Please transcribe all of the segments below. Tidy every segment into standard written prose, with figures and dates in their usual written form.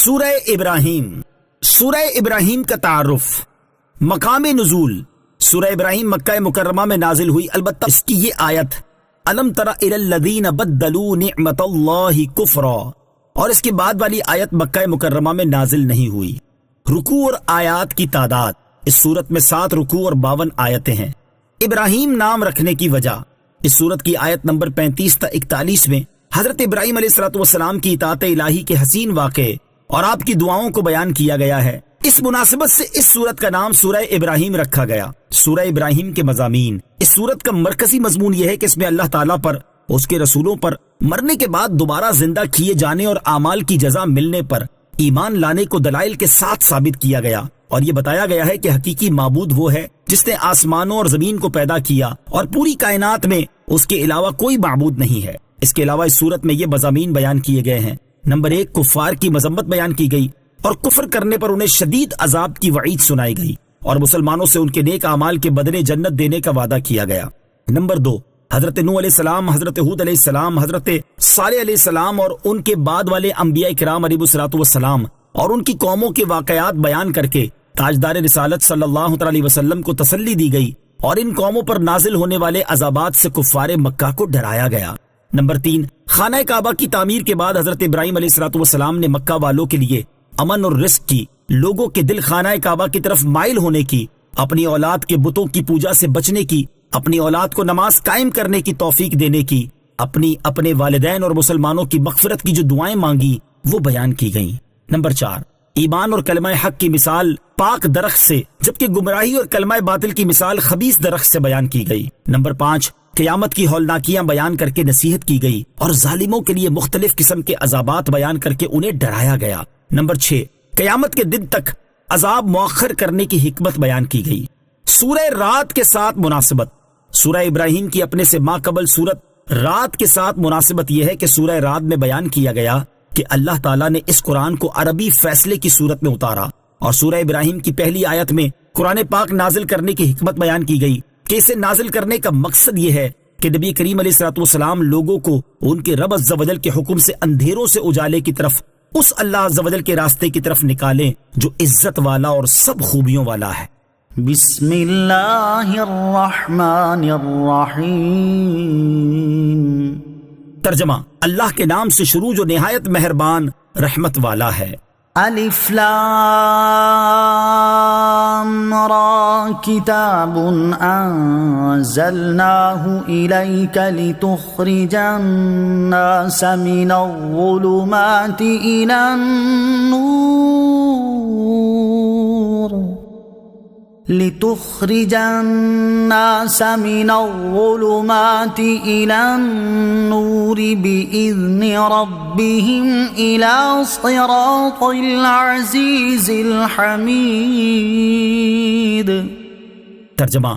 سورہ ابراہیم. سورہ ابراہیم کا تعارف. مقام نزول. سورہ ابراہیم مکہ مکرمہ میں نازل ہوئی، البتہ اس کی یہ آیت الم تر الی الذین بدلوا نعمت اللہ کفرا، اور اس کے بعد والی آیت مکہ مکرمہ میں نازل نہیں ہوئی. رکوع اور آیات کی تعداد. اس سورت میں 7 رکوع اور 52 آیتیں ہیں. ابراہیم نام رکھنے کی وجہ. اس سورت کی آیت نمبر 35 تا 41 میں حضرت ابراہیم علیہ السلام کی اطاعت الہی کے حسین واقعے اور آپ کی دعاؤں کو بیان کیا گیا ہے. اس مناسبت سے اس سورت کا نام سورہ ابراہیم رکھا گیا. سورہ ابراہیم کے مضامین. اس سورت کا مرکزی مضمون یہ ہے کہ اس میں اللہ تعالیٰ پر، اس کے رسولوں پر مرنے کے بعد دوبارہ زندہ کیے جانے اور اعمال کی جزا ملنے پر ایمان لانے کو دلائل کے ساتھ ثابت کیا گیا، اور یہ بتایا گیا ہے کہ حقیقی معبود وہ ہے جس نے آسمانوں اور زمین کو پیدا کیا اور پوری کائنات میں اس کے علاوہ کوئی معبود نہیں ہے. اس کے علاوہ اس صورت میں یہ مضامین بیان کیے گئے ہیں. نمبر 1، کفار کی مذمت بیان کی گئی اور کفر کرنے پر انہیں شدید عذاب کی وعید سنائی گئی، اور مسلمانوں سے ان کے نیک اعمال کے بدلے جنت دینے کا وعدہ کیا گیا. نمبر 2، حضرت نوح علیہ السلام، حضرت ہود علیہ السلام، حضرت صالح علیہ السلام اور ان کے بعد والے انبیاء کرام علیہ السلام اور ان کی قوموں کے واقعات بیان کر کے تاجدار رسالت صلی اللہ علیہ وسلم کو تسلی دی گئی، اور ان قوموں پر نازل ہونے والے عذابات سے کفار مکہ کو ڈرایا گیا. نمبر 3، خانہ کعبہ کی تعمیر کے بعد حضرت ابراہیم علیہ السلام نے مکہ والوں کے لیے امن اور رزق کی، لوگوں کے دل خانہ کعبہ کی طرف مائل ہونے کی، اپنی اولاد کے بتوں کی پوجا سے بچنے کی، اپنی اولاد کو نماز قائم کرنے کی توفیق دینے کی، اپنے والدین اور مسلمانوں کی مغفرت کی جو دعائیں مانگی وہ بیان کی گئیں. نمبر 4، ایمان اور کلمہ حق کی مثال پاک درخت سے، جبکہ گمراہی اور کلمہ باطل کی مثال خبیث درخت سے بیان کی گئی. نمبر 5، قیامت کی ہولناکیاں بیان کر کے نصیحت کی گئی اور ظالموں کے لیے مختلف قسم کے عذابات بیان کر کے انہیں ڈرایا گیا. نمبر 6، قیامت کے دن تک عذاب مؤخر کرنے کی حکمت بیان کی گئی. سورہ رات کے ساتھ مناسبت. سورہ ابراہیم کی اپنے سے ماقبل سورت رات کے ساتھ مناسبت یہ ہے کہ سورہ رات میں بیان کیا گیا کہ اللہ تعالیٰ نے اس قرآن کو عربی فیصلے کی صورت میں اتارا، اور سورہ ابراہیم کی پہلی آیت میں قرآن پاک نازل کرنے کی حکمت بیان کی گئی کہ اسے نازل کرنے کا مقصد یہ ہے کہ نبی کریم علیہ السلام لوگوں کو ان کے رب عز و جل کے حکم سے اندھیروں سے اجالے کی طرف، اس اللہ عز و جل کے راستے کی طرف نکالیں جو عزت والا اور سب خوبیوں والا ہے. بسم اللہ الرحمن الرحیم. ترجمہ: اللہ کے نام سے شروع جو نہایت مہربان رحمت والا ہے. الف لام را کتاب انزلناه الیک لتخرج الناس من الظلمات الی النور لتخرج الناس من الظلمات إلى النور بإذن ربهم إلى صراط العزيز الحميد. ترجمہ: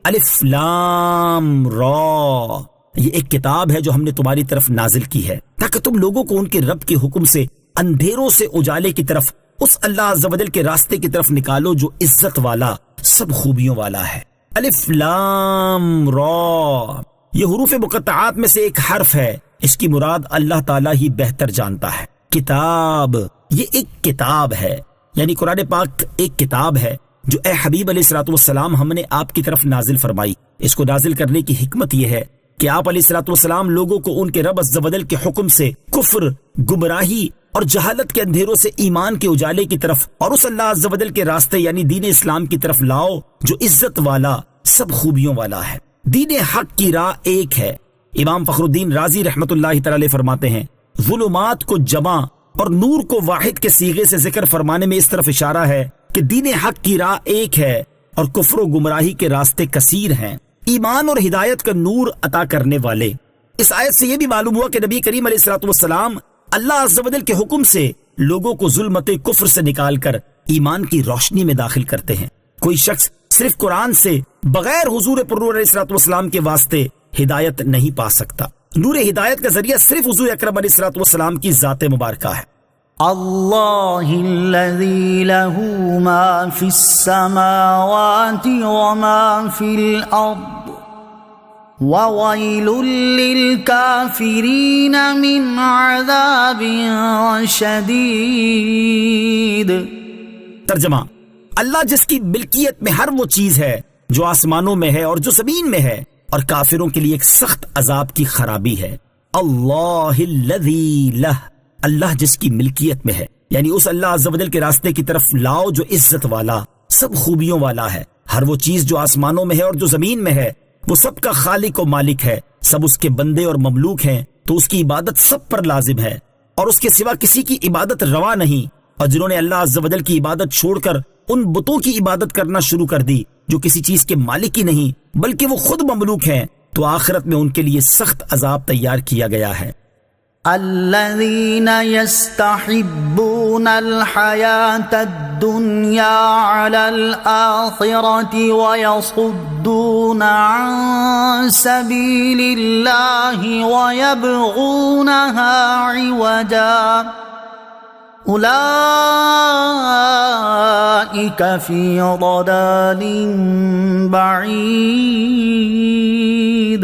الف لام را، یہ ایک کتاب ہے جو ہم نے تمہاری طرف نازل کی ہے تاکہ تم لوگوں کو ان کے رب کے حکم سے اندھیروں سے اجالے کی طرف، اس اللہ عز و جل کے راستے کی طرف نکالو جو عزت والا سب خوبیوں والا ہے. الف لام را، یہ حروف مقطعات میں سے ایک حرف ہے. اس کی مراد اللہ تعالیٰ ہی بہتر جانتا ہے. کتاب، یہ ایک کتاب ہے، یعنی قرآن پاک ایک کتاب ہے جو اے حبیب علیہ السلام ہم نے آپ کی طرف نازل فرمائی. اس کو نازل کرنے کی حکمت یہ ہے کہ آپ علیہ السلام لوگوں کو ان کے رب عز و جل کے حکم سے کفر، گمراہی اور جہالت کے اندھیروں سے ایمان کے اجالے کی طرف اور اس اللہ عز و جل کے راستے یعنی دین اسلام کی طرف لاؤ جو عزت والا سب خوبیوں والا ہے. دین حق کی راہ ایک ہے. امام فخر الدین رازی رحمت اللہ تعالی فرماتے ہیں، ظلمات کو جمع اور نور کو واحد کے صیغے سے ذکر فرمانے میں اس طرف اشارہ ہے کہ دین حق کی راہ ایک ہے اور کفر و گمراہی کے راستے کثیر ہیں. ایمان اور ہدایت کا نور عطا کرنے والے. اس آیت سے یہ بھی معلوم ہوا کہ نبی کریم علیہ السلام اللہ عز و جل کے حکم سے لوگوں کو ظلمت کفر سے نکال کر ایمان کی روشنی میں داخل کرتے ہیں. کوئی شخص صرف قرآن سے بغیر حضور پرنور علیہ السلام کے واسطے ہدایت نہیں پا سکتا. نور ہدایت کا ذریعہ صرف حضور اکرم علیہ السلام کی ذات مبارکہ ہے. اللہ الذی لہ ما فی السماوات وما فی الارض وَوَيْلٌ لِّلْكَافِرِينَ مِنْ عَذَابٍ شَدِيدٍ۔ ترجمہ: اللہ جس کی ملکیت میں ہر وہ چیز ہے جو آسمانوں میں ہے اور جو زمین میں ہے، اور کافروں کے لیے ایک سخت عذاب کی خرابی ہے۔ اللہ الذی لہ، اللہ جس کی ملکیت میں ہے، یعنی اس اللہ عز و جل کے راستے کی طرف لاؤ جو عزت والا، سب خوبیوں والا ہے۔ ہر وہ چیز جو آسمانوں میں ہے اور جو زمین میں ہے وہ سب کا خالق و مالک ہے، سب اس کے بندے اور مملوک ہیں، تو اس کی عبادت سب پر لازم ہے اور اس کے سوا کسی کی عبادت روا نہیں۔ اور جنہوں نے اللہ عز و جل کی عبادت چھوڑ کر ان بتوں کی عبادت کرنا شروع کر دی جو کسی چیز کے مالک ہی نہیں بلکہ وہ خود مملوک ہیں، تو آخرت میں ان کے لیے سخت عذاب تیار کیا گیا ہے۔ الذين يستحبون الحياة الدنيا على الآخرة ويصدون عن سبيل الله ويبغونها عوجا أولئك في ضلال بعيد۔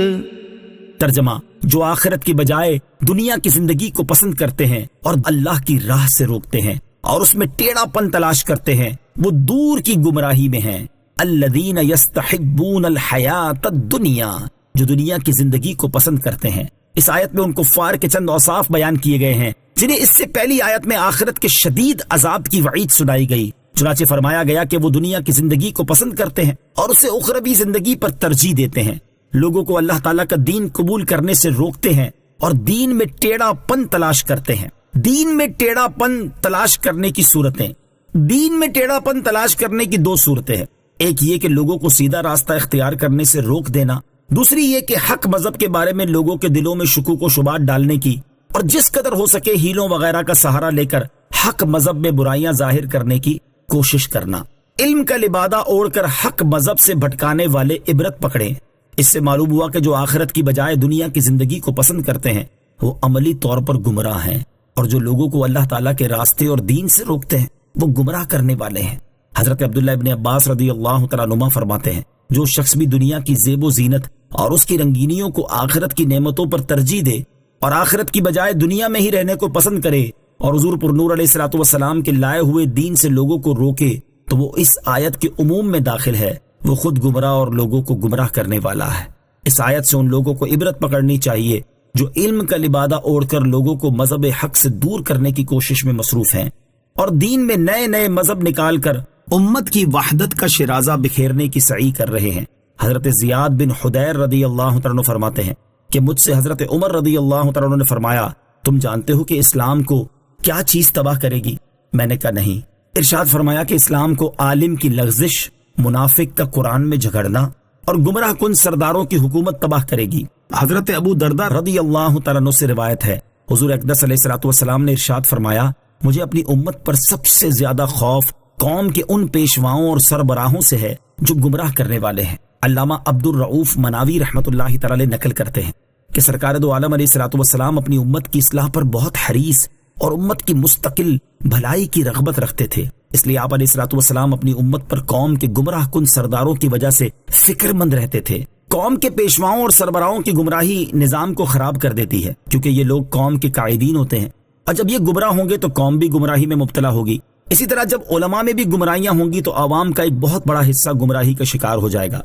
ترجمہ: جو آخرت کی بجائے دنیا کی زندگی کو پسند کرتے ہیں اور اللہ کی راہ سے روکتے ہیں اور اس میں ٹیڑھا پن تلاش کرتے ہیں، وہ دور کی گمراہی میں ہیں۔ الذین یستحبون الحیات الدنیا، جو دنیا کی زندگی کو پسند کرتے ہیں۔ اس آیت میں ان کفار کے چند اوصاف بیان کیے گئے ہیں جنہیں اس سے پہلی آیت میں آخرت کے شدید عذاب کی وعید سنائی گئی۔ چنانچہ فرمایا گیا کہ وہ دنیا کی زندگی کو پسند کرتے ہیں اور اسے اخروی زندگی پر ترجیح دیتے ہیں، لوگوں کو اللہ تعالیٰ کا دین قبول کرنے سے روکتے ہیں اور دین میں ٹیڑھا پن تلاش کرتے ہیں۔ دین میں ٹیڑھا پن تلاش کرنے کی صورتیں، دین میں ٹیڑھا پن تلاش کرنے کی دو صورتیں ہیں۔ ایک یہ کہ لوگوں کو سیدھا راستہ اختیار کرنے سے روک دینا، دوسری یہ کہ حق مذہب کے بارے میں لوگوں کے دلوں میں شکوک و شبہات ڈالنے کی اور جس قدر ہو سکے ہیلوں وغیرہ کا سہارا لے کر حق مذہب میں برائیاں ظاہر کرنے کی کوشش کرنا۔ علم کا لبادہ اوڑھ کر حق مذہب سے بھٹکانے والے عبرت پکڑیں۔ اس سے معلوم ہوا کہ جو آخرت کی بجائے دنیا کی زندگی کو پسند کرتے ہیں وہ عملی طور پر گمراہ ہیں، اور جو لوگوں کو اللہ تعالیٰ کے راستے اور دین سے روکتے ہیں وہ گمراہ کرنے والے ہیں۔ حضرت عبداللہ ابن عباس رضی اللہ تعالیٰ عنہما فرماتے ہیں، جو شخص بھی دنیا کی زیب و زینت اور اس کی رنگینیوں کو آخرت کی نعمتوں پر ترجیح دے اور آخرت کی بجائے دنیا میں ہی رہنے کو پسند کرے اور حضور پر نور علیہ الصلوۃ والسلام کے لائے ہوئے دین سے لوگوں کو روکے، تو وہ اس آیت کے عموم میں داخل ہے، وہ خود گمراہ اور لوگوں کو گمراہ کرنے والا ہے۔ اس آیت سے ان لوگوں کو عبرت پکڑنی چاہیے جو علم کا لبادہ اوڑھ کر لوگوں کو مذہب حق سے دور کرنے کی کوشش میں مصروف ہیں اور دین میں نئے نئے مذہب نکال کر امت کی وحدت کا شرازہ بکھیرنے کی سعی کر رہے ہیں۔ حضرت زیاد بن حدیر رضی اللہ عنہ فرماتے ہیں کہ مجھ سے حضرت عمر رضی اللہ عنہ نے فرمایا، تم جانتے ہو کہ اسلام کو کیا چیز تباہ کرے گی؟ میں نے کہا نہیں۔ ارشاد فرمایا کہ اسلام کو عالم کی لغزش، منافق کا قرآن میں جھگڑنا اور گمراہ کن سرداروں کی حکومت تباہ کرے گی۔ حضرت ابو درداء رضی اللہ تعالیٰ عنہ سے روایت ہے، حضور اقدس علیہ الصلوۃ والسلام نے ارشاد فرمایا، مجھے اپنی امت پر سب سے زیادہ خوف قوم کے ان پیشواؤں اور سربراہوں سے ہے جو گمراہ کرنے والے ہیں۔ علامہ عبد الرؤوف مناوی رحمۃ اللہ تعالی نقل کرتے ہیں کہ سرکار دو عالم علیہ الصلوۃ والسلام اپنی امت کی اصلاح پر بہت حریص اور امت کی مستقل بھلائی کی رغبت رکھتے تھے، اس لیے آپ علیہ الصلوۃ والسلام اپنی امت پر قوم کے گمراہ کن سرداروں کی وجہ سے فکر مند رہتے تھے۔ قوم کے پیشواؤں اور سربراہوں کی گمراہی نظام کو خراب کر دیتی ہے، کیونکہ یہ لوگ قوم کے قائدین ہوتے ہیں، اور جب یہ گمراہ ہوں گے تو قوم بھی گمراہی میں مبتلا ہوگی۔ اسی طرح جب علماء میں بھی گمراہیاں ہوں گی تو عوام کا ایک بہت بڑا حصہ گمراہی کا شکار ہو جائے گا۔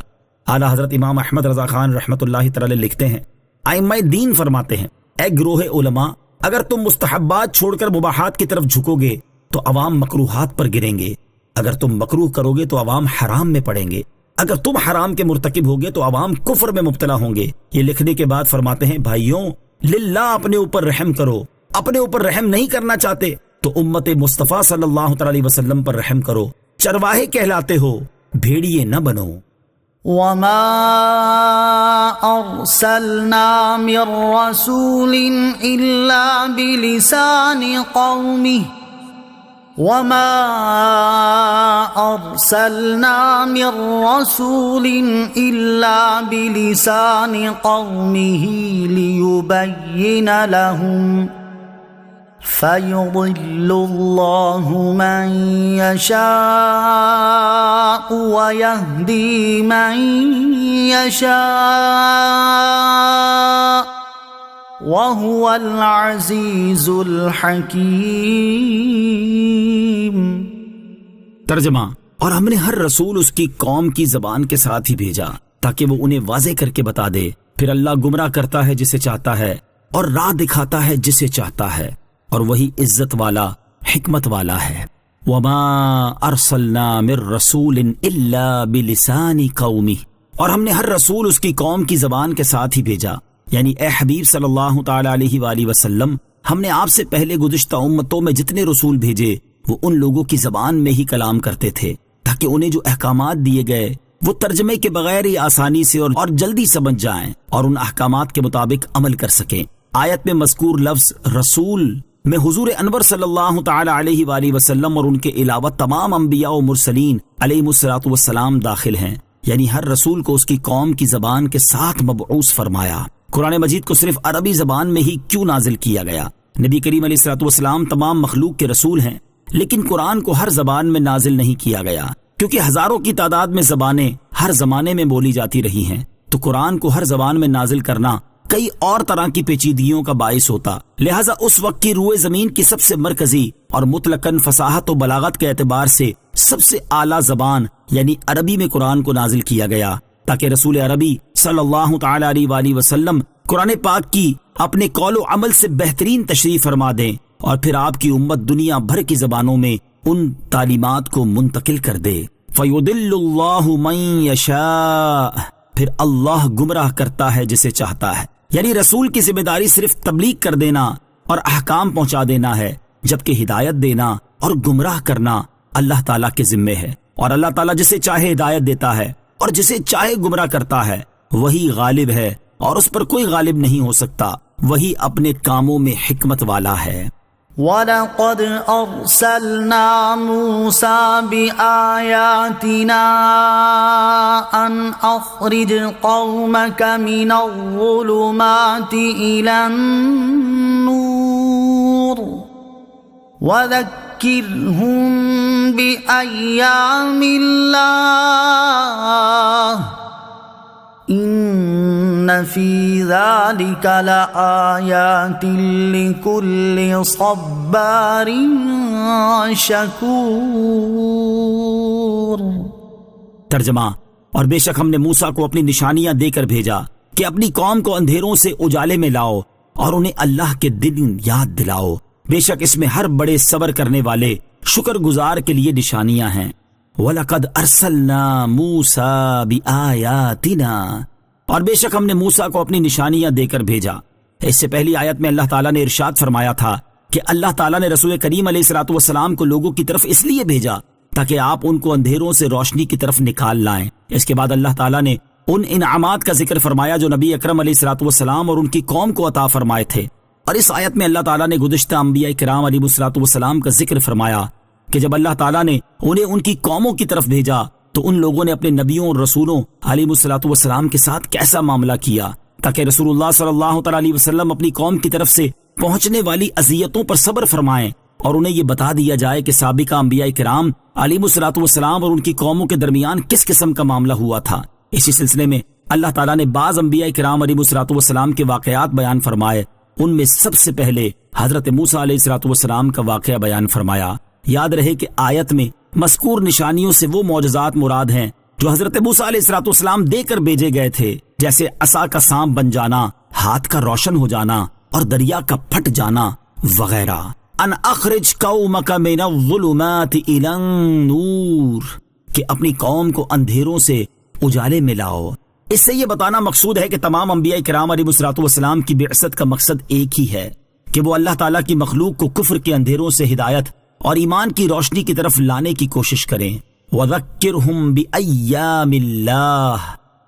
اعلیٰ حضرت امام احمد رضا خان رحمۃ اللہ تعالی لکھتے ہیں، ائمہ دین فرماتے ہیں، اے گروہ علماء، اگر تم مستحبات چھوڑ کر مباحات کی طرف جھکو گے تو عوام مکروہات پر گریں گے، اگر تم مکروہ کرو گے تو عوام حرام میں پڑیں گے، اگر تم حرام کے مرتکب ہوگے تو عوام کفر میں مبتلا ہوں گے۔ یہ لکھنے کے بعد فرماتے ہیں، بھائیوں للہ اپنے اوپر رحم کرو، اپنے اوپر رحم نہیں کرنا چاہتے تو امت مصطفیٰ صلی اللہ علیہ وسلم پر رحم کرو، چرواہے کہلاتے ہو، بھیڑیے نہ بنو۔ وما ارسلنا من رسول الا بلسان قومه وما ارسلنا من رسول الا بلسان قومه ليبين لهم فَيُضِلُّ اللَّهُ مَن يَشَاءُ وَيَهْدِي مَن يَشَاءُ وَهُوَ الْعَزِيزُ الْحَكِيمُ۔ ترجمہ، اور ہم نے ہر رسول اس کی قوم کی زبان کے ساتھ ہی بھیجا تاکہ وہ انہیں واضح کر کے بتا دے، پھر اللہ گمراہ کرتا ہے جسے چاہتا ہے اور راہ دکھاتا ہے جسے چاہتا ہے، اور وہی عزت والا حکمت والا ہے۔ وما ارسلنا من رسول الا بلسان قومه، اور ہم نے ہر رسول اس کی قوم کی زبان کے ساتھ ہی بھیجا، یعنی اے حبیب صلی اللہ تعالی علیہ وآلہ وسلم، ہم نے آپ سے پہلے گزشتہ امتوں میں جتنے رسول بھیجے وہ ان لوگوں کی زبان میں ہی کلام کرتے تھے تاکہ انہیں جو احکامات دیے گئے وہ ترجمے کے بغیر ہی آسانی سے اور جلدی سمجھ جائیں اور ان احکامات کے مطابق عمل کر سکیں۔ آیت میں مذکور لفظ رسول میں حضور انور صلی اللہ تعالی علیہ وآلہ وسلم اور ان کے علاوہ تمام انبیاء و مرسلین علیہم الصلوۃ والسلام داخل ہیں، یعنی ہر رسول کو اس کی قوم کی زبان کے ساتھ مبعوث فرمایا۔ قرآن مجید کو صرف عربی زبان میں ہی کیوں نازل کیا گیا؟ نبی کریم علیہ الصلوۃ والسلام تمام مخلوق کے رسول ہیں، لیکن قرآن کو ہر زبان میں نازل نہیں کیا گیا کیونکہ ہزاروں کی تعداد میں زبانیں ہر زمانے میں بولی جاتی رہی ہیں، تو قرآن کو ہر زبان میں نازل کرنا کئی اور طرح کی پیچیدگیوں کا باعث ہوتا، لہٰذا اس وقت کی روئے زمین کی سب سے مرکزی اور مطلقاً فصاحت و بلاغت کے اعتبار سے سب سے اعلیٰ زبان یعنی عربی میں قرآن کو نازل کیا گیا تاکہ رسول عربی صلی اللہ تعالی علیہ وآلہ وسلم قرآن پاک کی اپنے قول و عمل سے بہترین تشریح فرما دیں اور پھر آپ کی امت دنیا بھر کی زبانوں میں ان تعلیمات کو منتقل کر دے۔ فَيُضِلُّ اللَّهُ مَن يَشَاءُ، پھر اللہ گمراہ کرتا ہے جسے چاہتا ہے، یعنی رسول کی ذمہ داری صرف تبلیغ کر دینا اور احکام پہنچا دینا ہے، جبکہ ہدایت دینا اور گمراہ کرنا اللہ تعالیٰ کے ذمے ہے، اور اللہ تعالیٰ جسے چاہے ہدایت دیتا ہے اور جسے چاہے گمراہ کرتا ہے، وہی غالب ہے اور اس پر کوئی غالب نہیں ہو سکتا، وہی اپنے کاموں میں حکمت والا ہے۔ وَلَقَدْ أَرْسَلْنَا مُوسَى بِآيَاتِنَا أَنْ أَخْرِجْ قَوْمَكَ مِنَ الظُّلُمَاتِ إِلَى النُّورِ وَذَكِّرْهُمْ بِأَيَّامِ اللَّهِ إِنَّ فِي ذَلِكَ لَآيَاتٍ لِكُلِّ صَبَّارٍ شَكُورٍ۔ ترجمہ، اور بے شک ہم نے موسیٰ کو اپنی نشانیاں دے کر بھیجا کہ اپنی قوم کو اندھیروں سے اجالے میں لاؤ اور انہیں اللہ کے دن یاد دلاؤ، بے شک اس میں ہر بڑے صبر کرنے والے شکر گزار کے لیے نشانیاں ہیں۔ وَلَقَدْ أَرْسَلْنَا مُوسَى بِآيَاتِنَا، اور بے شک ہم نے موسیٰ کو اپنی نشانیاں دے کر بھیجا۔ اس سے پہلی آیت میں اللہ تعالیٰ نے ارشاد فرمایا تھا کہ اللہ تعالیٰ نے رسول کریم علیہ الصلوۃ والسلام کو لوگوں کی طرف اس لیے بھیجا تاکہ آپ ان کو اندھیروں سے روشنی کی طرف نکال لائیں۔ اس کے بعد اللہ تعالیٰ نے ان انعامات کا ذکر فرمایا جو نبی اکرم علیہ الصلوۃ والسلام اور ان کی قوم کو عطا فرمائے تھے، اور اس آیت میں اللہ تعالیٰ نے گزشتہ انبیاء کرام علیہ الصلوۃ والسلام کا ذکر فرمایا کہ جب اللہ تعالیٰ نے انہیں ان کی قوموں کی طرف بھیجا تو ان لوگوں نے اپنے نبیوں اور رسولوں علیہ الصلوۃ والسلام کے ساتھ کیسا معاملہ کیا تاکہ رسول اللہ صلی اللہ تعالی علیہ وسلم اپنی قوم کی طرف سے پہنچنے والی اذیتوں پر صبر فرمائیں اور انہیں یہ بتا دیا جائے کہ سابقہ انبیاء کرام علیہ الصلوۃ والسلام اور ان کی قوموں کے درمیان کس قسم کا معاملہ ہوا تھا۔ اسی سلسلے میں اللہ تعالیٰ نے بعض انبیاء کرام علیہ الصلوۃ والسلام کے واقعات بیان فرمائے، ان میں سب سے پہلے حضرت موسیٰ علیہ الصلوۃ والسلام کا واقعہ بیان فرمایا۔ یاد رہے کہ آیت میں مذکور نشانیوں سے وہ معجزات مراد ہیں جو حضرت موسیٰ علیہ الصلوۃ والسلام دے کر بھیجے گئے تھے، جیسے عصا کا سانپ بن جانا، ہاتھ کا روشن ہو جانا اور دریا کا پھٹ جانا وغیرہ۔ ان اخرج قومک من الظلمات الی النور، کہ اپنی قوم کو اندھیروں سے اجالے میں لاؤ۔ اس سے یہ بتانا مقصود ہے کہ تمام انبیاء کرام علیہ الصلوۃ والسلام کی بعثت کا مقصد ایک ہی ہے کہ وہ اللہ تعالیٰ کی مخلوق کو کفر کے اندھیروں سے ہدایت اور ایمان کی روشنی کی طرف لانے کی کوشش کریں۔ وَذَكِّرْهُمْ بِأَيَّامِ اللَّهِ،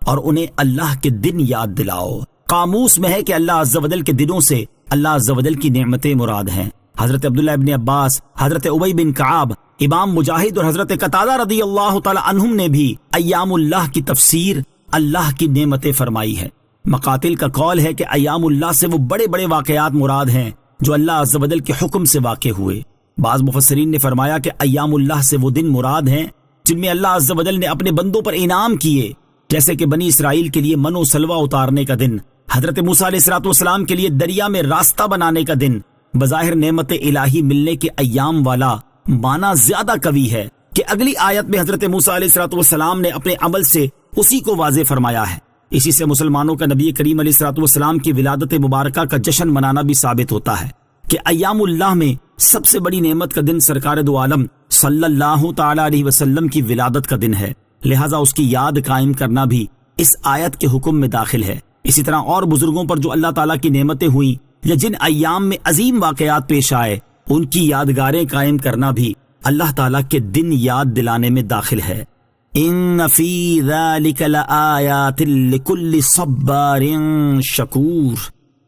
اور انہیں اللہ کے دن یاد دلاؤ۔ قاموس میں ہے کہ اللہ عز و جل کے دنوں سے اللہ عز و جل کی نعمتیں مراد ہیں۔ حضرت عبداللہ ابن عباس، حضرت ابی بن کعب، امام مجاہد اور حضرت قتادہ رضی اللہ تعالی عنہم نے بھی ایام اللہ کی تفسیر اللہ کی نعمتیں فرمائی ہے۔ مقاتل کا قول ہے کہ ایام اللہ سے وہ بڑے بڑے واقعات مراد ہیں جو اللہ عز و جل کے حکم سے واقع ہوئے۔ بعض مفسرین نے فرمایا کہ ایام اللہ سے وہ دن مراد ہیں جن میں اللہ عز و جل نے اپنے بندوں پر انعام کیے، جیسے کہ بنی اسرائیل کے لیے من و سلوہ اتارنے کا دن، حضرت موسیٰ علیہ السلام کے لیے دریا میں راستہ بنانے کا دن۔ بظاہر نعمت الہی ملنے کے ایام والا معنی زیادہ قوی ہے کہ اگلی آیت میں حضرت موسیٰ علیہ السلام نے اپنے عمل سے اسی کو واضح فرمایا ہے۔ اسی سے مسلمانوں کا نبی کریم علیہ السلام کی ولادت مبارکہ کا جشن منانا بھی ثابت ہوتا ہے کہ ایام اللہ میں سب سے بڑی نعمت کا دن سرکار دو عالم صلی اللہ تعالی علیہ وسلم کی ولادت کا دن ہے، لہٰذا اس کی یاد قائم کرنا بھی اس آیت کے حکم میں داخل ہے۔ اسی طرح اور بزرگوں پر جو اللہ تعالیٰ کی نعمتیں ہوئیں یا جن ایام میں عظیم واقعات پیش آئے، ان کی یادگاریں قائم کرنا بھی اللہ تعالیٰ کے دن یاد دلانے میں داخل ہے۔ ان فی ذلک لآیات لکل صبار شکور،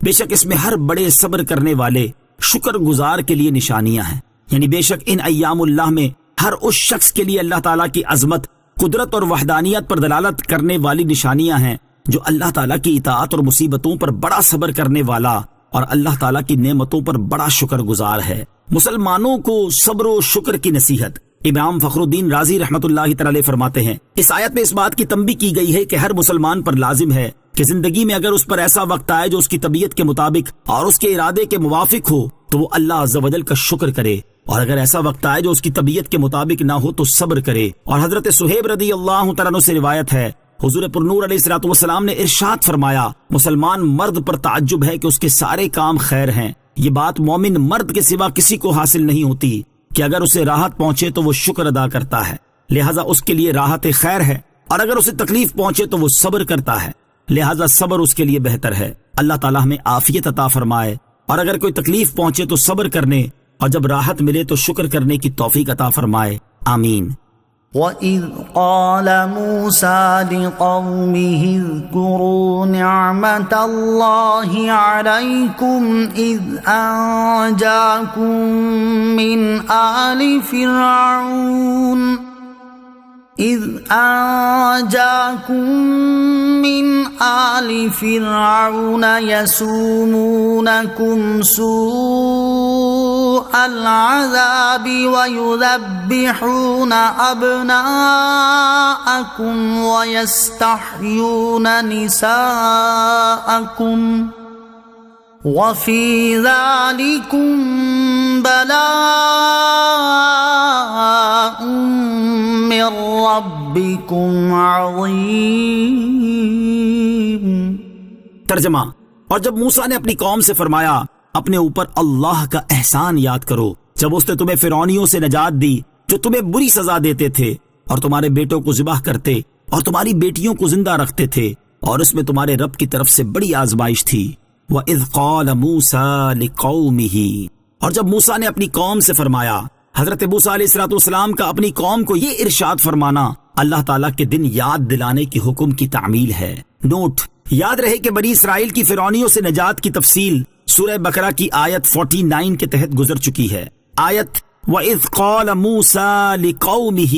بے شک اس میں ہر بڑے صبر کرنے والے شکر گزار کے لیے نشانیاں ہیں، یعنی بے شک ان ایام اللہ میں ہر اس شخص کے لیے اللہ تعالیٰ کی عظمت، قدرت اور وحدانیت پر دلالت کرنے والی نشانیاں ہیں جو اللہ تعالیٰ کی اطاعت اور مصیبتوں پر بڑا صبر کرنے والا اور اللہ تعالیٰ کی نعمتوں پر بڑا شکر گزار ہے۔ مسلمانوں کو صبر و شکر کی نصیحت امام فخر الدین رازی رحمۃ اللہ تعالی فرماتے ہیں، اس آیت میں اس بات کی تنبیہ کی گئی ہے کہ ہر مسلمان پر لازم ہے کہ زندگی میں اگر اس پر ایسا وقت آئے جو اس کی طبیعت کے مطابق اور اس کے ارادے کے موافق ہو تو وہ اللہ عز و جل کا شکر کرے، اور اگر ایسا وقت آئے جو اس کی طبیعت کے مطابق نہ ہو تو صبر کرے۔ اور حضرت صہیب رضی اللہ تعالیٰ عنہ سے روایت ہے، حضور پرنور علیہ السلام نے ارشاد فرمایا، مسلمان مرد پر تعجب ہے کہ اس کے سارے کام خیر ہیں۔ یہ بات مومن مرد کے سوا کسی کو حاصل نہیں ہوتی کہ اگر اسے راحت پہنچے تو وہ شکر ادا کرتا ہے، لہٰذا اس کے لیے راحت خیر ہے، اور اگر اسے تکلیف پہنچے تو وہ صبر کرتا ہے، لہٰذا صبر اس کے لیے بہتر ہے۔ اللہ تعالیٰ ہمیں عافیت عطا فرمائے، اور اگر کوئی تکلیف پہنچے تو صبر کرنے، اور جب راحت ملے تو شکر کرنے کی توفیق عطا فرمائے، آمین۔ وَإِذْ قَالَ مُوسَى لِقَوْمِهِ اذْكُرُوا نِعْمَةَ اللَّهِ عَلَيْكُمْ إِذْ أَنْجَاكُمْ مِنْ آلِ فِرْعَوْنَ يَسُومُونَكُمْ سُوءَ الْعَذَابِ وَيُذَبِّحُونَ أَبْنَاءَكُمْ وَيَسْتَحْيُونَ نِسَاءَكُمْ وَفِي ذَلِكُمْ بَلَاءٌ مِّن رَّبِّكُمْ عَظِيمٌ۔ ترجمہ، اور جب موسیٰ نے اپنی قوم سے فرمایا، اپنے اوپر اللہ کا احسان یاد کرو جب اس نے تمہیں فرعونیوں سے نجات دی جو تمہیں بری سزا دیتے تھے اور تمہارے بیٹوں کو ذبح کرتے اور تمہاری بیٹیوں کو زندہ رکھتے تھے، اور اس میں تمہارے رب کی طرف سے بڑی آزمائش تھی۔ وَإِذْ قَالَ مُوسَىٰ لِقَوْمِهِ، اور جب موسیٰ نے اپنی قوم سے فرمایا، حضرت موسیٰ علیہ السلام کا اپنی قوم کو یہ ارشاد فرمانا اللہ تعالیٰ کے دن یاد دلانے کی حکم کی تعمیل ہے۔ نوٹ، یاد رہے کہ بنی اسرائیل کی فرعونیوں سے نجات کی تفصیل سورہ بقرہ کی آیت 49 کے تحت گزر چکی ہے۔ آیت وَإِذْ قَالَ مُوسَىٰ لِقَوْمِهِ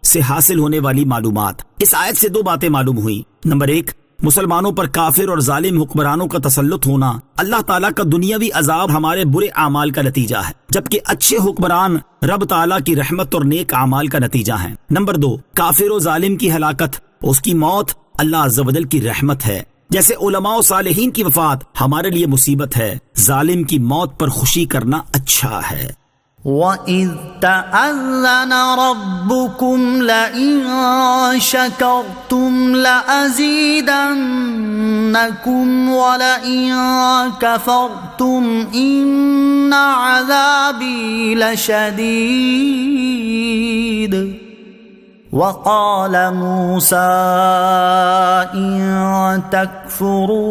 سے حاصل ہونے والی معلومات۔ اس آیت سے دو باتیں معلوم ہوئی۔ نمبر ایک، مسلمانوں پر کافر اور ظالم حکمرانوں کا تسلط ہونا اللہ تعالیٰ کا دنیاوی عذاب ہمارے برے اعمال کا نتیجہ ہے، جبکہ اچھے حکمران رب تعالیٰ کی رحمت اور نیک اعمال کا نتیجہ ہیں۔ نمبر دو، کافر و ظالم کی ہلاکت، اس کی موت اللہ عز و جل کی رحمت ہے۔ جیسے علماء و صالحین کی وفات ہمارے لیے مصیبت ہے، ظالم کی موت پر خوشی کرنا اچھا ہے۔ وَإِذْ تَأَذَّنَ رَبُّكُمْ لَئِن شَكَرْتُمْ لَأَزِيدَنَّكُمْ وَلَئِن كَفَرْتُمْ إِنَّ عَذَابِي لَشَدِيدٌ۔ وَقَالَ مُوسَىٰ إِن تَكْفُرُوا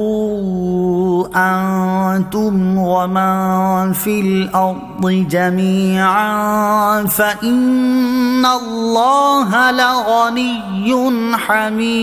أَنتُمْ وَمَن فِي الْأَرْضِ جَمِيعًا فَإِنَّ اللَّهَ لَغَنِيٌّ حَمِيدٌ۔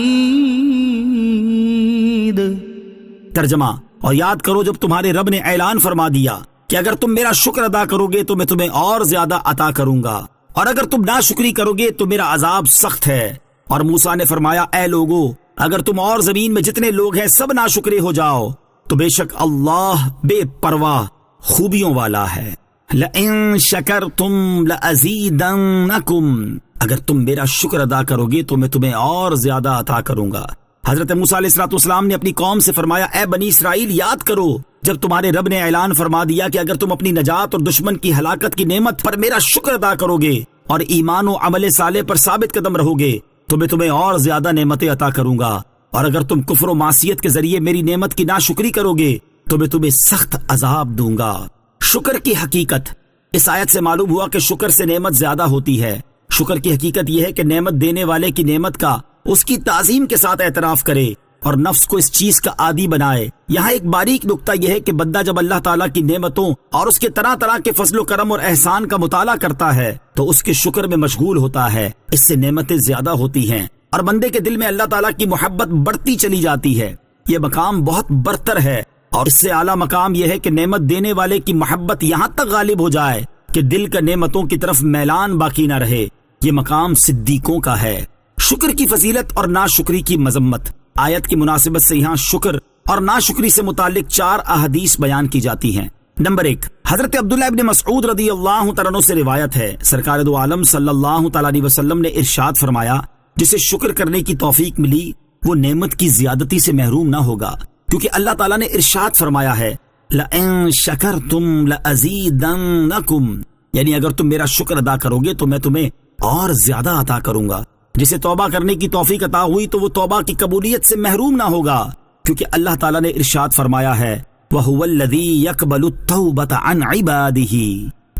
ترجمہ، اور یاد کرو جب تمہارے رب نے اعلان فرما دیا کہ اگر تم میرا شکر ادا کرو گے تو میں تمہیں اور زیادہ عطا کروں گا، اور اگر تم ناشکری کرو گے تو میرا عذاب سخت ہے۔ اور موسیٰ نے فرمایا، اے لوگو، اگر تم اور زمین میں جتنے لوگ ہیں سب ناشکرے ہو جاؤ تو بے شک اللہ بے پرواہ خوبیوں والا ہے۔ لئن شکرتم لازیدنکم، اگر تم میرا شکر ادا کرو گے تو میں تمہیں اور زیادہ عطا کروں گا۔ حضرت موسیٰ علیہ السلام نے اپنی قوم سے فرمایا، اے بنی اسرائیل یاد کرو جب تمہارے رب نے اعلان فرما دیا کہ اگر تم اپنی نجات اور دشمن کی ہلاکت کی نعمت پر میرا شکر ادا کرو گے اور ایمان و عمل صالح پر ثابت قدم رہو گے تو میں تمہیں اور زیادہ نعمتیں عطا کروں گا، اور اگر تم کفر و معصیت کے ذریعے میری نعمت کی ناشکری کرو گے تو میں تمہیں سخت عذاب دوں گا۔ شکر کی حقیقت، اس آیت سے معلوم ہوا کہ شکر سے نعمت زیادہ ہوتی ہے۔ شکر کی حقیقت یہ ہے کہ نعمت دینے والے کی نعمت کا اس کی تعظیم کے ساتھ اعتراف کرے اور نفس کو اس چیز کا عادی بنائے۔ یہاں ایک باریک نکتہ یہ ہے کہ بندہ جب اللہ تعالیٰ کی نعمتوں اور اس کے طرح طرح کے فضل و کرم اور احسان کا مطالعہ کرتا ہے تو اس کے شکر میں مشغول ہوتا ہے، اس سے نعمتیں زیادہ ہوتی ہیں اور بندے کے دل میں اللہ تعالیٰ کی محبت بڑھتی چلی جاتی ہے۔ یہ مقام بہت برتر ہے، اور اس سے اعلیٰ مقام یہ ہے کہ نعمت دینے والے کی محبت یہاں تک غالب ہو جائے کہ دل کا نعمتوں کی طرف میلان باقی نہ رہے۔ یہ مقام صدیقوں کا ہے۔ شکر کی فضیلت اور ناشکری کی مذمت، آیت کی مناسبت سے یہاں شکر اور ناشکری سے متعلق 4 احادیث بیان کی جاتی ہیں۔ نمبر 1، حضرت عبداللہ ابن مسعود رضی اللہ تعالیٰ عنہ سے روایت ہے، سرکار دو عالم صلی اللہ تعالیٰ علیہ وسلم نے ارشاد فرمایا، جسے شکر کرنے کی توفیق ملی وہ نعمت کی زیادتی سے محروم نہ ہوگا، کیونکہ اللہ تعالیٰ نے ارشاد فرمایا ہے لَإِن شَكَرْتُمْ لَأَزِيدَنَّكُمْ، یعنی اگر تم میرا شکر ادا کرو گے تو میں تمہیں اور زیادہ عطا کروں گا۔ جسے توبہ کرنے کی توفیق عطا ہوئی تو وہ توبہ کی قبولیت سے محروم نہ ہوگا، کیونکہ اللہ تعالیٰ نے ارشاد فرمایا ہے وَهُوَ الَّذِي يَقْبَلُ التَّوْبَةَ عَنْ عِبَادِهِ،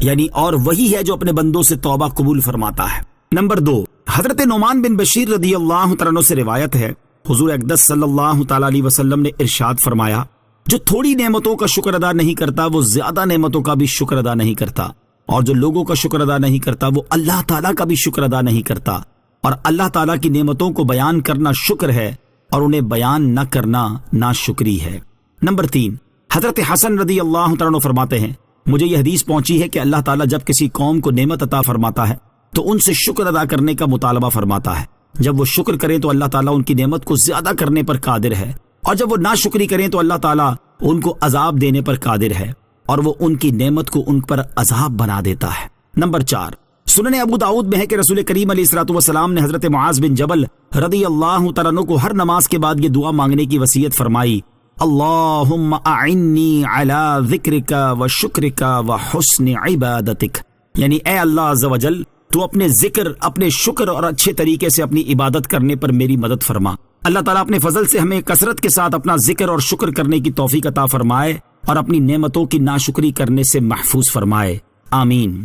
یعنی اور وہی ہے جو اپنے بندوں سے توبہ قبول فرماتا ہے۔ نمبر 2، حضرت نعمان بن بشیر رضی اللہ تعالیٰ عنہ سے روایت ہے، حضور اقدس صلی اللہ تعالیٰ علیہ وسلم نے ارشاد فرمایا، جو تھوڑی نعمتوں کا شکر ادا نہیں کرتا وہ زیادہ نعمتوں کا بھی شکر ادا نہیں کرتا، اور جو لوگوں کا شکر ادا نہیں کرتا وہ اللہ تعالیٰ کا بھی شکر ادا نہیں کرتا، اور اللہ تعالیٰ کی نعمتوں کو بیان کرنا شکر ہے اور انہیں بیان نہ کرنا ناشکری ہے۔ نمبر 3، حضرت حسن رضی اللہ تعالیٰ عنہ فرماتے ہیں، مجھے یہ حدیث پہنچی ہے کہ اللہ تعالیٰ جب کسی قوم کو نعمت عطا فرماتا ہے تو ان سے شکر ادا کرنے کا مطالبہ فرماتا ہے۔ جب وہ شکر کریں تو اللہ تعالیٰ ان کی نعمت کو زیادہ کرنے پر قادر ہے، اور جب وہ ناشکری کریں تو اللہ تعالیٰ ان کو عذاب دینے پر قادر ہے، اور وہ ان کی نعمت کو ان پر عذاب بنا دیتا ہے۔ نمبر 4، سنن ابو داؤد میں ہے کہ رسول کریم علیہ الصلوۃ والسلام نے حضرت معاذ بن جبل رضی اللہ تعالیٰ عنہ کو ہر نماز کے بعد یہ دعا مانگنے کی وصیت فرمائی، اللہم اعنی علی ذکرک و شکرک و حسن عبادتک، یعنی اے اللہ عز و جل تو اپنے ذکر، اپنے شکر اور اچھے طریقے سے اپنی عبادت کرنے پر میری مدد فرما۔ اللہ تعالیٰ اپنے فضل سے ہمیں کثرت کے ساتھ اپنا ذکر اور شکر کرنے کی توفیق عطا فرمائے اور اپنی نعمتوں کی ناشکری کرنے سے محفوظ فرمائے، آمین۔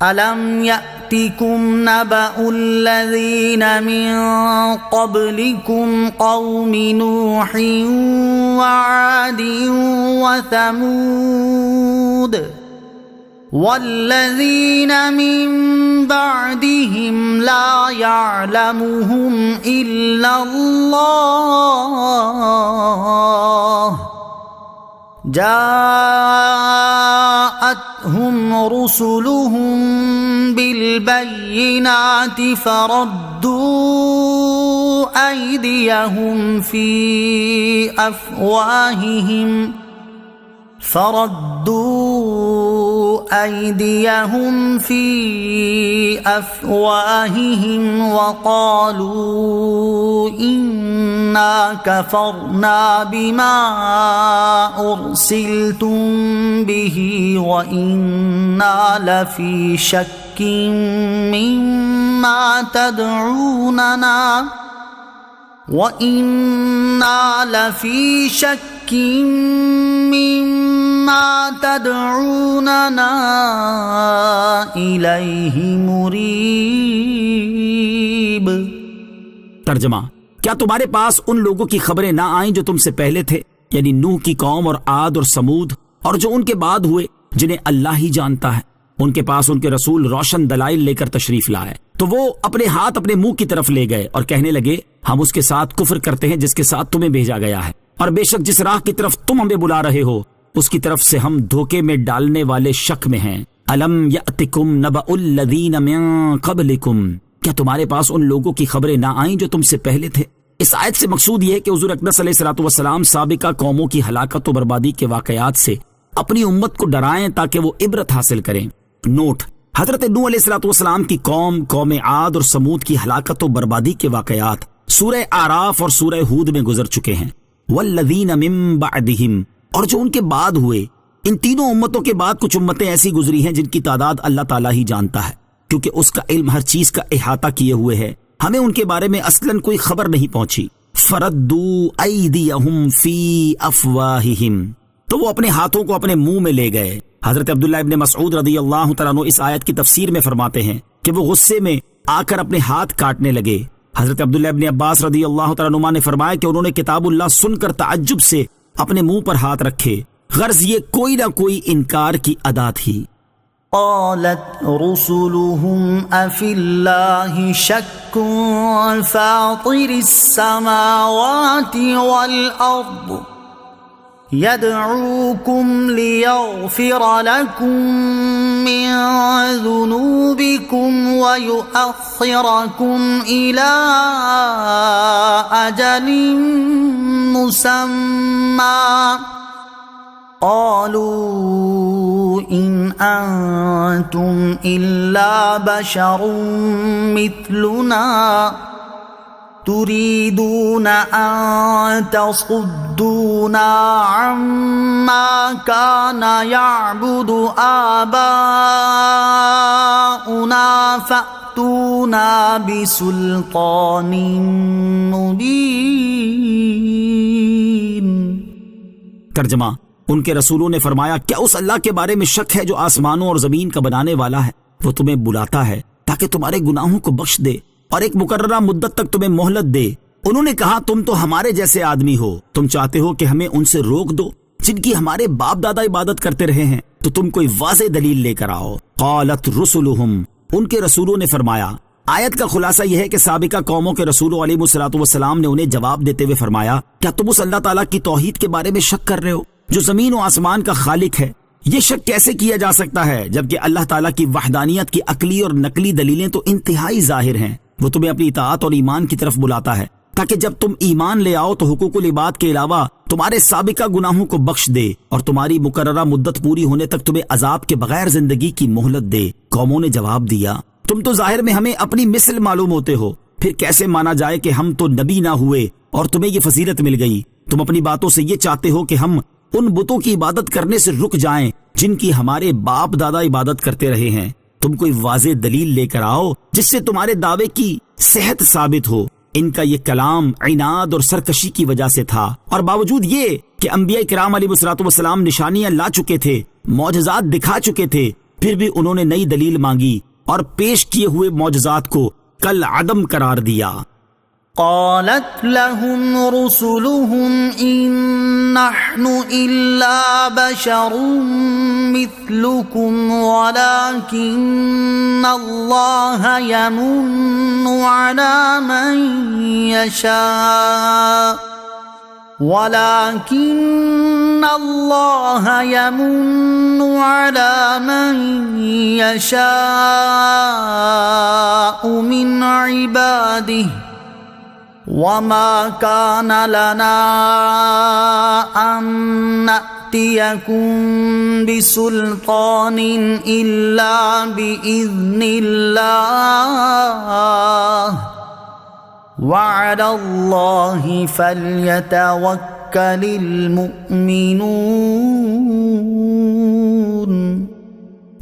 أَلَمْ يَأْتِكُمْ نَبَأُ الَّذِينَ مِن قَبْلِكُمْ قَوْمِ نُوحٍ وَعَادٍ وَثَمُودَ وَالَّذِينَ مِن بَعْدِهِمْ لَا يَعْلَمُهُمْ إِلَّا اللَّهُ جاءتهم رسلهم بالبينات فردوا أيديهم في أفواههم وقالوا إنا كفرنا بما أرسلتم به وإنا لفي شك مما تدعوننا إليه مريب۔ ترجمہ، کیا تمہارے پاس ان لوگوں کی خبریں نہ آئیں جو تم سے پہلے تھے، یعنی نوح کی قوم اور عاد اور سمود، اور جو ان کے بعد ہوئے جنہیں اللہ ہی جانتا ہے؟ ان کے پاس ان کے رسول روشن دلائل لے کر تشریف لائے تو وہ اپنے ہاتھ اپنے منہ کی طرف لے گئے اور کہنے لگے، ہم اس کے ساتھ کفر کرتے ہیں جس کے ساتھ تمہیں بھیجا گیا ہے، اور بے شک جس راہ کی طرف تم ہمیں بلا رہے ہو اس کی طرف سے ہم دھوکے میں ڈالنے والے شک میں ہیں۔ الم یأتکم نبأ الذین من قبلکم، کیا تمہارے پاس ان لوگوں کی خبریں نہ آئیں جو تم سے پہلے تھے؟ اس آیت سے مقصود یہ ہے کہ حضور اقدس علیہ الصلوۃ والسلام سابقہ قوموں کی ہلاکت و بربادی کے واقعات سے اپنی امت کو ڈرائیں تاکہ وہ عبرت حاصل کریں۔ نوٹ: حضرت نوح علیہ السلام کی قوم عاد اور سمود کی ہلاکت و بربادی کے واقعات سورہ اعراف اور سورہ ہود میں گزر چکے ہیں۔ والذین من بعدہم، اور جو ان کے بعد ہوئے، ان تینوں امتوں کے بعد کچھ امتیں ایسی گزری ہیں جن کی تعداد اللہ تعالیٰ ہی جانتا ہے، کیونکہ اس کا علم ہر چیز کا احاطہ کیے ہوئے ہے۔ ہمیں ان کے بارے میں اصلاً کوئی خبر نہیں پہنچی۔ فردوا ایدیہم فی افواہہم، تو وہ اپنے ہاتھوں کو اپنے منہ میں لے گئے۔ حضرت عبداللہ ابن مسعود رضی اللہ تعالیٰ عنہ اس آیت کی تفسیر میں فرماتے ہیں کہ وہ غصے میں آ کر اپنے ہاتھ کاٹنے لگے۔ حضرت عبداللہ ابن عباس رضی اللہ تعالیٰ عنہ نے فرمایا کہ انہوں نے کتاب اللہ سن کر تعجب سے اپنے منہ پر ہاتھ رکھے، غرض یہ کوئی نہ کوئی انکار کی ادا تھی۔ قالت رسلهم أفي الله شك فاطر السماوات والأرض يدعوكم ليغفر لكم من ذنوبكم ويؤخركم إلى أجل مسمى قالوا إن أنتم إلا بشر مثلنا تريدون أن تصدونا عما كان يعبد آباؤنا فأتونا بسلطان مبين۔ ترجمہ: ان کے رسولوں نے فرمایا، کیا اس اللہ کے بارے میں شک ہے جو آسمانوں اور زمین کا بنانے والا ہے؟ وہ تمہیں بلاتا ہے تاکہ تمہارے گناہوں کو بخش دے اور ایک مقررہ مدت تک تمہیں مہلت دے۔ انہوں نے کہا، تم تو ہمارے جیسے آدمی ہو، تم چاہتے ہو کہ ہمیں ان سے روک دو جن کی ہمارے باپ دادا عبادت کرتے رہے ہیں، تو تم کوئی واضح دلیل لے کر آؤ۔ قالت رسلہم، ان کے رسولوں نے فرمایا۔ آیت کا خلاصہ یہ ہے کہ سابقہ قوموں کے رسولوں علیہ الصلوۃ والسلام نے انہیں جواب دیتے ہوئے فرمایا، کیا تم اس اللہ تعالیٰ کی توحید کے بارے میں شک کر رہے ہو جو زمین و آسمان کا خالق ہے؟ یہ شک کیسے کیا جا سکتا ہے جبکہ اللہ تعالیٰ کی وحدانیت کی عقلی اور نقلی دلیلیں تو انتہائی ظاہر ہیں۔ وہ تمہیں اپنی اطاعت اور ایمان کی طرف بلاتا ہے تاکہ جب تم ایمان لے آؤ تو حقوق العباد کے علاوہ تمہارے سابقہ گناہوں کو بخش دے اور تمہاری مقررہ مدت پوری ہونے تک تمہیں عذاب کے بغیر زندگی کی مہلت دے۔ قوموں نے جواب دیا، تم تو ظاہر میں ہمیں اپنی مثل معلوم ہوتے ہو، پھر کیسے مانا جائے کہ ہم تو نبی نہ ہوئے اور تمہیں یہ فضیلت مل گئی؟ تم اپنی باتوں سے یہ چاہتے ہو کہ ہم ان بتوں کی عبادت کرنے سے رک جائیں جن کی ہمارے باپ دادا عبادت کرتے رہے ہیں۔ تم کوئی واضح دلیل لے کر آؤ جس سے تمہارے دعوے کی صحت ثابت ہو۔ ان کا یہ کلام عناد اور سرکشی کی وجہ سے تھا، اور باوجود یہ کہ انبیاء کرام علیہ الصلوۃ والسلام نشانیاں لا چکے تھے، معجزات دکھا چکے تھے، پھر بھی انہوں نے نئی دلیل مانگی اور پیش کیے ہوئے معجزات کو کل عدم قرار دیا۔ قالت لهم رسلهم إن نحن إلا بشر مثلكم ولكن الله يمن على من يشاء من عباده وما كان لنا أن نأتيكم بسلطان إلا بإذن الله وعلى الله فليتوكل المؤمنون۔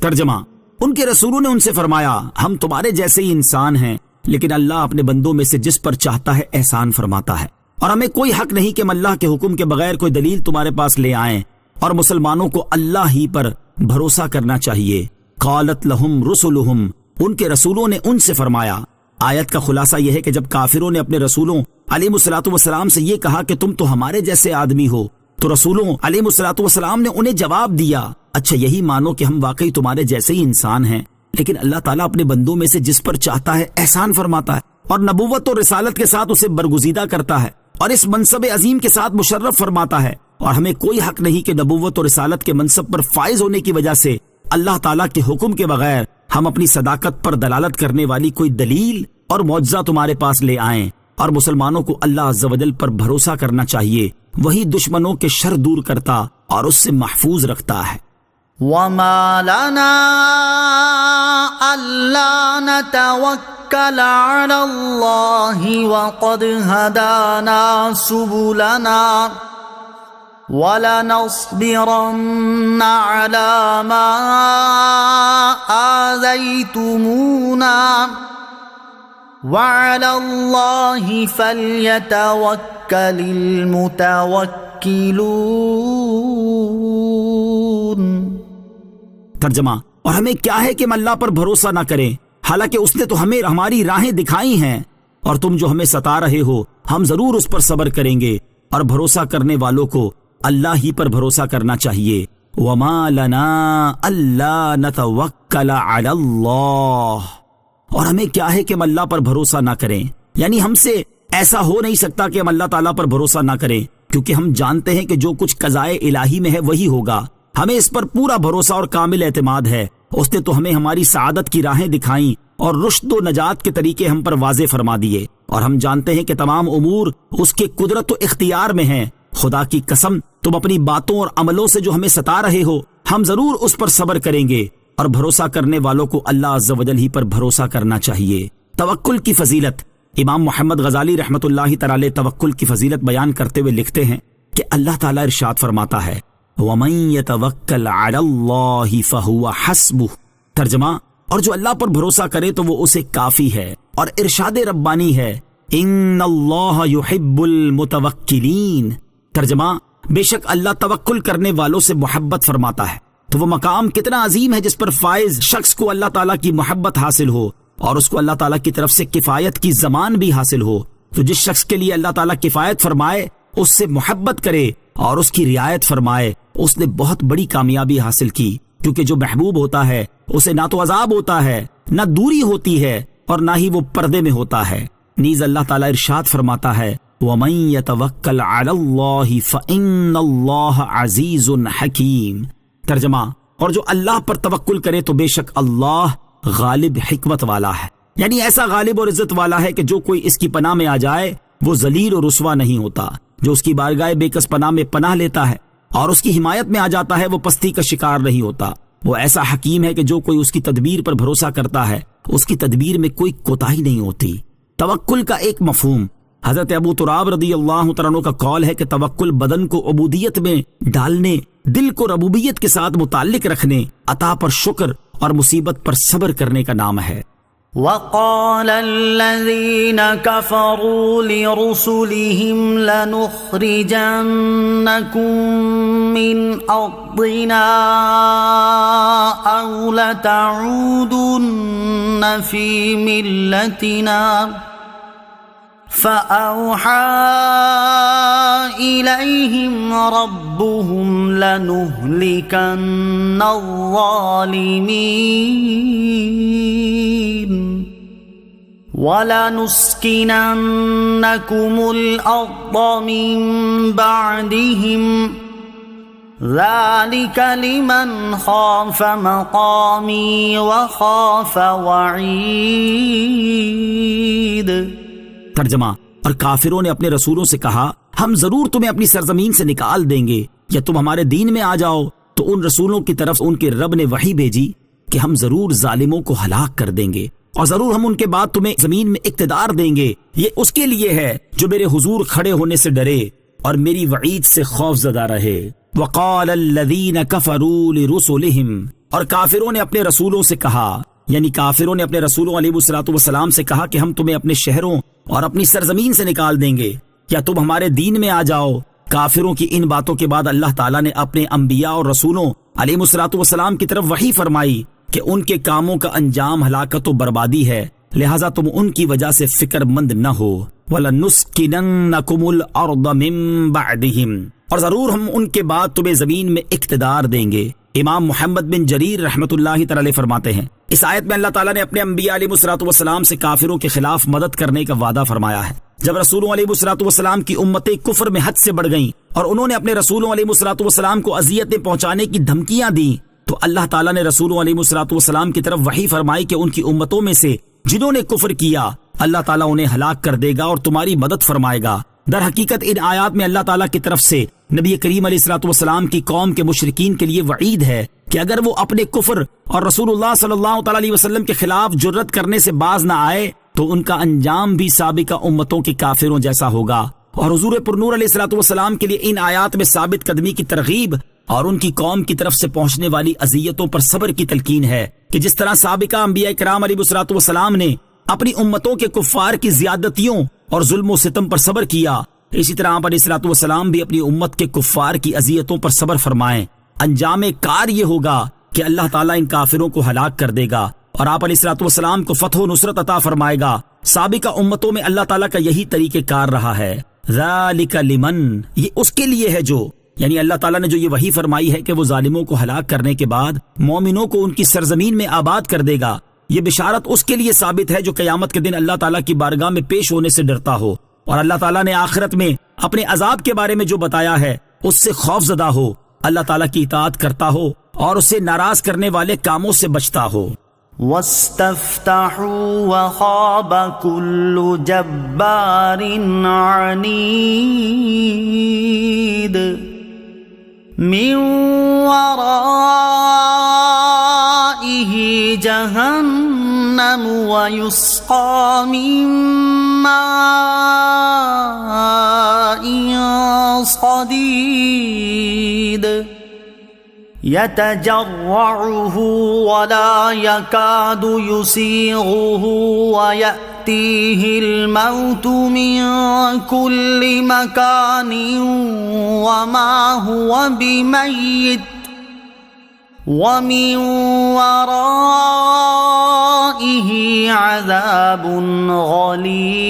ترجمہ: ان کے رسولوں نے ان سے فرمایا، ہم تمہارے جیسے ہی انسان ہیں، لیکن اللہ اپنے بندوں میں سے جس پر چاہتا ہے احسان فرماتا ہے، اور ہمیں کوئی حق نہیں کہ ہم اللہ کے حکم کے بغیر کوئی دلیل تمہارے پاس لے آئیں، اور مسلمانوں کو اللہ ہی پر بھروسہ کرنا چاہیے۔ قالت لہم رسلہم، ان کے رسولوں نے ان سے فرمایا۔ آیت کا خلاصہ یہ ہے کہ جب کافروں نے اپنے رسولوں علیہ الصلوۃ والسلام سے یہ کہا کہ تم تو ہمارے جیسے آدمی ہو، تو رسولوں علیہ الصلوۃ والسلام نے انہیں جواب دیا، اچھا یہی مانو کہ ہم واقعی تمہارے جیسے ہی انسان ہیں، لیکن اللہ تعالیٰ اپنے بندوں میں سے جس پر چاہتا ہے احسان فرماتا ہے، اور نبوت اور رسالت کے ساتھ اسے برگزیدہ کرتا ہے، اور اس منصب عظیم کے ساتھ مشرف فرماتا ہے، اور ہمیں کوئی حق نہیں کہ نبوت اور رسالت کے منصب پر فائز ہونے کی وجہ سے اللہ تعالیٰ کے حکم کے بغیر ہم اپنی صداقت پر دلالت کرنے والی کوئی دلیل اور معجزہ تمہارے پاس لے آئیں، اور مسلمانوں کو اللہ عز و جل پر بھروسہ کرنا چاہیے، وہی دشمنوں کے شر دور کرتا اور اس سے محفوظ رکھتا ہے۔ وما لنا ألا نتوكل على الله وقد هدانا سبلنا ولنصبرن على ما آذيتمونا وعلى الله فليتوكل المتوكلون۔ ترجمہ، اور ہمیں کیا ہے کہ ہم اللہ پر بھروسہ نہ کریں، حالانکہ اس نے تو ہمیں ہماری راہیں دکھائی ہیں، اور تم جو ہمیں ستا رہے ہو ہم ضرور اس پر صبر کریں گے، اور بھروسہ کرنے والوں کو اللہ ہی پر بھروسہ کرنا چاہیے۔ وما لنا الا نتوکل علی اللہ، اور ہمیں کیا ہے کہ ہم اللہ پر بھروسہ نہ کریں، یعنی ہم سے ایسا ہو نہیں سکتا کہ ہم اللہ تعالیٰ پر بھروسہ نہ کریں، کیونکہ ہم جانتے ہیں کہ جو کچھ قضائے الہی میں ہے وہی ہوگا۔ ہمیں اس پر پورا بھروسہ اور کامل اعتماد ہے۔ اس نے تو ہمیں ہماری سعادت کی راہیں دکھائیں اور رشد و نجات کے طریقے ہم پر واضح فرما دیے، اور ہم جانتے ہیں کہ تمام امور اس کے قدرت و اختیار میں ہیں۔ خدا کی قسم، تم اپنی باتوں اور عملوں سے جو ہمیں ستا رہے ہو ہم ضرور اس پر صبر کریں گے، اور بھروسہ کرنے والوں کو اللہ عز و جل ہی پر بھروسہ کرنا چاہیے۔ توکل کی فضیلت۔ امام محمد غزالی رحمۃ اللہ تعالی توکل کی فضیلت بیان کرتے ہوئے لکھتے ہیں کہ اللہ تعالیٰ ارشاد فرماتا ہے وَمَن يَتَوَكَّلْ عَلَى اللَّهِ فَهُوَ حَسْبُهُ۔ ترجمہ، اور جو اللہ پر بھروسہ کرے تو وہ اسے کافی ہے۔ اور ارشاد ربانی ہے إِنَّ اللَّهَ يُحِبُّ الْمُتَوَكِّلِينَ۔ ترجمہ، بے شک اللہ توکل کرنے والوں سے محبت فرماتا ہے۔ تو وہ مقام کتنا عظیم ہے جس پر فائز شخص کو اللہ تعالیٰ کی محبت حاصل ہو، اور اس کو اللہ تعالیٰ کی طرف سے کفایت کی زمان بھی حاصل ہو۔ تو جس شخص کے لیے اللہ تعالیٰ کفایت فرمائے اس سے محبت کرے اور اس کی رعایت فرمائے، اس نے بہت بڑی کامیابی حاصل کی، کیونکہ جو محبوب ہوتا ہے اسے نہ تو عذاب ہوتا ہے، نہ دوری ہوتی ہے، اور نہ ہی وہ پردے میں ہوتا ہے۔ نیز اللہ تعالیٰ ارشاد فرماتا ہے وَمَن يَتَوَكَّلْ عَلَى اللَّهِ فَإِنَّ اللَّهَ عَزِيزٌ حَكِيمٌ۔ ترجمہ، اور جو اللہ پر توکل کرے تو بے شک اللہ غالب حکمت والا ہے، یعنی ایسا غالب اور عزت والا ہے کہ جو کوئی اس کی پناہ میں آ جائے وہ ذلیل اور رسوا نہیں ہوتا۔ جو اس کی بارگاہ بے کس پناہ میں پناہ لیتا ہے اور اس کی حمایت میں آ جاتا ہے وہ پستی کا شکار نہیں ہوتا۔ وہ ایسا حکیم ہے کہ جو کوئی اس کی تدبیر پر بھروسہ کرتا ہے اس کی تدبیر میں کوئی کوتاہی نہیں ہوتی۔ توکل کا ایک مفہوم۔ حضرت ابو تراب رضی اللہ تعالیٰ عنہ کا قول ہے کہ توکل بدن کو عبودیت میں ڈالنے، دل کو ربوبیت کے ساتھ متعلق رکھنے، عطا پر شکر اور مصیبت پر صبر کرنے کا نام ہے۔ وقال الذين كفروا لرسلهم لنخرجنكم من أرضنا أو لتعودن في ملتنا فأوحى إليهم ربهم لنهلكن الظالمين وَلَنُسْكِنَنَّكُمُ الْأَرْضَ مِنْ بَعْدِهِمْ ذَلِكَ لِمَنْ خَافَ مَقَامِي وَخَافَ وَعِيدِ۔ ترجمہ، اور کافروں نے اپنے رسولوں سے کہا ہم ضرور تمہیں اپنی سرزمین سے نکال دیں گے، یا تم ہمارے دین میں آ جاؤ۔ تو ان رسولوں کی طرف ان کے رب نے وحی بھیجی کہ ہم ضرور ظالموں کو ہلاک کر دیں گے، اور ضرور ہم ان کے بعد تمہیں زمین میں اقتدار دیں گے۔ یہ اس کے لیے ہے جو میرے حضور کھڑے ہونے سے ڈرے اور میری وعید سے خوف زدہ رہے۔ وقال الذین کفروا لرسلہم، اور کافروں نے اپنے رسولوں سے کہا، یعنی کافروں نے اپنے رسولوں علیہ السلام سے کہا کہ ہم تمہیں اپنے شہروں اور اپنی سرزمین سے نکال دیں گے، یا تم ہمارے دین میں آ جاؤ۔ کافروں کی ان باتوں کے بعد اللہ تعالیٰ نے اپنے انبیاء اور رسولوں علیہ السلام کی طرف وحی فرمائی کہ ان کے کاموں کا انجام ہلاکت و بربادی ہے، لہٰذا تم ان کی وجہ سے فکر مند نہ ہو۔ وَلَنُسْكِنَنَّكُمُ الْأَرْضَ مِن بَعْدِهِمْ، اور ضرور ہم ان کے بعد تمہیں زمین میں اقتدار دیں گے۔ امام محمد بن جریر رحمۃ اللہ تعالی فرماتے ہیں اس آیت میں اللہ تعالیٰ نے اپنے انبیاء علیہ السلام سے کافروں کے خلاف مدد کرنے کا وعدہ فرمایا ہے۔ جب رسولوں علیہ السلام کی امتیں کفر میں حد سے بڑھ گئیں اور انہوں نے اپنے رسولوں علیہ السلام کو اذیتیں پہنچانے کی دھمکیاں دیں، تو اللہ تعالیٰ نے رسولوں علیہ السلام کی طرف وحی فرمائی کہ ان کی امتوں میں سے جنہوں نے کفر کیا اللہ تعالیٰ انہیں ہلاک کر دے گا اور تمہاری مدد فرمائے گا۔ در حقیقت ان آیات میں اللہ تعالیٰ کی طرف سے نبی کریم علیہ الصلوۃ والسلام کی قوم کے مشرکین کے لیے وعید ہے کہ اگر وہ اپنے کفر اور رسول اللہ صلی اللہ تعالیٰ علیہ وسلم کے خلاف جرأت کرنے سے باز نہ آئے تو ان کا انجام بھی سابقہ امتوں کے کافروں جیسا ہوگا۔ اور حضور پرنور علیہ الصلوۃ والسلام کے لیے ان آیات میں ثابت قدمی کی ترغیب اور ان کی قوم کی طرف سے پہنچنے والی اذیتوں پر صبر کی تلقین ہے کہ جس طرح سابقہ انبیاء کرام علیہ الصلوۃ والسلام نے اپنی امتوں کے کفار کی زیادتیوں اور ظلم و ستم پر صبر کیا، اسی طرح آپ علیہ الصلوۃ والسلام بھی اپنی امت کے کفار کی اذیتوں پر صبر فرمائیں۔ انجام کار یہ ہوگا کہ اللہ تعالیٰ ان کافروں کو ہلاک کر دے گا اور آپ علیہ الصلوۃ والسلام کو فتح و نصرت عطا فرمائے گا۔ سابقہ امتوں میں اللہ تعالیٰ کا یہی طریقہ کار رہا ہے۔ ذالک لمن، یہ اس کے لیے ہے جو، یعنی اللہ تعالیٰ نے جو یہ وحی فرمائی ہے کہ وہ ظالموں کو ہلاک کرنے کے بعد مومنوں کو ان کی سرزمین میں آباد کر دے گا، یہ بشارت اس کے لیے ثابت ہے جو قیامت کے دن اللہ تعالیٰ کی بارگاہ میں پیش ہونے سے ڈرتا ہو اور اللہ تعالیٰ نے آخرت میں اپنے عذاب کے بارے میں جو بتایا ہے اس سے خوف زدہ ہو، اللہ تعالیٰ کی اطاعت کرتا ہو اور اسے ناراض کرنے والے کاموں سے بچتا ہو۔ واستفتحوا وخاب كل جبار عنيد من ورائه جهنم ويسقى من ماء صديد يتجرعه ولا يكاد يسيغه ويأتيه الموت من كل مكان وما هو بميت ومن ورائه عذاب غليظ۔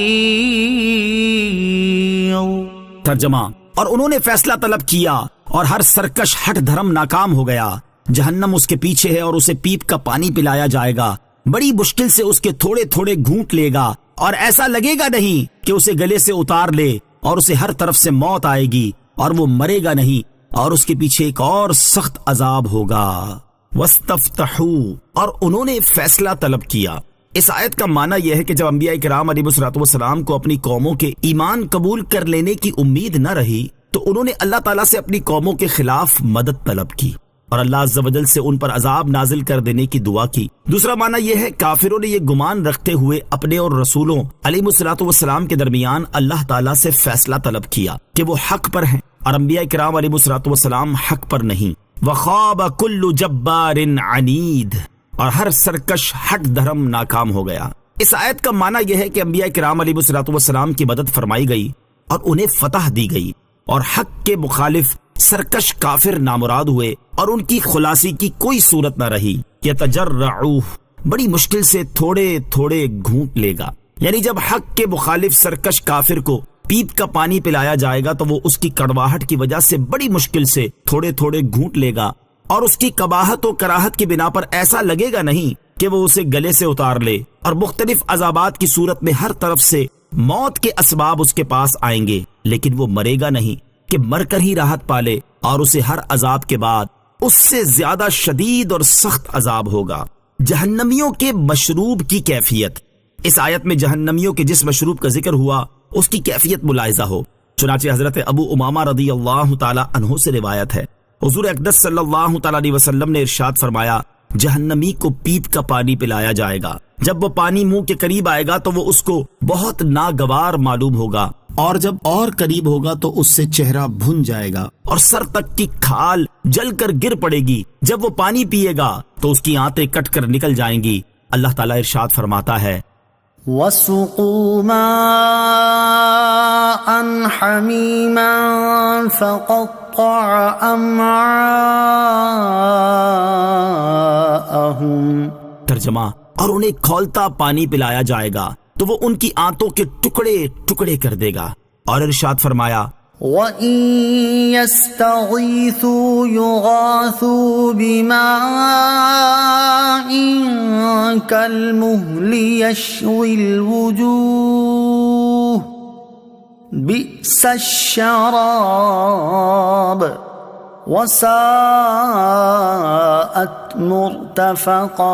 ترجمہ، اور انہوں نے فیصلہ طلب کیا اور ہر سرکش ہٹ دھرم ناکام ہو گیا، جہنم اس کے پیچھے ہے اور اسے پیپ کا پانی پلایا جائے گا، بڑی مشکل سے اس کے تھوڑے تھوڑے گھونٹ لے گا اور ایسا لگے گا نہیں کہ اسے گلے سے اتار لے، اور اسے ہر طرف سے موت آئے گی اور وہ مرے گا نہیں، اور اس کے پیچھے ایک اور سخت عذاب ہوگا۔ واستفتحوا، اور انہوں نے فیصلہ طلب کیا۔ اس آیت کا معنی یہ ہے کہ جب انبیاء کرام علیہ الصلوۃ والسلام کو اپنی قوموں کے ایمان قبول کر لینے کی امید نہ رہی تو انہوں نے اللہ تعالیٰ سے اپنی قوموں کے خلاف مدد طلب کی اور اللہ عز و جل سے ان پر عذاب نازل کر دینے کی دعا کی۔ دوسرا معنی یہ ہے کافروں نے یہ گمان رکھتے ہوئے اپنے اور رسولوں علیہ الصلوۃ والسلام کے درمیان اللہ تعالیٰ سے فیصلہ طلب کیا کہ وہ حق پر ہیں اور انبیاء کرام علیہ الصلوۃ والسلام حق پر نہیں۔ وخاب کل جبار عنید، اور ہر سرکش ہٹ دھرم ناکام ہو گیا۔ اس آیت کا معنی یہ ہے کہ انبیاء کرام علیہ الصلوۃ والسلام کی مدد فرمائی گئی اور انہیں فتح دی گئی، اور حق کے مخالف سرکش کافر نامراد ہوئے اور ان کی خلاصی کی کوئی صورت نہ رہی۔ یتجرعوہ، بڑی مشکل سے تھوڑے تھوڑے گھونٹ لے گا، یعنی جب حق کے مخالف سرکش کافر کو پیپ کا پانی پلایا جائے گا تو وہ اس کی کڑواہٹ کی وجہ سے بڑی مشکل سے تھوڑے تھوڑے گھونٹ لے گا، اور اس کی قباحت و کراہت کی بنا پر ایسا لگے گا نہیں کہ وہ اسے گلے سے اتار لے، اور مختلف عذابات کی صورت میں ہر طرف سے موت کے اسباب اس کے پاس آئیں گے، لیکن وہ مرے گا نہیں کہ مر کر ہی راحت پالے، اور اسے ہر عذاب کے بعد اس سے زیادہ شدید اور سخت عذاب ہوگا۔ جہنمیوں کے مشروب کی کیفیت، اس آیت میں جہنمیوں کے جس مشروب کا ذکر ہوا اس کی کیفیت ملاحظہ ہو۔ چنانچہ حضرت ابو امامہ رضی اللہ تعالی عنہ سے روایت ہے، حضور اقدس صلی اللہ تعالی علیہ وسلم نے ارشاد فرمایا، جہنمی کو پیپ کا پانی پلایا جائے گا، جب وہ پانی منہ کے قریب آئے گا تو وہ اس کو بہت ناگوار معلوم ہوگا، اور جب اور قریب ہوگا تو اس سے چہرہ بھن جائے گا اور سر تک کی کھال جل کر گر پڑے گی، جب وہ پانی پیے گا تو اس کی آنتیں کٹ کر نکل جائیں گی۔ اللہ تعالیٰ ارشاد فرماتا ہے، وَسُقُوا مَاءً حَمِيمًا فَقَطَّعَ أَمْعَاءَهُمْ۔ ترجمہ، اور انہیں کھولتا پانی پلایا جائے گا تو وہ ان کی آنتوں کے ٹکڑے ٹکڑے کر دے گا، اور ارشاد فرمایا، وَإِن يَسْتَغِيثُوا يُغَاثُوا بِمَاءٍ كَالْمُهْلِ يَشْوِي الْوُجُوهَ بِئْسَ الشَّرَابُ وَسَاءَتْ مُرْتَفَقًا۔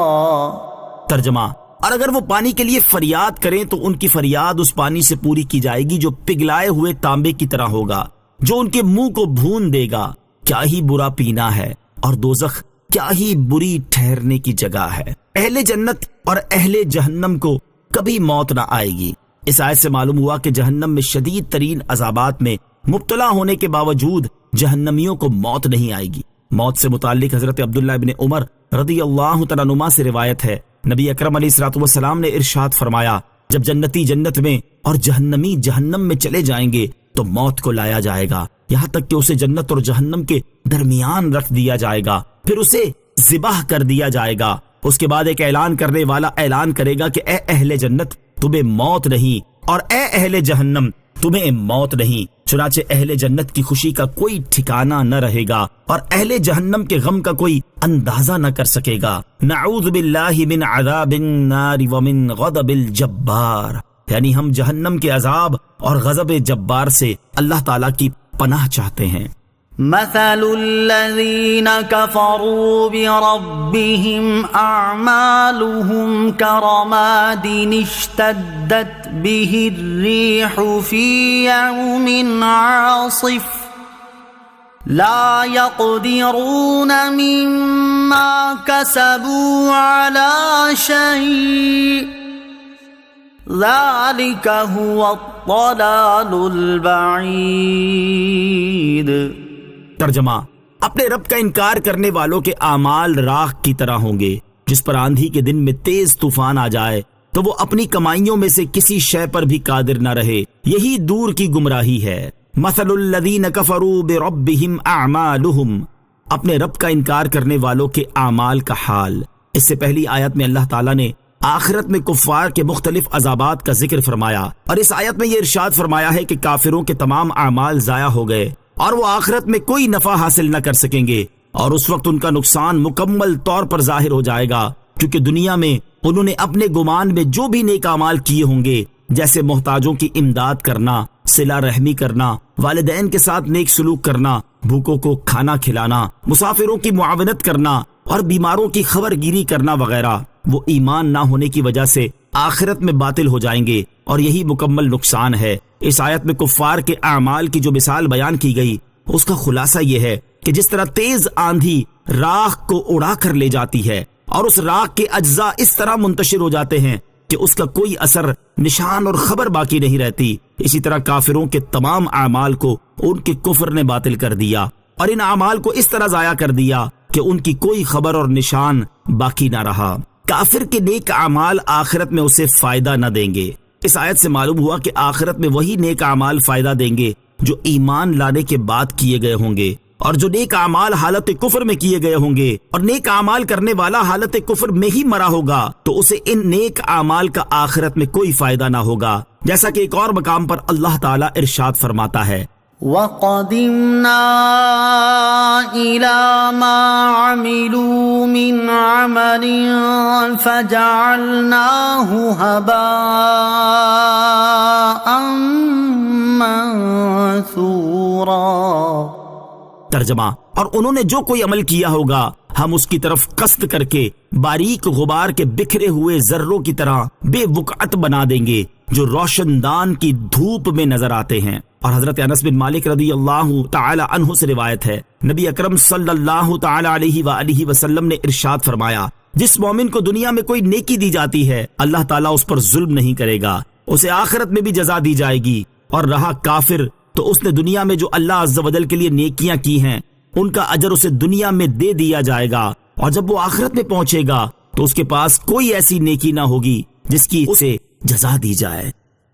ترجمہ، اور اگر وہ پانی کے لیے فریاد کریں تو ان کی فریاد اس پانی سے پوری کی جائے گی جو پگھلائے ہوئے تانبے کی طرح ہوگا، جو ان کے منہ کو بھون دے گا۔ کیا ہی برا پینا ہے، اور دوزخ کیا ہی بری ٹھہرنے کی جگہ ہے۔ اہل جنت اور اہل جہنم کو کبھی موت نہ آئے گی۔ اس آیت سے معلوم ہوا کہ جہنم میں شدید ترین عذابات میں مبتلا ہونے کے باوجود جہنمیوں کو موت نہیں آئے گی۔ موت سے متعلق حضرت عبداللہ ابن عمر رضی اللہ تعالیٰ عنہما سے روایت ہے، نبی اکرم علیہ الصلوۃ والسلام نے ارشاد فرمایا، جب جنتی جنت میں اور جہنمی جہنم میں چلے جائیں گے تو موت کو لایا جائے گا، یہاں تک کہ اسے جنت اور جہنم کے درمیان رکھ دیا جائے گا، پھر اسے ذبح کر دیا جائے گا۔ اس کے بعد ایک اعلان کرنے والا اعلان کرے گا کہ اے اہل جنت تمہیں موت نہیں، اور اے اہل جہنم تمہیں موت نہیں۔ چنانچہ اہل جنت کی خوشی کا کوئی ٹھکانہ نہ رہے گا اور اہل جہنم کے غم کا کوئی اندازہ نہ کر سکے گا۔ نعوذ باللہ من عذاب النار ومن غضب الجبار، یعنی ہم جہنم کے عذاب اور غضب جبار سے اللہ تعالیٰ کی پناہ چاہتے ہیں۔ مثل الذين كفروا بربهم أعمالهم كرماد اشتدت به الريح في يوم عاصف لا يقدرون مما كسبوا على شيء ذلك هو الضلال البعيد۔ ترجمہ، اپنے رب کا انکار کرنے والوں کے اعمال راکھ کی طرح ہوں گے، جس پر آندھی کے دن میں تیز طوفان آ جائے تو وہ اپنی کمائیوں میں سے کسی شے پر بھی قادر نہ رہے، یہی دور کی گمراہی ہے۔ مثل الذین کفروا بربہم اعمالہم، اپنے رب کا انکار کرنے والوں کے اعمال کا حال۔ اس سے پہلی آیت میں اللہ تعالیٰ نے آخرت میں کفار کے مختلف عذابات کا ذکر فرمایا، اور اس آیت میں یہ ارشاد فرمایا ہے کہ کافروں کے تمام اعمال ضائع ہو گئے اور وہ آخرت میں کوئی نفع حاصل نہ کر سکیں گے، اور اس وقت ان کا نقصان مکمل طور پر ظاہر ہو جائے گا، کیونکہ دنیا میں انہوں نے اپنے گمان میں جو بھی نیک اعمال کیے ہوں گے، جیسے محتاجوں کی امداد کرنا، صلہ رحمی کرنا، والدین کے ساتھ نیک سلوک کرنا، بھوکوں کو کھانا کھلانا، مسافروں کی معاونت کرنا اور بیماروں کی خبر گیری کرنا وغیرہ، وہ ایمان نہ ہونے کی وجہ سے آخرت میں باطل ہو جائیں گے، اور یہی مکمل نقصان ہے۔ اس آیت میں کفار کے اعمال کی جو مثال بیان کی گئی، اس کا خلاصہ یہ ہے کہ جس طرح تیز آندھی راکھ کو اڑا کر لے جاتی ہے اور اس راکھ کے اجزاء اس طرح منتشر ہو جاتے ہیں کہ اس کا کوئی اثر نشان اور خبر باقی نہیں رہتی، اسی طرح کافروں کے تمام اعمال کو ان کے کفر نے باطل کر دیا، اور ان اعمال کو اس طرح ضائع کر دیا کہ ان کی کوئی خبر اور نشان باقی نہ رہا۔ کافر کے نیک اعمال آخرت میں اسے فائدہ نہ دیں گے۔ اس آیت سے معلوم ہوا کہ آخرت میں وہی نیک اعمال فائدہ دیں گے جو ایمان لانے کے بعد کیے گئے ہوں گے، اور جو نیک اعمال حالت کفر میں کیے گئے ہوں گے اور نیک اعمال کرنے والا حالت کفر میں ہی مرا ہوگا تو اسے ان نیک اعمال کا آخرت میں کوئی فائدہ نہ ہوگا، جیسا کہ ایک اور مقام پر اللہ تعالیٰ ارشاد فرماتا ہے، وَقَدِمْنَا إِلَى مَا عَمِلُوا مِنْ عَمَلٍ فَجَعَلْنَاهُ هَبَاءً مَنثُورًا۔ ترجمہ، اور انہوں نے جو کوئی عمل کیا ہوگا ہم اس کی طرف قصد کر کے باریک غبار کے بکھرے ہوئے ذروں کی طرح بے وقعت بنا دیں گے جو روشن دان کی دھوپ میں نظر آتے ہیں۔ اور حضرت انس بن مالک رضی اللہ تعالی عنہ سے روایت ہے، نبی اکرم صلی اللہ تعالی علیہ وآلہ وسلم نے ارشاد فرمایا، جس مومن کو دنیا میں کوئی نیکی دی جاتی ہے اللہ تعالیٰ اس پر ظلم نہیں کرے گا، اسے آخرت میں بھی جزا دی جائے گی، اور رہا کافر تو اس نے دنیا میں جو اللہ عز و جل کے لیے نیکیاں کی ہیں ان کا اجر اسے دنیا میں دے دیا جائے گا، اور جب وہ آخرت میں پہنچے گا تو اس کے پاس کوئی ایسی نیکی نہ ہوگی جس کی اسے جزا دی جائے۔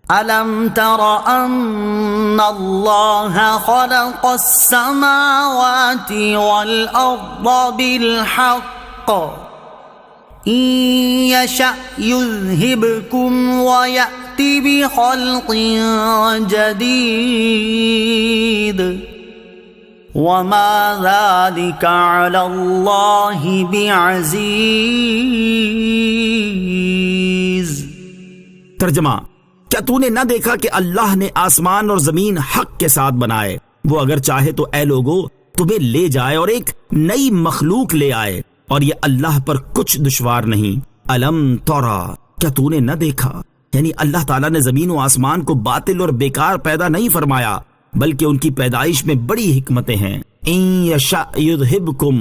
أَلَمْ تَرَ أَنَّ اللَّهَ خَلَقَ السَّمَاوَاتِ وَالْأَرْضَ بِالْحَقِّ إِن يَشَأْ يُذْهِبْكُمْ وَيَأْتِ بِخَلْقٍ جَدِيدٍ وَمَا ذَلِكَ عَلَى اللَّهِ بِعَزِيزٍ۔ ترجمہ، کیا تو نے نہ دیکھا کہ اللہ نے آسمان اور زمین حق کے ساتھ بنائے، وہ اگر چاہے تو اے لوگو تمہیں لے جائے اور ایک نئی مخلوق لے آئے، اور یہ اللہ پر کچھ دشوار نہیں۔ الم ترا، کیا تو نے نہ دیکھا؟ یعنی اللہ تعالیٰ نے زمین و آسمان کو باطل اور بیکار پیدا نہیں فرمایا، بلکہ ان کی پیدائش میں بڑی حکمتیں ہیں۔ ان یشاء یذہبکم،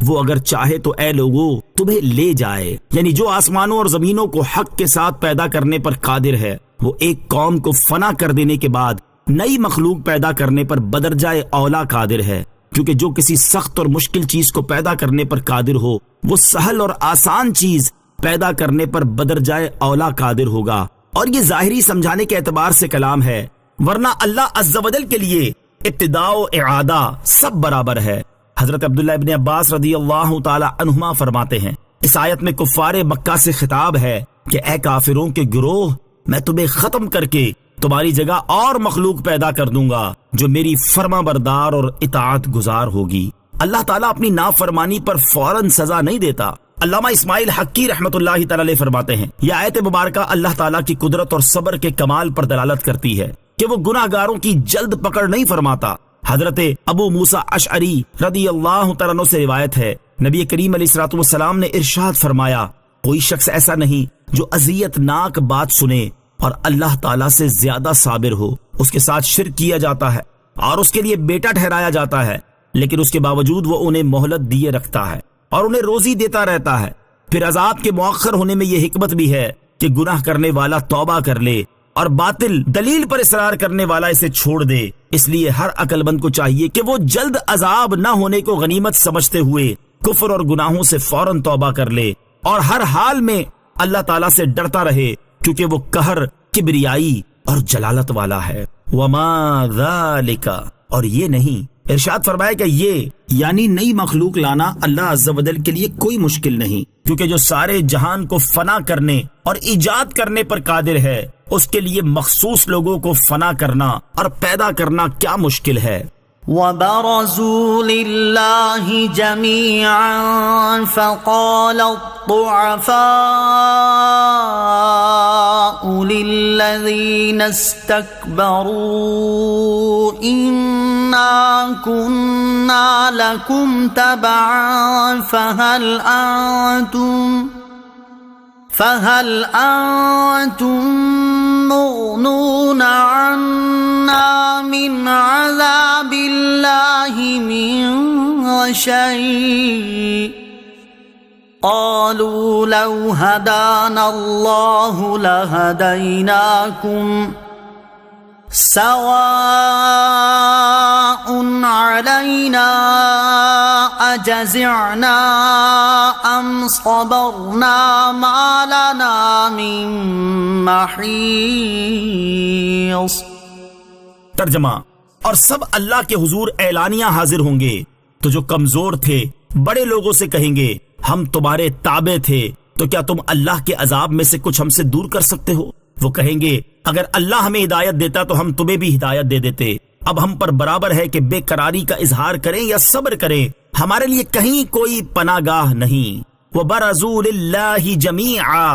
وہ اگر چاہے تو اے لوگو تمہیں لے جائے، یعنی جو آسمانوں اور زمینوں کو حق کے ساتھ پیدا کرنے پر قادر ہے، وہ ایک قوم کو فنا کر دینے کے بعد نئی مخلوق پیدا کرنے پر بدرجہ اولا قادر ہے، کیونکہ جو کسی سخت اور مشکل چیز کو پیدا کرنے پر قادر ہو وہ سہل اور آسان چیز پیدا کرنے پر بدرجہ اولا قادر ہوگا۔ اور یہ ظاہری سمجھانے کے اعتبار سے کلام ہے، ورنہ اللہ عز و جل کے لیے ابتداء و اعادہ سب برابر ہے۔ حضرت عبداللہ ابن عباس رضی اللہ تعالی عنہما فرماتے ہیں، اس آیت میں کفار مکہ سے خطاب ہے کہ اے کافروں کے گروہ، میں تمہیں ختم کر کے تمہاری جگہ اور مخلوق پیدا کر دوں گا جو میری فرما بردار اور اطاعت گزار ہوگی۔ اللہ تعالیٰ اپنی نافرمانی پر فوراً سزا نہیں دیتا۔ علامہ اسماعیل حقی رحمۃ اللہ تعالی علیہ فرماتے ہیں، یہ آیت مبارکہ اللہ تعالیٰ کی قدرت اور صبر کے کمال پر دلالت کرتی ہے کہ وہ گناہ گاروں کی جلد پکڑ نہیں فرماتا۔ حضرت ابو موسیٰ اشعری رضی اللہ تعالیٰ عنہ سے روایت ہے، نبی کریم علیہ الصلوۃ والسلام نے ارشاد فرمایا، کوئی شخص ایسا نہیں جو اذیت ناک بات سنے اور اللہ تعالیٰ سے زیادہ صابر ہو۔ اس کے ساتھ شرک کیا جاتا ہے اور اس کے لیے بیٹا ٹھہرایا جاتا ہے، لیکن اس کے باوجود وہ انہیں مہلت دیے رکھتا ہے اور انہیں روزی دیتا رہتا ہے۔ پھر عذاب کے مؤخر ہونے میں یہ حکمت بھی ہے کہ گناہ کرنے والا توبہ کر لے اور باطل دلیل پر اصرار کرنے والا اسے چھوڑ دے۔ اس لیے ہر عقل مند کو چاہیے کہ وہ جلد عذاب نہ ہونے کو غنیمت سمجھتے ہوئے کفر اور گناہوں سے فوراً توبہ کر لے اور ہر حال میں اللہ تعالیٰ سے ڈرتا رہے، کیونکہ وہ قہر، کبریائی اور جلالت والا ہے۔ وما ذالک، اور یہ نہیں، ارشاد فرمایا کہ یہ یعنی نئی مخلوق لانا اللہ عز و جل کے لیے کوئی مشکل نہیں، کیونکہ جو سارے جہان کو فنا کرنے اور ایجاد کرنے پر قادر ہے، اس کے لیے مخصوص لوگوں کو فنا کرنا اور پیدا کرنا کیا مشکل ہے۔ وَبَرَزُوا لِلَّهِ جَمِيعًا فَقَالَ الضُّعَفَاءُ لِلَّذِينَ اسْتَكْبَرُوا إِنَّا كُنَّا لَكُمْ تَبَعًا فَهَلْ أَنْتُمْ مُغْنُونَ عَنَّا مِنْ عَذَابِ اللَّهِ مِنْ شَيْءٍ قَالُوا لَوْ هَدَانَا اللَّهُ لَهَدَيْنَاكُمْ سواء علينا أجزعنا أم صبرنا ما لنا من محيص۔ ترجمہ، اور سب اللہ کے حضور اعلانیہ حاضر ہوں گے تو جو کمزور تھے بڑے لوگوں سے کہیں گے، ہم تمہارے تابع تھے، تو کیا تم اللہ کے عذاب میں سے کچھ ہم سے دور کر سکتے ہو؟ وہ کہیں گے، اگر اللہ ہمیں ہدایت دیتا تو ہم تمہیں بھی ہدایت دے دیتے۔ اب ہم پر برابر ہے کہ بے قراری کا اظہار کریں یا صبر کریں، ہمارے لیے کہیں کوئی پناہ گاہ نہیں۔ وَبَرَزُوا لِلَّهِ جَمِيعًا،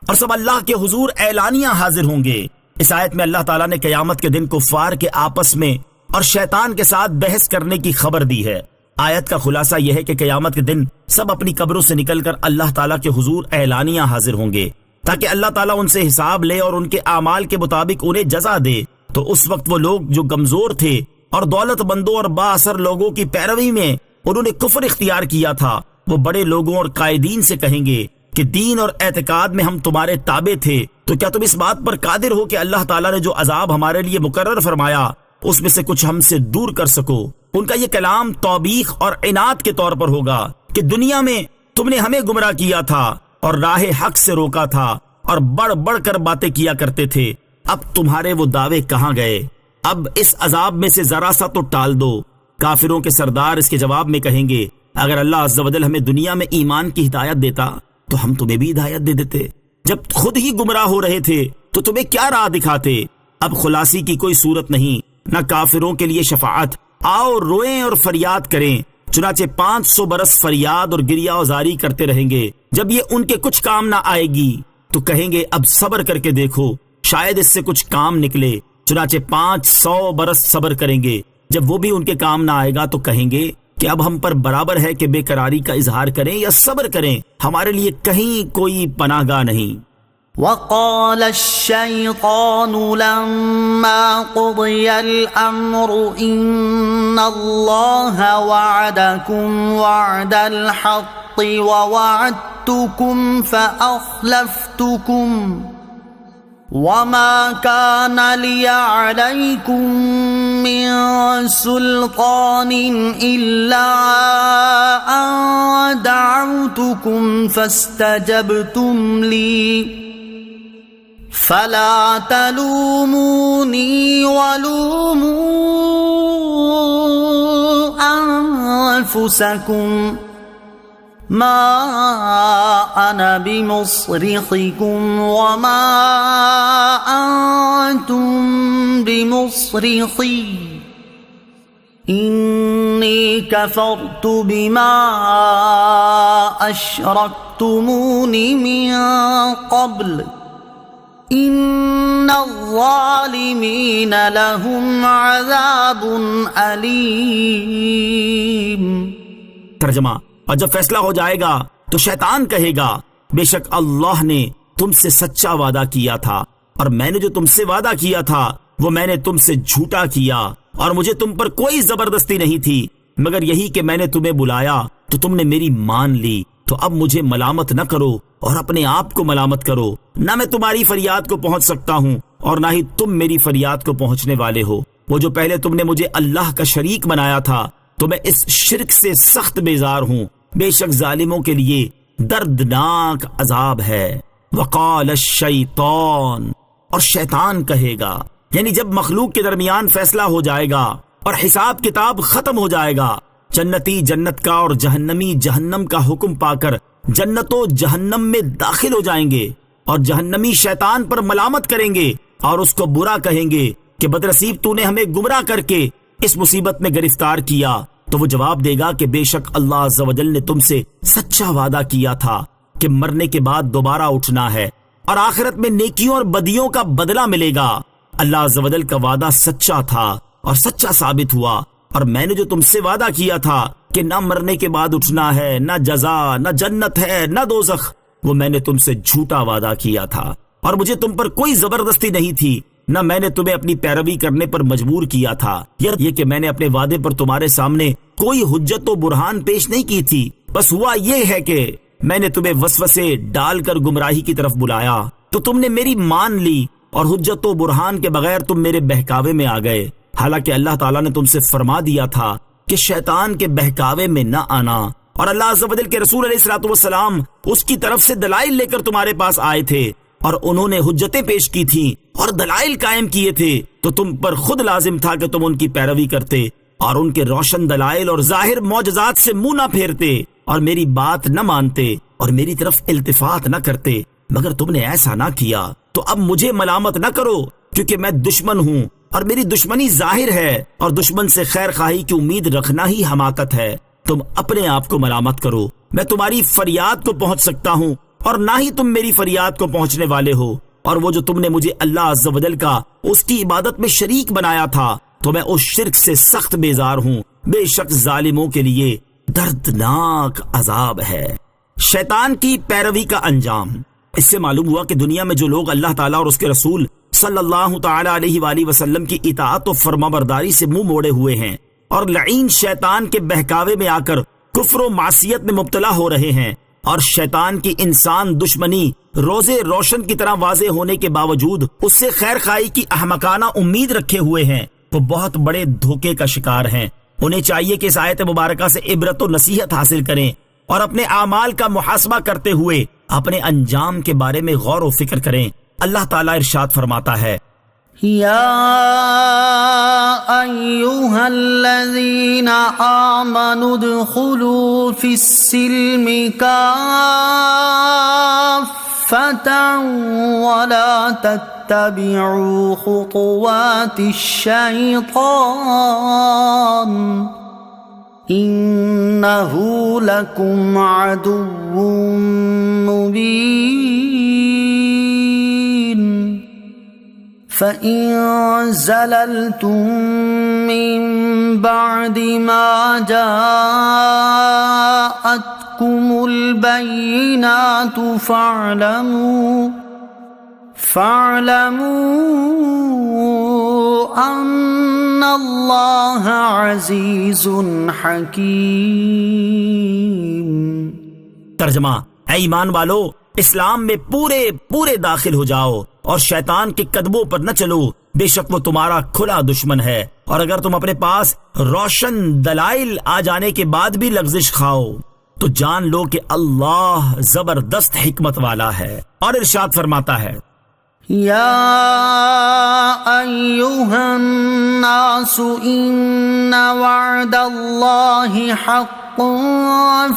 اور سب اللہ کے حضور اعلانیہ حاضر ہوں گے۔ اس آیت میں اللہ تعالیٰ نے قیامت کے دن کفار کے آپس میں اور شیطان کے ساتھ بحث کرنے کی خبر دی ہے۔ آیت کا خلاصہ یہ ہے کہ قیامت کے دن سب اپنی قبروں سے نکل کر اللہ تعالیٰ کے حضور اعلانیہ حاضر ہوں گے، تاکہ اللہ تعالیٰ ان سے حساب لے اور ان کے اعمال کے مطابق انہیں جزا دے۔ تو اس وقت وہ لوگ جو کمزور تھے اور دولت مندوں اور با اثر لوگوں کی پیروی میں انہوں نے کفر اختیار کیا تھا، وہ بڑے لوگوں اور قائدین سے کہیں گے کہ دین اور اعتقاد میں ہم تمہارے تابع تھے، تو کیا تم اس بات پر قادر ہو کہ اللہ تعالیٰ نے جو عذاب ہمارے لیے مقرر فرمایا اس میں سے کچھ ہم سے دور کر سکو؟ ان کا یہ کلام توبیخ اور عناد کے طور پر ہوگا کہ دنیا میں تم نے ہمیں گمراہ کیا تھا اور راہ حق سے روکا تھا اور بڑھ بڑھ کر باتیں کیا کرتے تھے، اب تمہارے وہ دعوے کہاں گئے؟ اب اس عذاب میں سے ذرا سا تو ٹال دو۔ کافروں کے سردار اس کے جواب میں کہیں گے، اگر اللہ عز و جل ہمیں دنیا میں ایمان کی ہدایت دیتا تو ہم تمہیں بھی ہدایت دے دیتے، جب خود ہی گمراہ ہو رہے تھے تو تمہیں کیا راہ دکھاتے؟ اب خلاصی کی کوئی صورت نہیں، نہ کافروں کے لیے شفاعت۔ آؤ روئیں اور فریاد کریں، چنانچہ 500 برس فریاد اور گریہ وزاری کرتے رہیں گے۔ جب یہ ان کے کچھ کام نہ آئے گی تو کہیں گے اب صبر کر کے دیکھو، شاید اس سے کچھ کام نکلے۔ چنانچہ 500 برس صبر کریں گے، جب وہ بھی ان کے کام نہ آئے گا تو کہیں گے کہ اب ہم پر برابر ہے کہ بے قراری کا اظہار کریں یا صبر کریں، ہمارے لیے کہیں کوئی پناہ گاہ نہیں۔ وقال الشيطان لما قضي الأمر إن الله وعدكم وعد الحق ووعدتكم فأخلفتكم وما كان لي عليكم من سلطان إلا أن دعوتكم فاستجبتم لي فلا تلوموني ولوموا أنفسكم ما أنا بمصرخكم وما أنتم بمصرخي إني كفرت بما أشركتمون من قبل إن الظالمين لهم عذاب أليم. ترجمہ: اور جب فیصلہ ہو جائے گا تو شیطان کہے گا بے شک اللہ نے تم سے سچا وعدہ کیا تھا اور میں نے جو تم سے وعدہ کیا تھا وہ میں نے تم سے جھوٹا کیا اور مجھے تم پر کوئی زبردستی نہیں تھی مگر یہی کہ میں نے تمہیں بلایا تو تم نے میری مان لی. تو اب مجھے ملامت نہ کرو اور اپنے آپ کو ملامت کرو. نہ میں تمہاری فریاد کو پہنچ سکتا ہوں اور نہ ہی تم میری فریاد کو پہنچنے والے ہو. وہ جو پہلے تم نے مجھے اللہ کا شریک بنایا تھا تو میں اس شرک سے سخت بیزار ہوں. بے شک ظالموں کے لیے دردناک عذاب ہے. وقال الشیطان، اور شیطان کہے گا، یعنی جب مخلوق کے درمیان فیصلہ ہو جائے گا اور حساب کتاب ختم ہو جائے گا، جنتی جنت کا اور جہنمی جہنم کا حکم پا کر جنت و جہنم میں داخل ہو جائیں گے اور جہنمی شیطان پر ملامت کریں گے اور اس کو برا کہیں گے کہ بدنصیب تو نے ہمیں گمراہ کر کے اس مصیبت میں گرفتار کیا. تو وہ جواب دے گا کہ بے شک اللہ عز و جل نے تم سے سچا وعدہ کیا تھا کہ مرنے کے بعد دوبارہ اٹھنا ہے اور آخرت میں نیکیوں اور بدیوں کا بدلہ ملے گا. اللہ عز و جل کا وعدہ سچا تھا اور سچا ثابت ہوا، اور میں نے جو تم سے وعدہ کیا تھا کہ نہ مرنے کے بعد اٹھنا ہے، نہ جزا، نہ جنت ہے، نہ دوزخ، وہ میں نے تم سے جھوٹا وعدہ کیا تھا اور مجھے تم پر کوئی زبردستی نہیں تھی، نہ میں نے تمہیں اپنی پیروی کرنے پر مجبور کیا تھا. یہ کہ میں نے اپنے وعدے پر تمہارے سامنے کوئی حجت و برہان پیش نہیں کی تھی، بس ہوا یہ ہے کہ میں نے تمہیں وسوسے ڈال کر گمراہی کی طرف بلایا تو تم نے میری مان لی اور حجت و برہان کے بغیر تم میرے بہکاوے میں آ گئے. حالانکہ اللہ تعالیٰ نے تم سے فرما دیا تھا کہ شیطان کے بہکاوے میں نہ آنا، اور اللہ عز و جل کے رسول علیہ الصلوۃ والسلام اس کی طرف سے دلائل لے کر تمہارے پاس آئے تھے اور انہوں نے حجتیں پیش کی تھیں اور دلائل قائم کیے تھے، تو تم پر خود لازم تھا کہ تم ان کی پیروی کرتے اور ان کے روشن دلائل اور ظاہر معجزات سے منہ نہ پھیرتے اور میری بات نہ مانتے اور میری طرف التفات نہ کرتے. مگر تم نے ایسا نہ کیا، تو اب مجھے ملامت نہ کرو کیونکہ میں دشمن ہوں اور میری دشمنی ظاہر ہے، اور دشمن سے خیر خواہی کی امید رکھنا ہی حماقت ہے. تم اپنے آپ کو ملامت کرو، میں تمہاری فریاد کو پہنچ سکتا ہوں اور نہ ہی تم میری فریاد کو پہنچنے والے ہو. اور وہ جو تم نے مجھے اللہ عز و جل کا اس کی عبادت میں شریک بنایا تھا تو میں اس شرک سے سخت بیزار ہوں. بے شک ظالموں کے لیے دردناک عذاب ہے. شیطان کی پیروی کا انجام. اس سے معلوم ہوا کہ دنیا میں جو لوگ اللہ تعالیٰ اور اس کے رسول صلی اللہ تعالی علیہ وآلہ وسلم کی اطاعت و فرما برداری سے منہ موڑے ہوئے ہیں اور لعین شیطان کے بہکاوے میں آ کر کفر و معصیت میں مبتلا ہو رہے ہیں، اور شیطان کی انسان دشمنی روزے روشن کی طرح واضح ہونے کے باوجود اس سے خیر خواہی کی احمقانہ امید رکھے ہوئے ہیں، وہ بہت بڑے دھوکے کا شکار ہیں. انہیں چاہیے کہ اس آیت مبارکہ سے عبرت و نصیحت حاصل کریں اور اپنے اعمال کا محاسبہ کرتے ہوئے اپنے انجام کے بارے میں غور و فکر کریں. اللہ تعالیٰ ارشاد فرماتا ہے، یا ایہا الذین آمنوا ادخلوا فی السلم کافۃ ولا تتبعوا خطوات الشیطان انہ لکم عدو مبین فَإِن زَلَلْتُم مِّن بَعْدِ مَا جَاءَتْكُمُ الْبَيِّنَاتُ فاعلموا ان اللہ عزیز حکیم۔ ترجمہ: اے ایمان والو، اسلام میں پورے داخل ہو جاؤ اور شیطان کے قدموں پر نہ چلو، بے شک وہ تمہارا کھلا دشمن ہے، اور اگر تم اپنے پاس روشن دلائل آ جانے کے بعد بھی لغزش کھاؤ تو جان لو کہ اللہ زبردست حکمت والا ہے۔ اور ارشاد فرماتا ہے: یا ایھا الناس ان وعد اللہ حق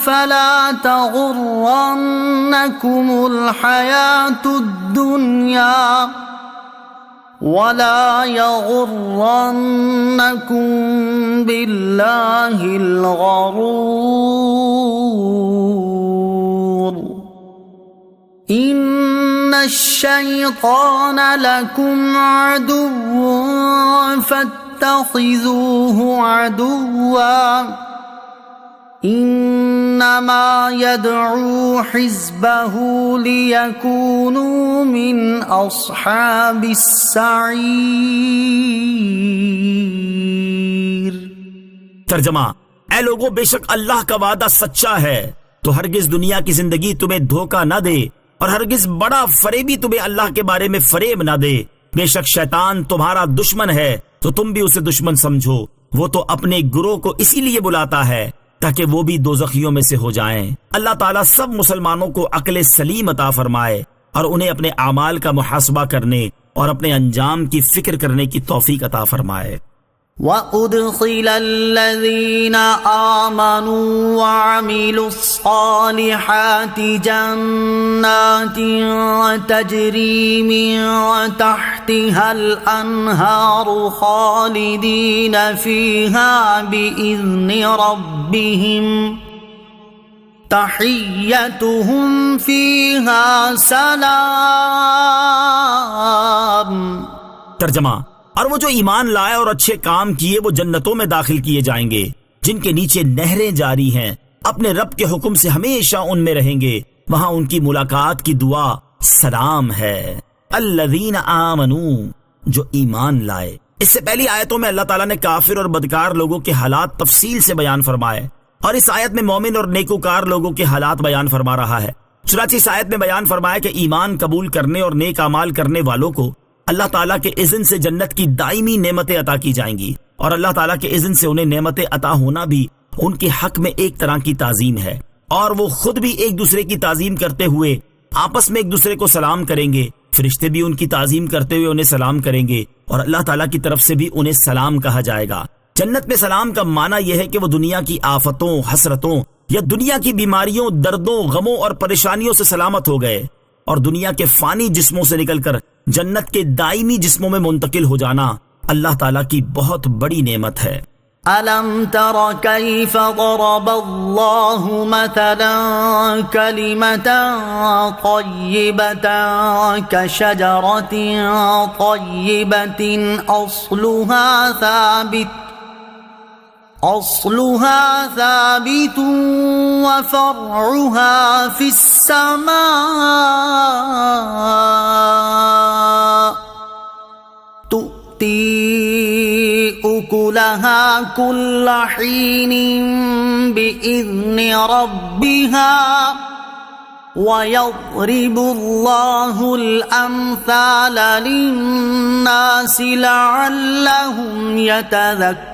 فلا تغرنکم الحیاۃ الدنیا ولا یغرنکم باللہ الغرور ان الشیطان لکم عدو فاتخذوه عدوا انما يدعو حزبه ليكونوا من اصحاب السعیر۔ ترجمہ: اے لوگو، بے شک اللہ کا وعدہ سچا ہے، تو ہرگز دنیا کی زندگی تمہیں دھوکہ نہ دے، اور ہرگز بڑا فریبی تمہیں اللہ کے بارے میں فریب نہ دے۔ بے شک شیطان تمہارا دشمن ہے، تو تم بھی اسے دشمن سمجھو، وہ تو اپنے گروہ کو اسی لیے بلاتا ہے تاکہ وہ بھی دوزخیوں میں سے ہو جائیں۔ اللہ تعالیٰ سب مسلمانوں کو عقل سلیم عطا فرمائے اور انہیں اپنے اعمال کا محاسبہ کرنے اور اپنے انجام کی فکر کرنے کی توفیق عطا فرمائے۔ وَأُدْخِلَ الَّذِينَ آمَنُوا وَعَمِلُوا الصَّالِحَاتِ جَنَّاتٍ تَجْرِي مِن تَحْتِهَا الْأَنْهَارُ خَالِدِينَ فِيهَا بِإِذْنِ رَبِّهِمْ تَحِيَّتُهُمْ فِيهَا سَلَامٌ۔ ترجمہ: اور وہ جو ایمان لائے اور اچھے کام کیے وہ جنتوں میں داخل کیے جائیں گے جن کے نیچے نہریں جاری ہیں، اپنے رب کے حکم سے ہمیشہ ان میں رہیں گے، وہاں ان کی ملاقات کی دعا سلام ہے۔ الذین آمنوا، جو ایمان لائے۔ اس سے پہلی آیتوں میں اللہ تعالیٰ نے کافر اور بدکار لوگوں کے حالات تفصیل سے بیان فرمائے، اور اس آیت میں مومن اور نیکوکار لوگوں کے حالات بیان فرما رہا ہے۔ چنانچہ اس آیت میں بیان فرمایا کہ ایمان قبول کرنے اور نیک اعمال کرنے والوں کو اللہ تعالیٰ کے اذن سے جنت کی دائمی نعمتیں عطا کی جائیں گی، اور اللہ تعالیٰ کے اذن سے انہیں نعمتیں عطا ہونا بھی ان کے حق میں ایک طرح کی تعظیم ہے، اور وہ خود بھی ایک دوسرے کی تعظیم کرتے ہوئے آپس میں ایک دوسرے کو سلام کریں گے، فرشتے بھی ان کی تعظیم کرتے ہوئے انہیں سلام کریں گے، اور اللہ تعالیٰ کی طرف سے بھی انہیں سلام کہا جائے گا۔ جنت میں سلام کا معنی یہ ہے کہ وہ دنیا کی آفتوں، حسرتوں یا دنیا کی بیماریوں، دردوں، غموں اور پریشانیوں سے سلامت ہو گئے، اور دنیا کے فانی جسموں سے نکل کر جنت کے دائمی جسموں میں منتقل ہو جانا اللہ تعالیٰ کی بہت بڑی نعمت ہے۔ أَلَمْ تَرَ كَيْفَ ضَرَبَ اللَّهُ مَثَلًا كَلِمَةً طَيِّبَةً كَشَجَرَةٍ طَيِّبَةٍ أَصْلُهَا ثَابِتٌ وَفَرْعُهَا فِي السَّمَاءِ تُؤْتِي أُكُلَهَا كُلَّ حِينٍ بِإِذْنِ رَبِّهَا وَيَضْرِبُ اللَّهُ الْأَمْثَالَ لِلنَّاسِ لَعَلَّهُمْ يَتَذَكَّرُونَ۔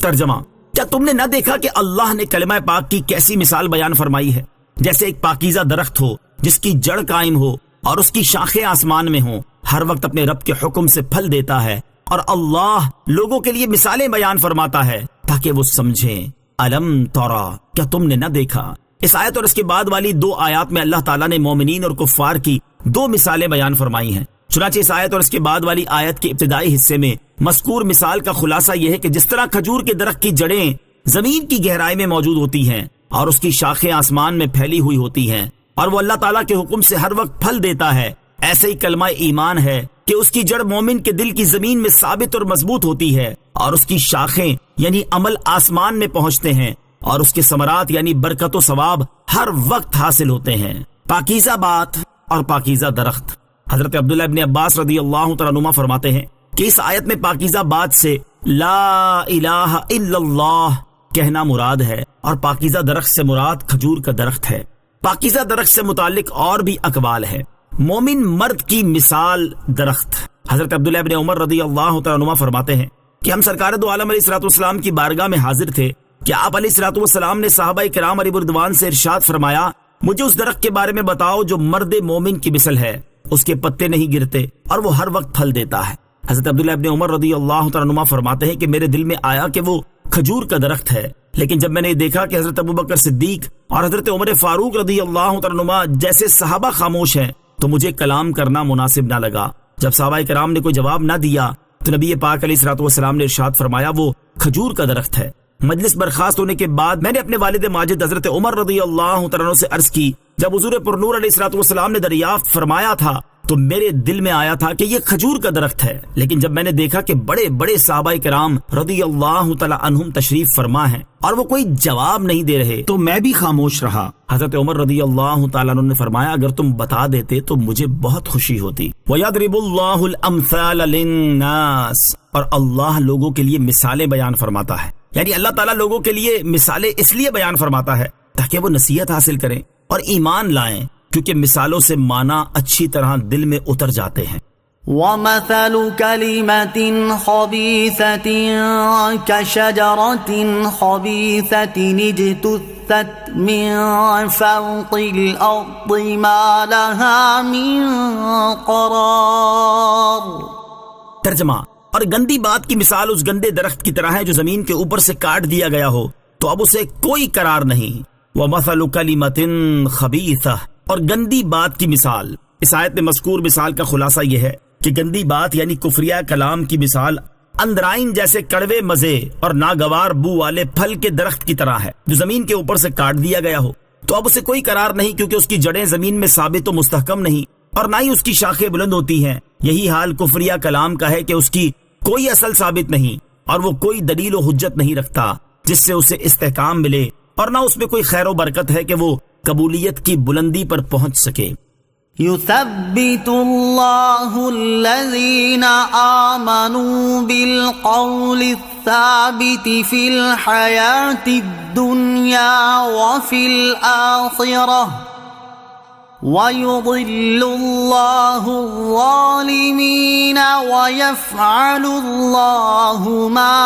ترجمہ: کیا تم نے نہ دیکھا کہ اللہ نے کلمہ پاک کی کیسی مثال بیان فرمائی ہے؟ جیسے ایک پاکیزہ درخت ہو جس کی جڑ قائم ہو اور اس کی شاخیں آسمان میں ہوں، ہر وقت اپنے رب کے حکم سے پھل دیتا ہے، اور اللہ لوگوں کے لیے مثالیں بیان فرماتا ہے تاکہ وہ سمجھیں۔ الم ترا، کیا تم نے نہ دیکھا؟ اس آیت اور اس کے بعد والی دو آیات میں اللہ تعالیٰ نے مومنین اور کفار کی دو مثالیں بیان فرمائی ہیں۔ چنانچہ اس آیت اور اس کے بعد والی آیت کے ابتدائی حصے میں مذکور مثال کا خلاصہ یہ ہے کہ جس طرح کھجور کے درخت کی جڑیں زمین کی گہرائی میں موجود ہوتی ہیں اور اس کی شاخیں آسمان میں پھیلی ہوئی ہوتی ہیں، اور وہ اللہ تعالیٰ کے حکم سے ہر وقت پھل دیتا ہے، ایسے ہی کلمہ ایمان ہے کہ اس کی جڑ مومن کے دل کی زمین میں ثابت اور مضبوط ہوتی ہے، اور اس کی شاخیں یعنی عمل آسمان میں پہنچتے ہیں، اور اس کے ثمرات یعنی برکت و ثواب ہر وقت حاصل ہوتے ہیں۔ پاکیزہ بات اور پاکیزہ درخت۔ حضرت عبداللہ ابن عباس رضی اللہ تعالیٰ عنہما فرماتے ہیں کہ اس آیت میں پاکیزہ بات سے لا الہ الا اللہ کہنا مراد ہے، اور پاکیزہ درخت سے مراد کھجور کا درخت ہے۔ پاکیزہ درخت سے متعلق اور بھی اقوال ہے۔ مومن مرد کی مثال درخت۔ حضرت عبداللہ ابن عمر رضی اللہ تعالیٰ عنہما فرماتے ہیں کہ ہم سرکار دو عالم علیہ الصلوۃ والسلام کی بارگاہ میں حاضر تھے کہ آپ علیہ الصلوۃ والسلام نے صحابہ کرام علیہ رضوان سے ارشاد فرمایا، مجھے اس درخت کے بارے میں بتاؤ جو مرد مومن کی مثل ہے، اس کے پتے نہیں گرتے اور وہ ہر وقت پھل دیتا ہے۔ حضرت عبداللہ ابن عمر رضی اللہ تعالیٰ عنہما فرماتے ہیں کہ میرے دل میں آیا کہ وہ کھجور کا درخت ہے، لیکن جب میں نے دیکھا کہ حضرت ابوبکر صدیق اور حضرت عمر فاروق رضی اللہ تعالیٰ عنہما جیسے صحابہ خاموش ہیں تو مجھے کلام کرنا مناسب نہ لگا۔ جب صحابہ کرام نے کوئی جواب نہ دیا تو نبی پاک علیہ الصلوۃ والسلام نے ارشاد فرمایا، وہ کھجور کا درخت ہے۔ مجلس برخاست ہونے کے بعد میں نے اپنے والد ماجد حضرت عمر رضی اللہ تعالیٰ عنہ سے عرض کی، جب حضور پرنور علیہ الصلوۃ والسلام نے دریافت فرمایا تھا تو میرے دل میں آیا تھا کہ یہ کھجور کا درخت ہے، لیکن جب میں نے دیکھا کہ بڑے بڑے صحابہ کرام رضی اللہ تعالی عنہم تشریف فرما ہیں اور وہ کوئی جواب نہیں دے رہے تو میں بھی خاموش رہا۔ حضرت عمر رضی اللہ تعالیٰ عنہ نے فرمایا، اگر تم بتا دیتے تو مجھے بہت خوشی ہوتی۔ وَيَضْرِبُ اللَّهُ الْأَمْثَالَ لِلنَّاسِ، اور اللہ لوگوں کے لیے مثالیں بیان فرماتا ہے، یعنی اللہ تعالیٰ لوگوں کے لیے مثالیں اس لیے بیان فرماتا ہے تاکہ وہ نصیحت حاصل کریں اور ایمان لائیں، کیونکہ مثالوں سے معنی اچھی طرح دل میں اتر جاتے ہیں۔ وَمَثَلُ كَلِمَةٍ خَبِيثَةٍ كَشَجَرَةٍ خَبِيثَةٍ اجْتُثَّتْ مِنْ فَوْقِ الْأَرْضِ مَا لَهَا مِنْ قَرَارٍ۔ ترجمہ، اور گندی بات کی مثال اس گندے درخت کی طرح ہے جو زمین کے اوپر سے کاٹ دیا گیا ہو تو اب اسے کوئی قرار نہیں۔ وَمَثَلُ كَلِمَةٍ خَبِيثَةٍ، اور گندی بات کی مثال۔ اس آیت میں مذکور مثال کا خلاصہ یہ ہے کہ گندی بات یعنی کفریہ کلام کی مثال اندرائن جیسے کڑوے مزے اور ناگوار بو والے پھل کے درخت کی طرح ہے جو زمین کے اوپر سے کاٹ دیا گیا ہو تو اب اسے کوئی قرار نہیں، کیونکہ اس کی جڑیں زمین میں ثابت و مستحکم نہیں اور نہ ہی اس کی شاخیں بلند ہوتی ہیں۔ یہی حال کفریہ کلام کا ہے کہ اس کی کوئی اصل ثابت نہیں اور وہ کوئی دلیل و حجت نہیں رکھتا جس سے اسے استحکام ملے، اور نہ اس میں کوئی خیر و برکت ہے کہ وہ قبولیت کی بلندی پر پہنچ سکے۔ يثبت الله الذين آمنوا بالقول الثابت في الحياة الدنيا وفي الآخرة ويضل الله الظالمين ويفعل الله ما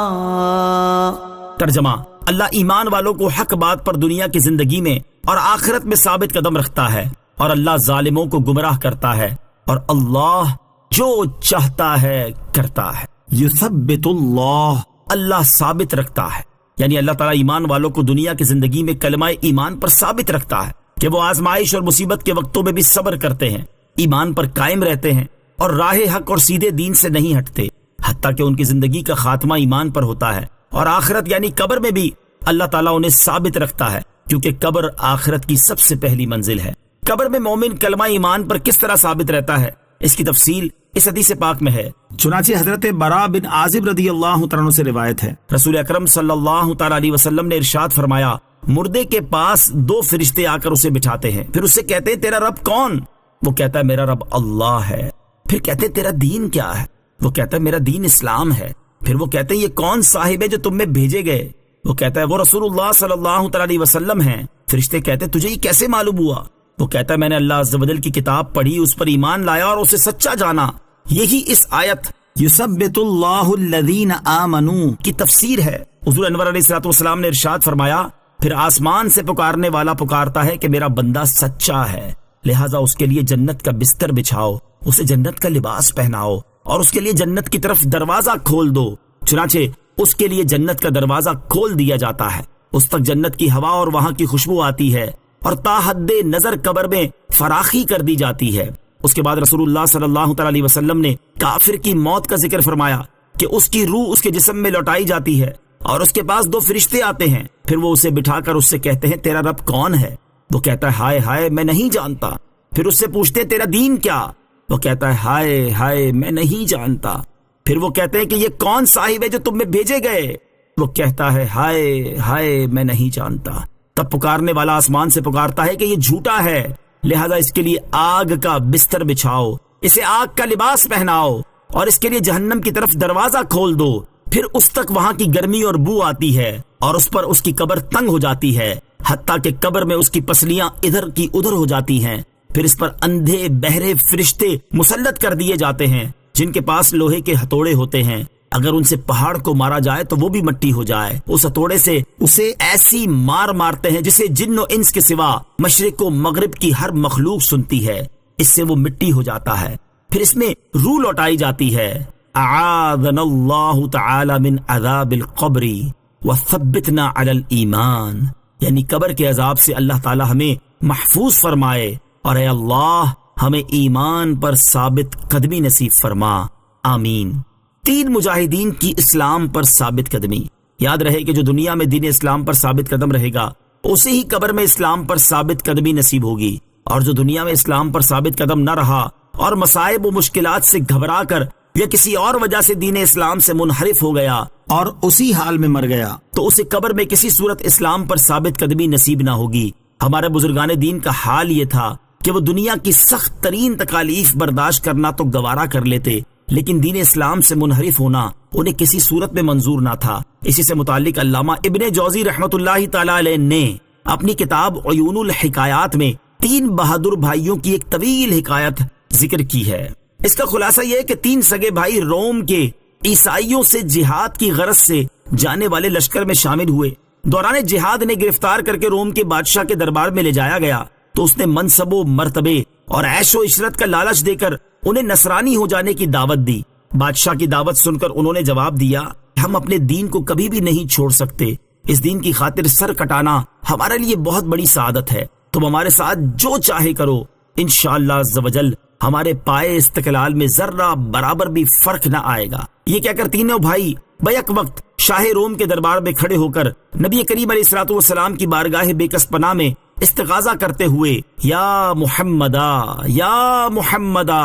يشاء۔ ترجمہ، اللہ ایمان والوں کو حق بات پر دنیا کی زندگی میں اور آخرت میں ثابت قدم رکھتا ہے، اور اللہ ظالموں کو گمراہ کرتا ہے، اور اللہ جو چاہتا ہے کرتا ہے۔ یثبت اللہ، اللہ ثابت رکھتا ہے، یعنی اللہ تعالیٰ ایمان والوں کو دنیا کی زندگی میں کلمہ ایمان پر ثابت رکھتا ہے کہ وہ آزمائش اور مصیبت کے وقتوں میں بھی صبر کرتے ہیں، ایمان پر قائم رہتے ہیں اور راہ حق اور سیدھے دین سے نہیں ہٹتے، حتیٰ کہ ان کی زندگی کا خاتمہ ایمان پر ہوتا ہے، اور آخرت یعنی قبر میں بھی اللہ تعالیٰ انہیں ثابت رکھتا ہے، کیونکہ قبر آخرت کی سب سے پہلی منزل ہے۔ قبر میں مومن کلمہ ایمان پر کس طرح ثابت رہتا ہے، اس کی تفصیل اس حدیث پاک میں ہے۔ چنانچہ حضرت براء بن عازب رضی اللہ تعالیٰ عنہ سے روایت ہے، رسول اکرم صلی اللہ تعالیٰ علیہ وسلم نے ارشاد فرمایا، مردے کے پاس دو فرشتے آ کر اسے بٹھاتے ہیں، پھر اسے کہتے ہیں تیرا رب کون؟ وہ کہتا ہے میرا رب اللہ ہے۔ پھر کہتے ہیں تیرا دین کیا ہے؟ وہ کہتا ہے میرا دین اسلام ہے۔ پھر وہ کہتے ہیں یہ کون صاحب ہے جو تم میں بھیجے گئے؟ وہ کہتا ہے وہ رسول اللہ صلی اللہ تعالیٰ علیہ وسلم ہیں۔ فرشتے کہتے ہیں تجھے یہ کیسے معلوم ہوا؟ وہ کہتا ہے میں نے اللہ عز و جل کی کتاب پڑھی، اس پر ایمان لایا اور اسے سچا جانا۔ یہی اس آیت یثبت اللہ الذین آمنوا کی تفسیر ہے۔ حضور انور علیہ الصلوۃ والسلام نے ارشاد فرمایا، پھر آسمان سے پکارنے والا پکارتا ہے کہ میرا بندہ سچا ہے، لہٰذا اس کے لیے جنت کا بستر بچھاؤ، اسے جنت کا لباس پہناؤ اور اس کے لیے جنت کی طرف دروازہ کھول دو۔ چنانچہ اس کے لیے جنت کا دروازہ کھول دیا جاتا ہے، اس تک جنت کی ہوا اور وہاں کی خوشبو آتی ہے، اور تا حد نظر قبر میں فراخی کر دی جاتی ہے۔ اس کے بعد رسول اللہ صلی اللہ تعالیٰ علیہ وسلم نے کافر کی موت کا ذکر فرمایا کہ اس کی روح اس کے جسم میں لوٹائی جاتی ہے اور اس کے پاس دو فرشتے آتے ہیں، پھر وہ اسے بٹھا کر اس سے کہتے ہیں تیرا رب کون ہے؟ وہ کہتا ہے ہائے ہائے میں نہیں جانتا۔ پھر اس سے پوچھتے ہیں تیرا دین کیا؟ وہ کہتا ہے ہائے ہائے میں نہیں جانتا۔ پھر وہ کہتے ہیں کہ یہ کون صاحب ہے جو تم میں بھیجے گئے؟ وہ کہتا ہے ہائے ہائے میں نہیں جانتا۔ تب پکارنے والا آسمان سے پکارتا ہے کہ یہ جھوٹا ہے، لہذا اس کے لیے آگ کا بستر بچھاؤ، اسے آگ کا لباس پہناؤ اور اس کے لیے جہنم کی طرف دروازہ کھول دو، پھر اس تک وہاں کی گرمی اور بو آتی ہے اور اس پر اس کی قبر تنگ ہو جاتی ہے، حتیٰ کہ قبر میں اس کی پسلیاں ادھر کی ادھر ہو جاتی ہیں، پھر اس پر اندھے بہرے فرشتے مسلط کر دیے جاتے ہیں جن کے پاس لوہے کے ہتھوڑے ہوتے ہیں، اگر ان سے پہاڑ کو مارا جائے تو وہ بھی مٹی ہو جائے، اس ہتھوڑے سے اسے ایسی مار مارتے ہیں جسے جن و انس کے سوا مشرق و مغرب کی ہر مخلوق سنتی ہے، اس سے وہ مٹی ہو جاتا ہے، پھر اس میں روح لوٹائی جاتی ہے۔ اعاذنا اللہ تعالی من عذاب القبر وثبتنا علی الایمان، یعنی قبر کے عذاب سے اللہ تعالی ہمیں محفوظ فرمائے اور اے اللہ ہمیں ایمان پر ثابت قدمی نصیب فرما، آمین۔ 3 مجاہدین کی اسلام پر ثابت قدمی۔ یاد رہے کہ جو دنیا میں دین اسلام پر ثابت قدم رہے گا اسے ہی قبر میں اسلام پر ثابت قدمی نصیب ہوگی، اور جو دنیا میں اسلام پر ثابت قدم نہ رہا اور مصائب و مشکلات سے گھبرا کر یا کسی اور وجہ سے دین اسلام سے منحرف ہو گیا اور اسی حال میں مر گیا تو اسے قبر میں کسی صورت اسلام پر ثابت قدمی نصیب نہ ہوگی۔ ہمارے بزرگان دین کا حال یہ تھا کہ وہ دنیا کی سخت ترین تکالیف برداشت کرنا تو گوارا کر لیتے، لیکن دین اسلام سے منحرف ہونا انہیں کسی صورت میں منظور نہ تھا۔ اسی سے متعلق علامہ ابن جوزی رحمۃ اللہ تعالی علیہ نے اپنی کتاب عیون الحکایات میں 3 بہادر بھائیوں کی ایک طویل حکایت ذکر کی ہے۔ اس کا خلاصہ یہ ہے کہ 3 سگے بھائی روم کے عیسائیوں سے جہاد کی غرض سے جانے والے لشکر میں شامل ہوئے، دوران جہاد نے گرفتار کر کے روم کے بادشاہ کے دربار میں لے جایا گیا تو اس نے منصب و مرتبے اور عیش و عشرت کا لالچ دے کر انہیں نصرانی ہو جانے کی دعوت دی۔ بادشاہ کی دعوت سن کر انہوں نے جواب دیا، ہم اپنے دین کو کبھی بھی نہیں چھوڑ سکتے، اس دین کی خاطر سر کٹانا ہمارے لیے بہت بڑی سعادت ہے، تم ہمارے ساتھ جو چاہے کرو، انشاءاللہ عز و جل ہمارے پائے استقلال میں ذرہ برابر بھی فرق نہ آئے گا۔ یہ کہہ کر تینوں بھائی بیک وقت شاہ روم کے دربار میں کھڑے ہو کر نبی کریم علیہ الصلوۃ والسلام کی بارگاہ بے کس پناہ میں استغاثہ کرتے ہوئے یا محمدا یا محمدا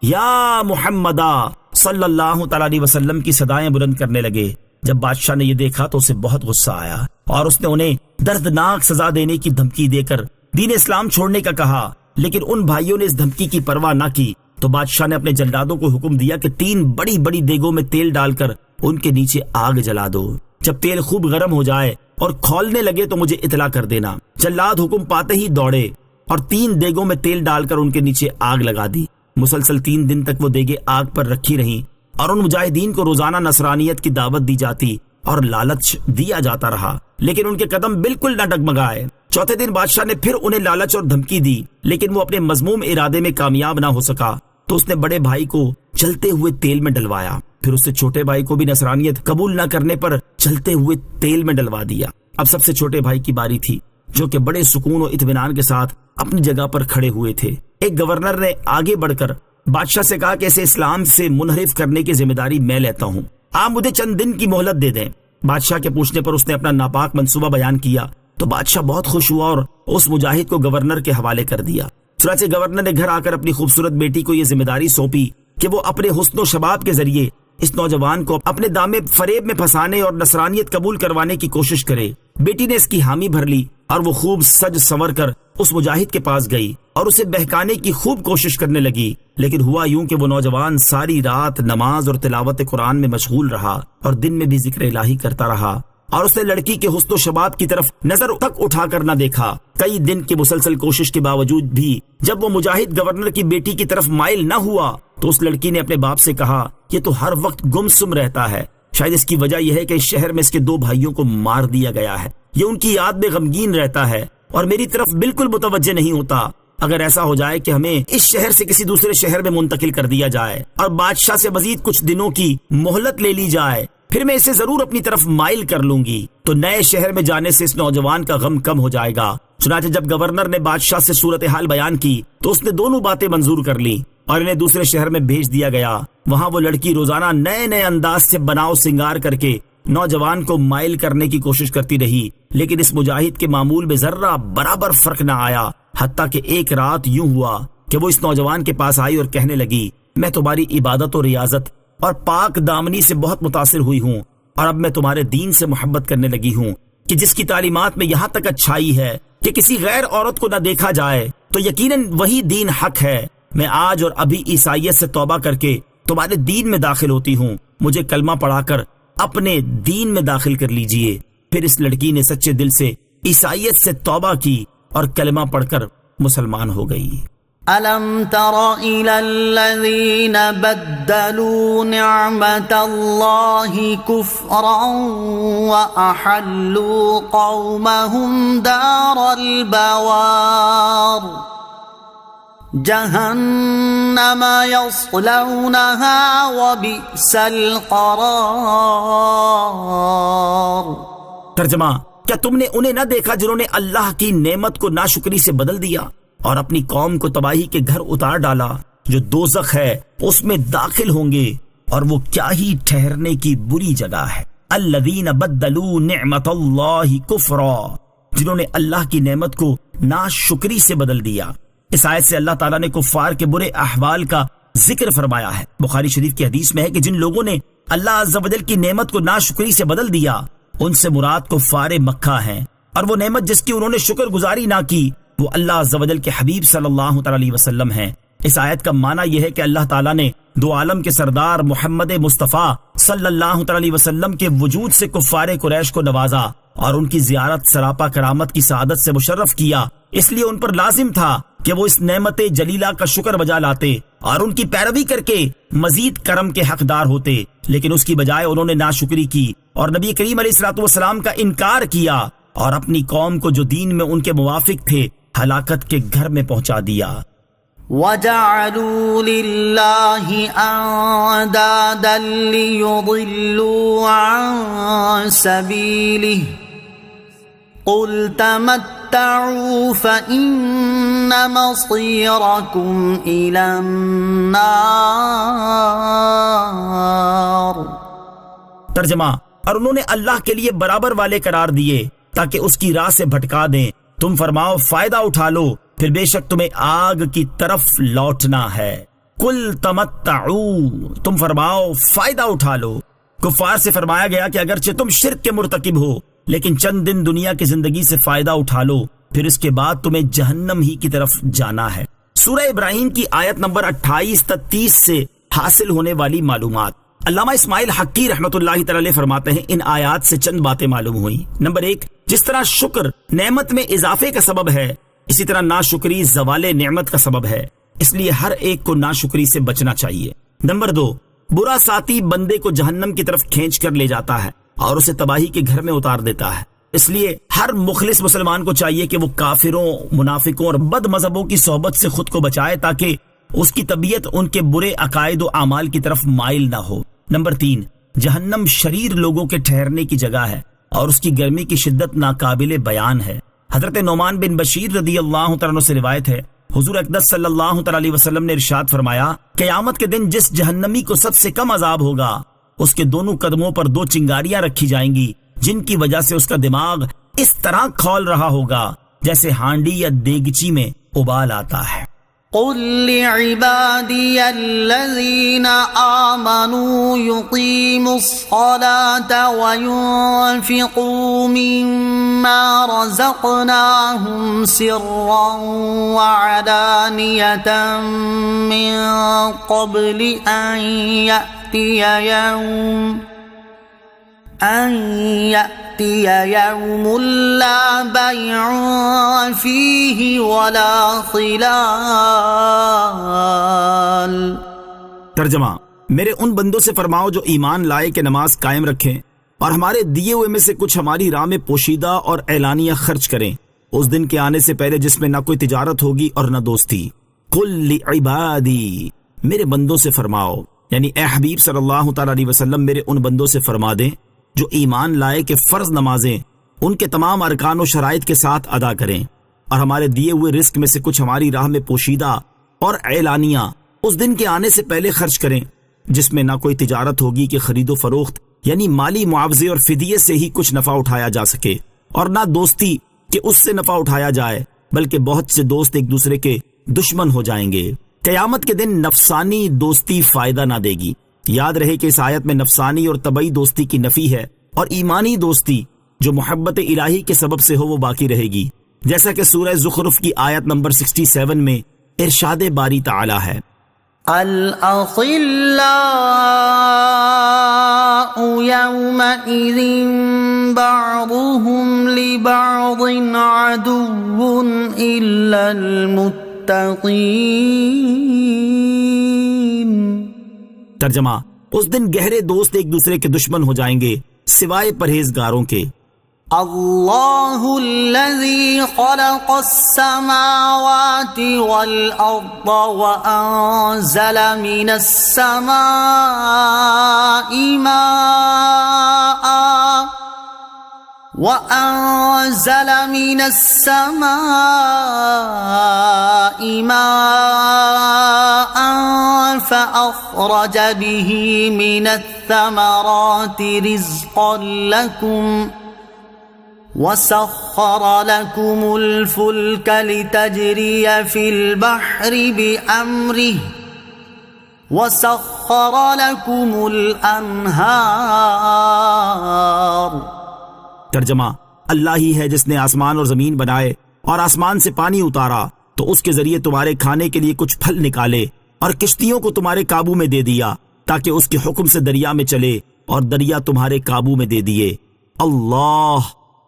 یا محمدا صلی اللہ تعالی علیہ وسلم کی صدائیں بلند کرنے لگے۔ جب بادشاہ نے یہ دیکھا تو اسے بہت غصہ آیا اور اس نے انہیں دردناک سزا دینے کی دھمکی دے کر دین اسلام چھوڑنے کا کہا، لیکن ان بھائیوں نے اس دھمکی کی پرواہ نہ کی تو بادشاہ نے اپنے جلادوں کو حکم دیا کہ 3 بڑی بڑی دیگوں میں تیل ڈال کر ان کے نیچے آگ جلا دو، جب تیل خوب گرم ہو جائے اور کھولنے لگے تو مجھے اطلاع کر دینا۔ جلاد حکم پاتے ہی دوڑے اور 3 دیگوں میں تیل ڈال کر ان کے نیچے آگ لگا دی۔ مسلسل 3 دن تک وہ دیگیں آگ پر رکھی رہیں اور ان مجاہدین کو روزانہ نصرانیت کی دعوت دی جاتی اور لالچ دیا جاتا رہا، لیکن ان کے قدم بالکل نہ ڈگمگائے۔ چوتھے دن بادشاہ نے پھر انہیں لالچ اور دھمکی دی، لیکن وہ اپنے مذموم ارادے میں کامیاب نہ ہو سکا تو اس نے بڑے بھائی کو چلتے ہوئے تیل میں ڈلوایا، پھر اس سے چھوٹے بھائی کو بھی نصرانیت قبول نہ کرنے پر چلتے ہوئے تیل میں ڈلوا دیا۔ اب سب سے چھوٹے بھائی کی باری تھی، جو کہ بڑے سکون و اطمینان کے ساتھ اپنی جگہ پر کھڑے ہوئے تھے۔ ایک گورنر نے آگے بڑھ کر بادشاہ سے کہا کہ اسے اسلام سے منحرف کرنے کی ذمہ داری میں لیتا ہوں، آپ مجھے چند دن کی مہلت دے دیں۔ بادشاہ کے پوچھنے پر اس نے اپنا ناپاک منصوبہ بیان کیا تو بادشاہ بہت خوش ہوا اور اس مجاہد کو گورنر کے حوالے کر دیا۔ چنانچہ گورنر نے گھر آ کر اپنی خوبصورت بیٹی کو یہ ذمہ داری سونپی کہ وہ اپنے حسن و شباب کے ذریعے اس نوجوان کو اپنے دامے فریب میں پھنسانے اور نصرانیت قبول کروانے کی کوشش کرے۔ بیٹی نے اس کی حامی بھر لی اور وہ خوب سج سنور کر اس مجاہد کے پاس گئی اور اسے بہکانے کی خوب کوشش کرنے لگی، لیکن ہوا یوں کہ وہ نوجوان ساری رات نماز اور تلاوت قرآن میں مشغول رہا اور دن میں بھی ذکر الہی کرتا رہا، اور اس نے لڑکی کے حسن و شباب کی طرف نظر تک اٹھا کر نہ دیکھا۔ کئی دن کی مسلسل کوشش کے باوجود بھی جب وہ مجاہد گورنر کی بیٹی کی طرف مائل نہ ہوا تو اس لڑکی نے اپنے باپ سے کہا، یہ تو ہر وقت گمسم رہتا ہے، شاید اس کی وجہ یہ ہے کہ اس شہر میں اس کے 2 بھائیوں کو مار دیا گیا ہے، یہ ان کی یاد میں غمگین رہتا ہے اور میری طرف بالکل متوجہ نہیں ہوتا۔ اگر ایسا ہو جائے کہ ہمیں اس شہر سے کسی دوسرے شہر میں منتقل کر دیا جائے اور بادشاہ سے مزید کچھ دنوں کی مہلت لے لی جائے، پھر میں اسے ضرور اپنی طرف مائل کر لوں گی، تو نئے شہر میں جانے سے اس نوجوان کا غم کم ہو جائے گا۔ چنانچہ جب گورنر نے بادشاہ سے صورتحال بیان کی تو اس نے دونوں باتیں منظور کر لی اور انہیں دوسرے شہر میں بھیج دیا گیا۔ وہاں وہ لڑکی روزانہ نئے نئے انداز سے بناؤ سنگار کر کے نوجوان کو مائل کرنے کی کوشش کرتی رہی، لیکن اس مجاہد کے معمول میں ذرہ برابر فرق نہ آیا، حتیٰ کہ ایک رات یوں ہوا کہ وہ اس نوجوان کے پاس آئی اور کہنے لگی، میں تمہاری عبادت و ریاضت اور پاک دامنی سے بہت متاثر ہوئی ہوں اور اب میں تمہارے دین سے محبت کرنے لگی ہوں، کہ جس کی تعلیمات میں یہاں تک اچھائی ہے کہ کسی غیر عورت کو نہ دیکھا جائے تو یقیناً وہی دین حق ہے۔ میں آج اور ابھی عیسائیت سے توبہ کر کے تمہارے دین میں داخل ہوتی ہوں، مجھے کلمہ پڑھا کر اپنے دین میں داخل کر لیجئے۔ پھر اس لڑکی نے سچے دل سے عیسائیت سے توبہ کی اور کلمہ پڑھ کر مسلمان ہو گئی۔ أَلَمْ تَرَ إِلَى الَّذِينَ بَدَّلُوا نِعْمَةَ اللَّهِ كُفْرًا وَأَحَلُّوا قَوْمَهُمْ دَارَ الْبَوَارِ جَهَنَّمَ يَصْلَوْنَهَا وَبِئْسَ الْقَرَارُ۔ ترجمہ، کیا تم نے انہیں نہ دیکھا جنہوں نے اللہ کی نعمت کو ناشکری سے بدل دیا اور اپنی قوم کو تباہی کے گھر اتار ڈالا؟ جو دوزخ ہے اس میں داخل ہوں گے اور وہ کیا ہی ٹھہرنے کی بری جگہ ہے۔ الذین بدلوا نعمت اللہ کفرا، جنہوں نے اللہ کی نعمت کو ناشکری سے بدل دیا۔ اس آیت سے اللہ تعالیٰ نے کفار کے برے احوال کا ذکر فرمایا ہے۔ بخاری شریف کی حدیث میں ہے کہ جن لوگوں نے اللہ عز و جل کی نعمت کو ناشکری سے بدل دیا ان سے مراد کفار مکہ ہیں، اور وہ نعمت جس کی انہوں نے شکر گزاری نہ کی وہ اللہ عز و جل کے حبیب صلی اللہ علیہ وسلم ہیں۔ اس آیت کا معنی یہ ہے کہ اللہ تعالیٰ نے دو عالم کے سردار محمد مصطفیٰ صلی اللہ علیہ وسلم کے وجود سے کفار قریش کو نوازا اور ان کی زیارت سراپا کرامت کی سعادت سے مشرف کیا۔ اس لیے ان پر لازم تھا کہ وہ اس نعمت جلیلہ کا شکر بجا لاتے اور ان کی پیروی کر کے مزید کرم کے حقدار ہوتے، لیکن اس کی بجائے انہوں نے ناشکری کی اور نبی کریم علیہ الصلوۃ والسلام کا انکار کیا اور اپنی قوم کو جو دین میں ان کے موافق تھے ہلاکت کے گھر میں پہنچا دیا۔ وَجَعَلُوا لِلَّهِ أَنْدَادًا لِيُضِلُّوا عَنْ سَبِيلِهِ قُلْ تَمَتَّعُوا فَإِنَّ مَصِيرَكُمْ إِلَى النَّارِ۔ ترجمہ، اور انہوں نے اللہ کے لیے برابر والے قرار دیے تاکہ اس کی راہ سے بھٹکا دیں۔ تم فرماؤ فائدہ اٹھا لو، پھر بے شک تمہیں آگ کی طرف لوٹنا ہے۔ کل تمتعوا، تم فرماؤ فائدہ اٹھا لو۔ کفار سے فرمایا گیا کہ اگرچہ تم شرک کے مرتکب ہو لیکن چند دن دنیا کی زندگی سے فائدہ اٹھا لو، پھر اس کے بعد تمہیں جہنم ہی کی طرف جانا ہے۔ سورہ ابراہیم کی آیت نمبر 28 تا 30 سے حاصل ہونے والی معلومات۔ علامہ اسماعیل حقی رحمۃ اللہ تعالی فرماتے ہیں ان آیات سے چند باتیں معلوم ہوئی۔ نمبر 1، جس طرح شکر نعمت میں اضافے کا سبب ہے اسی طرح ناشکری زوال نعمت کا سبب ہے، اس لیے ہر ایک کو ناشکری سے بچنا چاہیے۔ نمبر 2، برا ساتھی بندے کو جہنم کی طرف کھینچ کر لے جاتا ہے اور اسے تباہی کے گھر میں اتار دیتا ہے، اس لیے ہر مخلص مسلمان کو چاہیے کہ وہ کافروں، منافقوں اور بد مذہبوں کی صحبت سے خود کو بچائے تاکہ اس کی طبیعت ان کے برے عقائد و اعمال کی طرف مائل نہ ہو۔ نمبر 3، جہنم شریر لوگوں کے ٹھہرنے کی جگہ ہے اور اس کی گرمی کی شدت ناقابل بیان ہے۔ حضرت نعمان بن بشیر رضی اللہ تعالیٰ عنہ سے روایت ہے، حضور اقدس صلی اللہ علیہ وسلم نے ارشاد فرمایا، قیامت کے دن جس جہنمی کو سب سے کم عذاب ہوگا اس کے دونوں قدموں پر 2 چنگاریاں رکھی جائیں گی جن کی وجہ سے اس کا دماغ اس طرح کھول رہا ہوگا جیسے ہانڈی یا دیگچی میں ابال آتا ہے۔ قل لعبادي الذين آمنوا يقيموا الصلاة وينفقوا مما رزقناهم سرا وعلانية من قبل أن يأتي يوم لا بيع فيه ولا خلال۔ ترجمہ، میرے ان بندوں سے فرماؤ جو ایمان لائے کہ نماز قائم رکھیں اور ہمارے دیے ہوئے میں سے کچھ ہماری راہ میں پوشیدہ اور اعلانیہ خرچ کریں اس دن کے آنے سے پہلے جس میں نہ کوئی تجارت ہوگی اور نہ دوستی۔ قل لعبادی، میرے بندوں سے فرماؤ، یعنی اے حبیب صلی اللہ تعالی علیہ وسلم میرے ان بندوں سے فرما دیں جو ایمان لائے کہ فرض نمازیں ان کے تمام ارکان و شرائط کے ساتھ ادا کریں اور ہمارے دیے ہوئے رزق میں سے کچھ ہماری راہ میں پوشیدہ اور اعلانیہ اس دن کے آنے سے پہلے خرچ کریں جس میں نہ کوئی تجارت ہوگی کہ خرید و فروخت یعنی مالی معاوضے اور فدیے سے ہی کچھ نفع اٹھایا جا سکے، اور نہ دوستی کہ اس سے نفع اٹھایا جائے، بلکہ بہت سے دوست ایک دوسرے کے دشمن ہو جائیں گے۔ قیامت کے دن نفسانی دوستی فائدہ نہ دے گی۔ یاد رہے کہ اس آیت میں نفسانی اور طبعی دوستی کی نفی ہے اور ایمانی دوستی جو محبت الہی کے سبب سے ہو وہ باقی رہے گی، جیسا کہ سورہ زخرف کی آیت نمبر 67 میں ارشاد باری تعالی ہے، الأخلاء يومئذ بعضهم لبعض عدو إلا المتقين۔ ترجمہ، اس دن گہرے دوست ایک دوسرے کے دشمن ہو جائیں گے سوائے پرہیزگاروں کے۔ اللہ الذی خلق السماوات والارض وانزل من السماء ماء فأخرج به من الثمرات رزقا لكم وسخر لكم الفلك لتجري في البحر بأمره وسخر لكم الأنهار۔ ترجمہ، اللہ ہی ہے جس نے آسمان اور زمین بنائے اور آسمان سے پانی اتارا تو اس کے ذریعے تمہارے کھانے کے لیے کچھ پھل نکالے، اور کشتیوں کو تمہارے قابو میں دے دیا تاکہ اس کے حکم سے دریا میں چلے، اور دریا تمہارے قابو میں دے دیے۔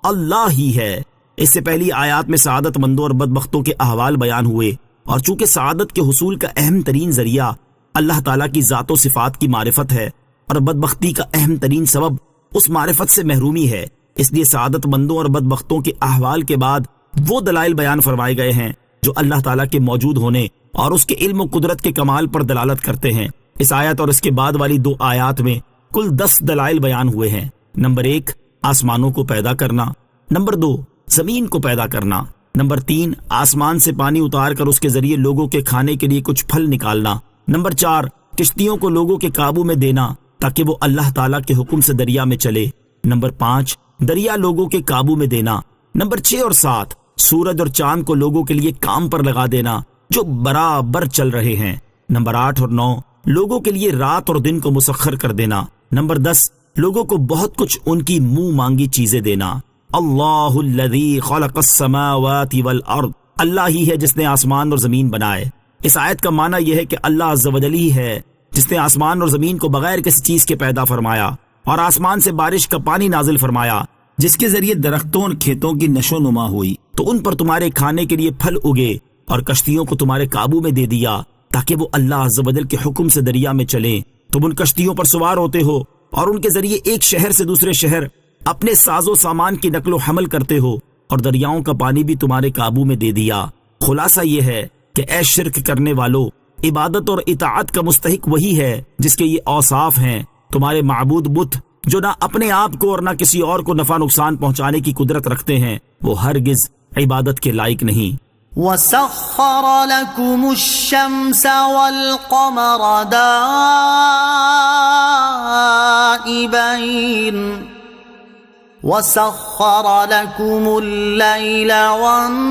اللہ ہی ہے۔ اس سے پہلی آیات میں سعادت مندوں اور بدبختوں کے احوال بیان ہوئے، اور چونکہ سعادت کے حصول کا اہم ترین ذریعہ اللہ تعالیٰ کی ذات و صفات کی معرفت ہے، اور بدبختی کا اہم ترین سبب اس معرفت سے محرومی ہے، اس لیے سعادت مندوں اور بدبختوں کے احوال کے بعد وہ دلائل بیان فرمائے گئے ہیں جو اللہ تعالیٰ کے موجود ہونے اور اس کے علم و قدرت کے کمال پر دلالت کرتے ہیں۔ اس آیت اور اس کے بعد والی 2 آیات میں کل 10 دلائل بیان ہوئے ہیں۔ نمبر 1، آسمانوں کو پیدا کرنا۔ نمبر 2، زمین کو پیدا کرنا۔ نمبر 3، آسمان سے پانی اتار کر اس کے ذریعے لوگوں کے کھانے کے لیے کچھ پھل نکالنا۔ نمبر 4، کشتیوں کو لوگوں کے قابو میں دینا تاکہ وہ اللہ تعالیٰ کے حکم سے دریا میں چلے۔ نمبر 5، دریا لوگوں کے قابو میں دینا۔ نمبر 6 اور 7، سورج اور چاند کو لوگوں کے لیے کام پر لگا دینا جو برابر چل رہے ہیں۔ نمبر 8 اور 9، لوگوں کے لیے رات اور دن کو مسخر کر دینا۔ نمبر 10، لوگوں کو بہت کچھ ان کی منہ مانگی چیزیں دینا۔ اللہ الذی خلق السماوات والارض، اللہ ہی ہے جس نے آسمان اور زمین بنائے۔ اس آیت کا معنی یہ ہے کہ اللہ عز و جل ہی ہے جس نے آسمان اور زمین کو بغیر کسی چیز کے پیدا فرمایا، اور آسمان سے بارش کا پانی نازل فرمایا جس کے ذریعے درختوں اور کھیتوں کی نشو نما ہوئی، تو ان پر تمہارے کھانے کے لیے پھل اگے، اور کشتیوں کو تمہارے قابو میں دے دیا تاکہ وہ اللہ عز و جل کے حکم سے دریا میں چلیں۔ تم ان کشتیوں پر سوار ہوتے ہو اور ان کے ذریعے ایک شہر سے دوسرے شہر اپنے ساز و سامان کی نقل و حمل کرتے ہو، اور دریاؤں کا پانی بھی تمہارے قابو میں دے دیا۔ خلاصہ یہ ہے کہ اے شرک کرنے والو، عبادت اور اطاعت کا مستحق وہی ہے جس کے یہ اوصاف ہیں۔ تمہارے معبود بت جو نہ اپنے آپ کو اور نہ کسی اور کو نفع نقصان پہنچانے کی قدرت رکھتے ہیں، وہ ہرگز عبادت کے لائق نہیں۔ وَسَخَّرَ لَكُمُ الشَّمْسَ وَالْقَمَرَ دَائِبَيْنِ وَسَخَّرَ لَكُمُ اللَّيْلَ وَالنَّهَارَ۔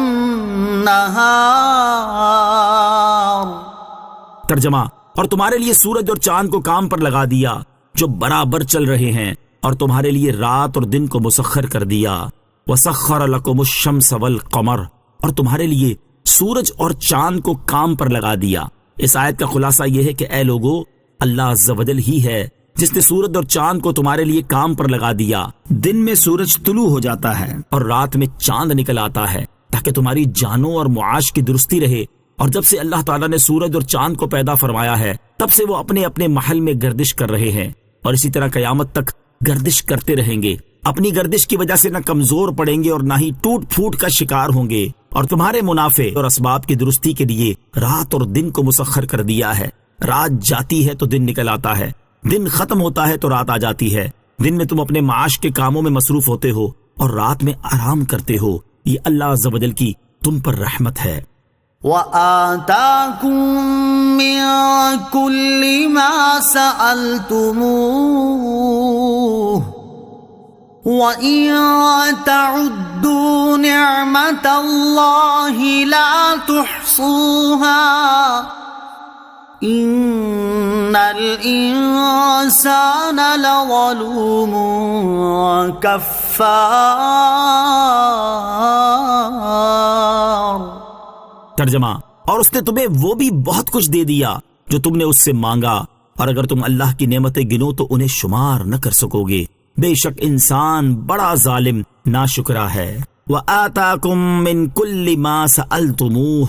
ترجمہ، اور تمہارے لیے سورج اور چاند کو کام پر لگا دیا جو برابر چل رہے ہیں، اور تمہارے لیے رات اور دن کو مسخر کر دیا۔ وَسَخَّرَ لَكُمُ الشَّمْسَ وَالْقَمَرَ، اور تمہارے لیے سورج اور چاند کو کام پر لگا دیا۔ اس آیت کا خلاصہ یہ ہے کہ اے لوگو، اللہ عز و جل ہی ہے جس نے سورج اور چاند کو تمہارے لیے کام پر لگا دیا۔ دن میں سورج طلوع ہو جاتا ہے اور رات میں چاند نکل آتا ہے تاکہ تمہاری جانوں اور معاش کی درستی رہے، اور جب سے اللہ تعالیٰ نے سورج اور چاند کو پیدا فرمایا ہے تب سے وہ اپنے اپنے محل میں گردش کر رہے ہیں، اور اسی طرح قیامت تک گردش کرتے رہیں گے۔ اپنی گردش کی وجہ سے نہ کمزور پڑیں گے اور نہ ہی ٹوٹ پھوٹ کا شکار ہوں گے، اور تمہارے منافع اور اسباب کی درستی کے لیے رات اور دن کو مسخر کر دیا ہے۔ رات جاتی ہے تو دن نکل آتا ہے، دن ختم ہوتا ہے تو رات آ جاتی ہے۔ دن میں تم اپنے معاش کے کاموں میں مصروف ہوتے ہو اور رات میں آرام کرتے ہو۔ یہ اللہ عز و جل کی تم پر رحمت ہے۔ وَآتَاكُم مِّن كُلِّ مَا سَأَلْتُمُوهُ وَإِن تَعُدُّوا نِعْمَةَ اللَّهِ لَا تُحْصُوهَا إن الإنسان لظلوم كفار. ترجمہ، اور اس نے تمہیں وہ بھی بہت کچھ دے دیا جو تم نے اس سے مانگا، اور اگر تم اللہ کی نعمتیں گنو تو انہیں شمار نہ کر سکو گے. بے شک انسان بڑا ظالم ناشکرا ہے. وَآتَاكُم مِّن كُلِّ مَا سَأَلْتُمُوهُ،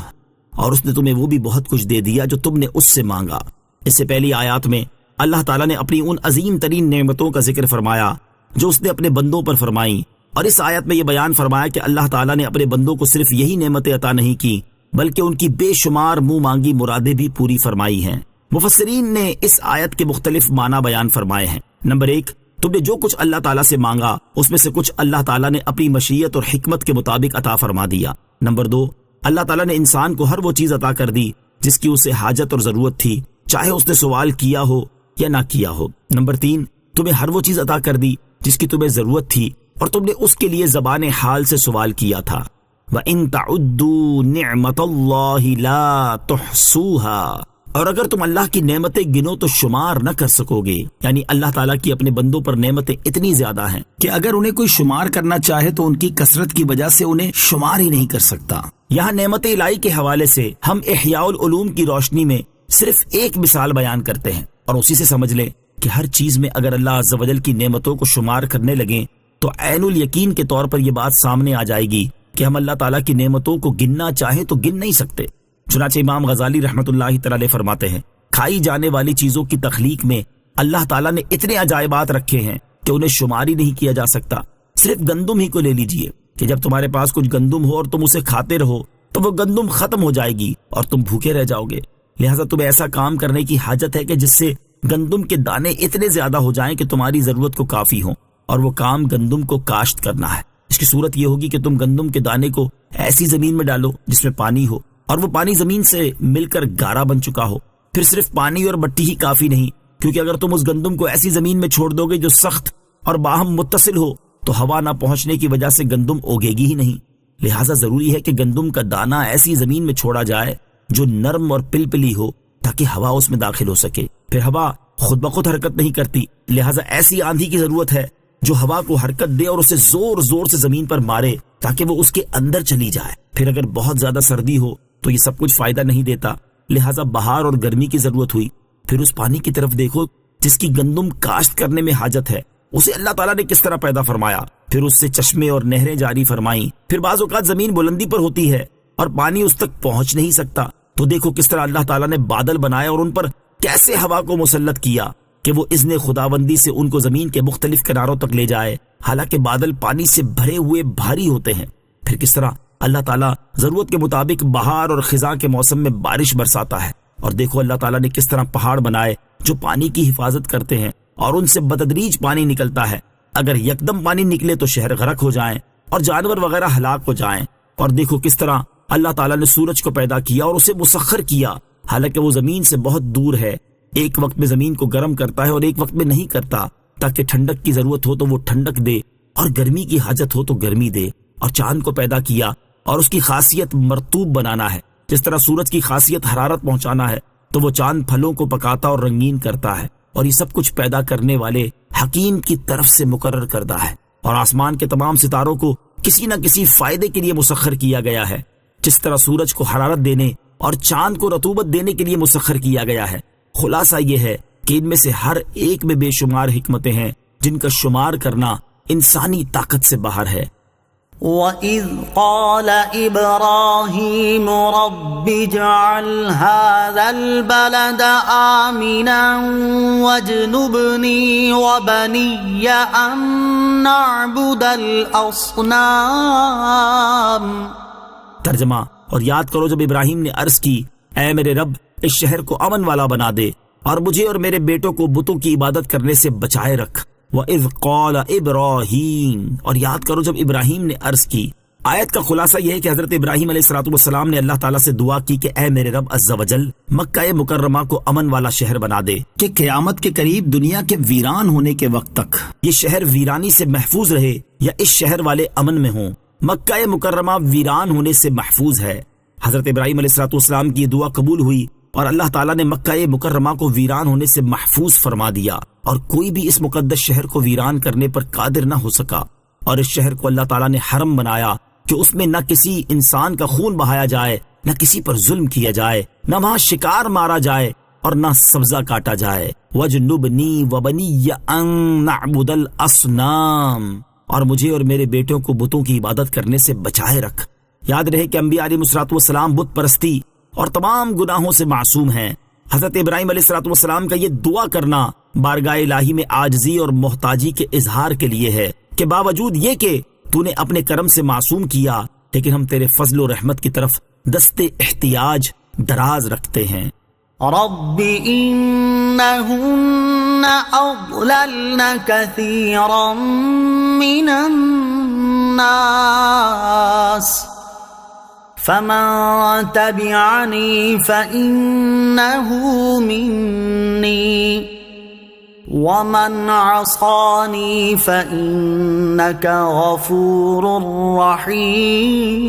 اور اس نے تمہیں وہ بھی بہت کچھ دے دیا جو تم نے اس سے مانگا. اس سے پہلی آیات میں اللہ تعالیٰ نے اپنی ان عظیم ترین نعمتوں کا ذکر فرمایا جو اس نے اپنے بندوں پر فرمائیں، اور اس آیت میں یہ بیان فرمایا کہ اللہ تعالیٰ نے اپنے بندوں کو صرف یہی نعمتیں عطا نہیں کی بلکہ ان کی بے شمار منہ مانگی مرادیں بھی پوری فرمائی ہیں. مفسرین نے اس آیت کے مختلف معنی بیان فرمائے ہیں. نمبر 1، تم نے جو کچھ اللہ تعالیٰ سے مانگا اس میں سے کچھ اللہ تعالیٰ نے اپنی مشیت اور حکمت کے مطابق عطا فرما دیا. نمبر 2، اللہ تعالیٰ نے انسان کو ہر وہ چیز عطا کر دی جس کی اسے حاجت اور ضرورت تھی، چاہے اس نے سوال کیا ہو یا نہ کیا ہو. نمبر 3، تمہیں ہر وہ چیز عطا کر دی جس کی تمہیں ضرورت تھی اور تم نے اس کے لیے زبان حال سے سوال کیا تھا. وَإِن تَعُدُّوا نِعْمَةَ اللَّهِ لَا تُحْصُوهَا، اور اگر تم اللہ کی نعمتیں گنو تو شمار نہ کر سکو گے. یعنی اللہ تعالیٰ کی اپنے بندوں پر نعمتیں اتنی زیادہ ہیں کہ اگر انہیں کوئی شمار کرنا چاہے تو ان کی کثرت کی وجہ سے انہیں شمار ہی نہیں کر سکتا. یہاں نعمت الہی کے حوالے سے ہم احیاء العلوم کی روشنی میں صرف ایک مثال بیان کرتے ہیں، اور اسی سے سمجھ لیں کہ ہر چیز میں اگر اللہ عز و جل کی نعمتوں کو شمار کرنے لگیں تو عین الیقین کے طور پر یہ بات سامنے آ جائے گی کہ ہم اللہ تعالیٰ کی نعمتوں کو گننا چاہیں تو گن نہیں سکتے. چنانچہ امام غزالی رحمۃ اللہ تعالی فرماتے ہیں، کھائی جانے والی چیزوں کی تخلیق میں اللہ تعالیٰ نے اتنے عجائبات رکھے ہیں کہ انہیں شمار ہی نہیں کیا جا سکتا. صرف گندم ہی کو لے لیجئے کہ جب تمہارے پاس کچھ گندم ہو اور تم اسے کھاتے رہو تو وہ گندم ختم ہو جائے گی اور تم بھوکے رہ جاؤ گے. لہٰذا تمہیں ایسا کام کرنے کی حاجت ہے کہ جس سے گندم کے دانے اتنے زیادہ ہو جائیں کہ تمہاری ضرورت کو کافی ہوں، اور وہ کام گندم کو کاشت کرنا ہے. اس کی صورت یہ ہوگی کہ تم گندم کے دانے کو ایسی زمین میں ڈالو جس میں پانی ہو، اور وہ پانی زمین سے مل کر گارا بن چکا ہو. پھر صرف پانی اور مٹی ہی کافی نہیں، کیونکہ اگر تم اس گندم کو ایسی زمین میں چھوڑ دو گے جو سخت اور باہم متصل ہو تو ہوا نہ پہنچنے کی وجہ سے گندم اگے گی ہی نہیں. لہٰذا ضروری ہے کہ گندم کا دانہ ایسی زمین میں چھوڑا جائے جو نرم اور پلپلی ہو تاکہ ہوا اس میں داخل ہو سکے. پھر ہوا خود بخود حرکت نہیں کرتی، لہٰذا ایسی آندھی کی ضرورت ہے جو ہوا کو حرکت دے اور اسے زور زور سے زمین پر مارے تاکہ وہ اس کے اندر چلی جائے. پھر اگر بہت زیادہ سردی ہو تو یہ سب کچھ فائدہ نہیں دیتا، لہٰذا بہار اور گرمی کی ضرورت ہوئی. پھر اس پانی کی طرف دیکھو جس کی گندم کاشت کرنے میں حاجت ہے، اسے اللہ تعالیٰ نے کس طرح پیدا فرمایا. پھر اس سے چشمے اور نہریں جاری فرمائیں. پھر بعض اوقات زمین بلندی پر ہوتی ہے اور پانی اس تک پہنچ نہیں سکتا، تو دیکھو کس طرح اللہ تعالیٰ نے بادل بنائے اور ان پر کیسے ہوا کو مسلط کیا کہ وہ اذن خداوندی سے ان کو زمین کے مختلف کناروں تک لے جائے، حالانکہ بادل پانی سے بھرے ہوئے بھاری ہوتے ہیں. پھر کس طرح اللہ تعالیٰ ضرورت کے مطابق بہار اور خزاں کے موسم میں بارش برساتا ہے. اور دیکھو اللہ تعالیٰ نے کس طرح پہاڑ بنائے جو پانی کی حفاظت کرتے ہیں اور ان سے بتدریج پانی نکلتا ہے. اگر یکدم پانی نکلے تو شہر غرق ہو جائیں اور جانور وغیرہ ہلاک ہو جائیں. اور دیکھو کس طرح اللہ تعالیٰ نے سورج کو پیدا کیا اور اسے مسخر کیا، حالانکہ وہ زمین سے بہت دور ہے. ایک وقت میں زمین کو گرم کرتا ہے اور ایک وقت میں نہیں کرتا، تاکہ ٹھنڈک کی ضرورت ہو تو وہ ٹھنڈک دے اور گرمی کی حاجت ہو تو گرمی دے. اور چاند کو پیدا کیا اور اس کی خاصیت مرطوب بنانا ہے. جس طرح سورج کی خاصیت حرارت پہنچانا ہے تو وہ چاند پھلوں کو پکاتا اور رنگین کرتا ہے. اور یہ سب کچھ پیدا کرنے والے حکیم کی طرف سے مقرر کردہ ہے. اور آسمان کے تمام ستاروں کو کسی نہ کسی فائدے کے لیے مسخر کیا گیا ہے. جس طرح سورج کو حرارت دینے اور چاند کو رطوبت دینے کے لیے مسخر کیا گیا ہے. خلاصہ یہ ہے کہ ان میں سے ہر ایک میں بے شمار حکمتیں ہیں جن کا شمار کرنا انسانی طاقت سے باہر ہے. وَإِذْ قَالَ إِبْرَاهِيمُ رَبِّ اجْعَلْ هَذَا الْبَلَدَ آمِنًا وَاجْنُبْنِي وَبَنِيَّ أَن نَّعْبُدَ الْأَصْنَامَ. ترجمہ، اور یاد کرو جب ابراہیم نے عرض کی، اے میرے رب اس شہر کو امن والا بنا دے اور مجھے اور میرے بیٹوں کو بتوں کی عبادت کرنے سے بچائے رکھ. وَإِذْ قَالَ إِبْرَاهِيمُ، اور یاد کرو جب ابراہیم نے عرض کی. آیت کا خلاصہ یہ ہے کہ حضرت ابراہیم علیہ السلام نے اللہ تعالیٰ سے دعا کی کہ اے میرے رب عز و جل مکہ مکرمہ کو امن والا شہر بنا دے کہ قیامت کے قریب دنیا کے ویران ہونے کے وقت تک یہ شہر ویرانی سے محفوظ رہے یا اس شہر والے امن میں ہوں. مکہ مکرمہ ویران ہونے سے محفوظ ہے. حضرت ابراہیم علیہ السلام کی یہ دعا قبول ہوئی اور اللہ تعالیٰ نے مکہ مکرمہ کو ویران ہونے سے محفوظ فرما دیا، اور کوئی بھی اس مقدس شہر کو ویران کرنے پر قادر نہ ہو سکا۔ اور اس شہر کو اللہ تعالیٰ نے حرم بنایا کہ اس میں نہ کسی انسان کا خون بہایا جائے، نہ کسی پر ظلم کیا جائے، نہ وہاں شکار مارا جائے اور نہ سبزہ کاٹا جائے۔ وَجْنُبْنِي وَبَنِيَّ أَن نَعْبُدَ الْأَصْنَامَ، اور مجھے اور میرے بیٹوں کو بتوں کی عبادت کرنے سے بچائے رکھ۔ یاد رہے کہ انبیاء علیہ الصلوۃ والسلام بت پرستی اور تمام گناہوں سے معصوم ہیں۔ حضرت ابراہیم علیہ الصلوۃ والسلام کا یہ دعا کرنا بارگاہ الہی میں عاجزی اور محتاجی کے اظہار کے لیے ہے کہ باوجود یہ کہ تو نے اپنے کرم سے معصوم کیا، لیکن ہم تیرے فضل و رحمت کی طرف دست احتیاج دراز رکھتے ہیں۔ رب إنهن أضللن كثيرا من الناس فمن تبعني فإنه مني ومن عصاني فإنك غفور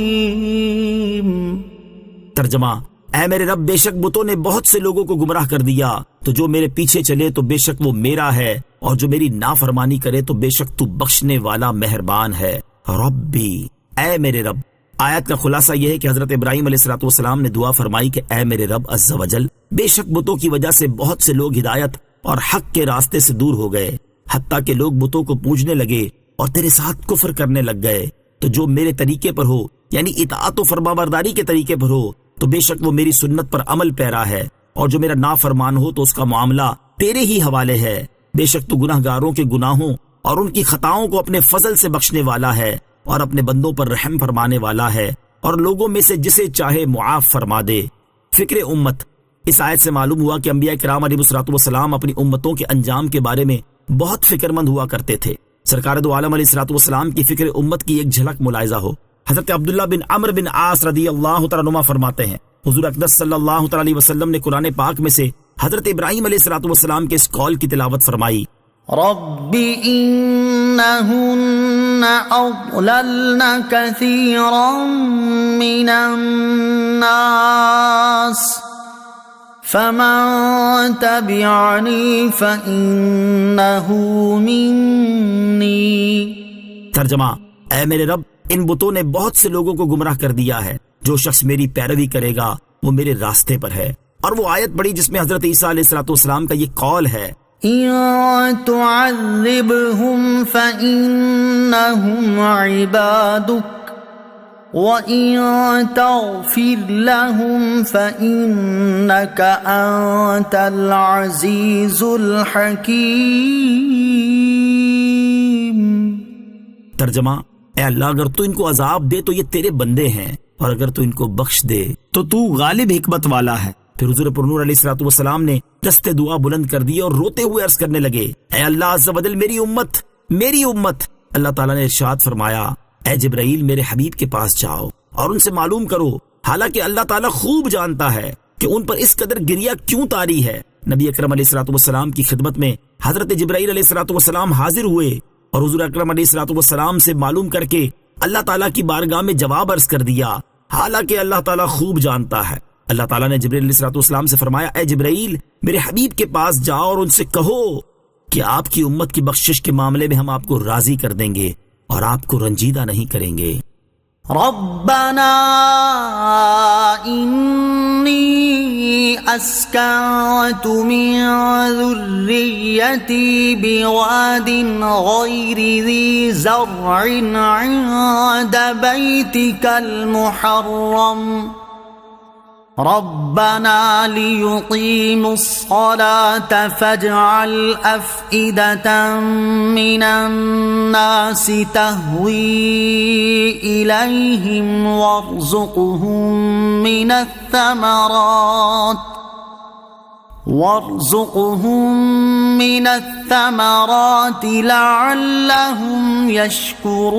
رحيم۔ ترجمہ: اے میرے رب، بے شک بتوں نے بہت سے لوگوں کو گمراہ کر دیا، تو جو میرے پیچھے چلے تو بے شک وہ میرا ہے، اور جو میری نافرمانی کرے تو بے شک تو بخشنے والا مہربان ہے۔ ربی، اے میرے رب۔ آیت کا خلاصہ یہ ہے کہ حضرت ابراہیم علیہ الصلوۃ والسلام نے دعا فرمائی کہ اے میرے رب عز و جل، بے شک بتوں کی وجہ سے بہت سے لوگ ہدایت اور حق کے راستے سے دور ہو گئے، حتیٰ کہ لوگ بتوں کو پوجنے لگے اور تیرے ساتھ کفر کرنے لگ گئے۔ تو جو میرے طریقے پر ہو، یعنی اطاعت و فرمانبرداری کے طریقے پر ہو، تو بے شک وہ میری سنت پر عمل پیرا ہے، اور جو میرا نافرمان ہو تو اس کا معاملہ تیرے ہی حوالے ہے۔ بے شک تو گناہ گاروں کے گناہوں اور ان کی خطاؤں کو اپنے فضل سے بخشنے والا ہے، اور اپنے بندوں پر رحم فرمانے والا ہے، اور لوگوں میں سے جسے چاہے معاف فرما دے۔ فکر امت: اس آیت سے معلوم ہوا کہ انبیاء کرام علیہ الصلوۃ والسلام اپنی امتوں کے انجام کے بارے میں بہت فکر مند ہوا کرتے تھے۔ سرکار دو عالم علیہ الصلوۃ والسلام کی فکر امت کی ایک جھلک ملاحظہ ہو۔ حضرت عبداللہ بن عمرو بن عاص رضی اللہ تعالیٰ عنہما فرماتے ہیں، حضور اقدس صلی اللہ تعالیٰ علیہ وسلم نے قرآن پاک میں سے حضرت ابراہیم علیہ الصلوۃ والسلام کے اس قول کی تلاوت فرمائی: رب إنهن أضللن كثيرا من الناس فمن تبعني فإنه مني۔ ترجمہ: اے میرے رب، ان بتوں نے بہت سے لوگوں کو گمراہ کر دیا ہے، جو شخص میری پیروی کرے گا وہ میرے راستے پر ہے۔ اور وہ آیت پڑھی جس میں حضرت عیسیٰ علیہ الصلوۃ والسلام کا یہ قول ہے: إن تعذبهم فإنهم عبادك وإن تغفر لهم فإنك أنت العزيز الحكيم۔ ترجمہ: اے اللہ، اگر تو ان کو عذاب دے تو یہ تیرے بندے ہیں، اور اگر تو ان کو بخش دے تو تو غالب حکمت والا ہے۔ پھر حضور پرنور علیہ الصلوۃ والسلام نے دست دعا بلند کر دی اور روتے ہوئے عرض کرنے لگے: اے اللہ عز و جل، میری امت، میری امت۔ اللہ تعالیٰ نے ارشاد فرمایا: اے جبرائیل، میرے حبیب کے پاس جاؤ اور ان سے معلوم کرو، حالانکہ اللہ تعالیٰ خوب جانتا ہے کہ ان پر اس قدر گریہ کیوں طاری ہے۔ نبی اکرم علیہ الصلوۃ والسلام کی خدمت میں حضرت جبرائیل علیہ الصلوۃ والسلام حاضر ہوئے اور حضور اکرم علیہ الصلوۃ والسلام سے معلوم کر کے اللہ تعالیٰ کی بارگاہ میں جواب عرض کر دیا، حالانکہ اللہ تعالیٰ خوب جانتا ہے۔ اللہ تعالیٰ نے جبرائیل علیہ الصلوۃ والسلام سے فرمایا: اے جبرائیل، میرے حبیب کے پاس جاؤ اور ان سے کہو کہ آپ کی امت کی بخشش کے معاملے میں ہم آپ کو راضی کر دیں گے اور آپ کو رنجیدہ نہیں کریں گے۔ ربنا إني أسكنت من ذريتي بواد غير ذي زرع عند بيتك المحرم ربنا ليقيموا الصلاة فاجعل أفئدة من الناس تهوي إليهم وارزقهم من الثمرات لعلهم يشكرون۔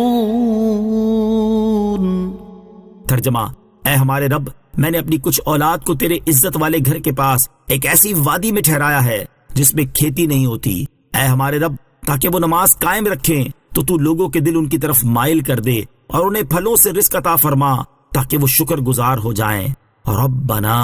ترجمہ: اے ہمارے رب، میں نے اپنی کچھ اولاد کو تیرے عزت والے گھر کے پاس ایک ایسی وادی میں ٹھہرایا ہے جس میں کھیتی نہیں ہوتی، اے ہمارے رب، تاکہ وہ نماز قائم رکھیں تو تو لوگوں کے دل ان کی طرف مائل کر دے اور انہیں پھلوں سے رزق عطا فرما تاکہ وہ شکر گزار ہو جائیں۔ ربنا،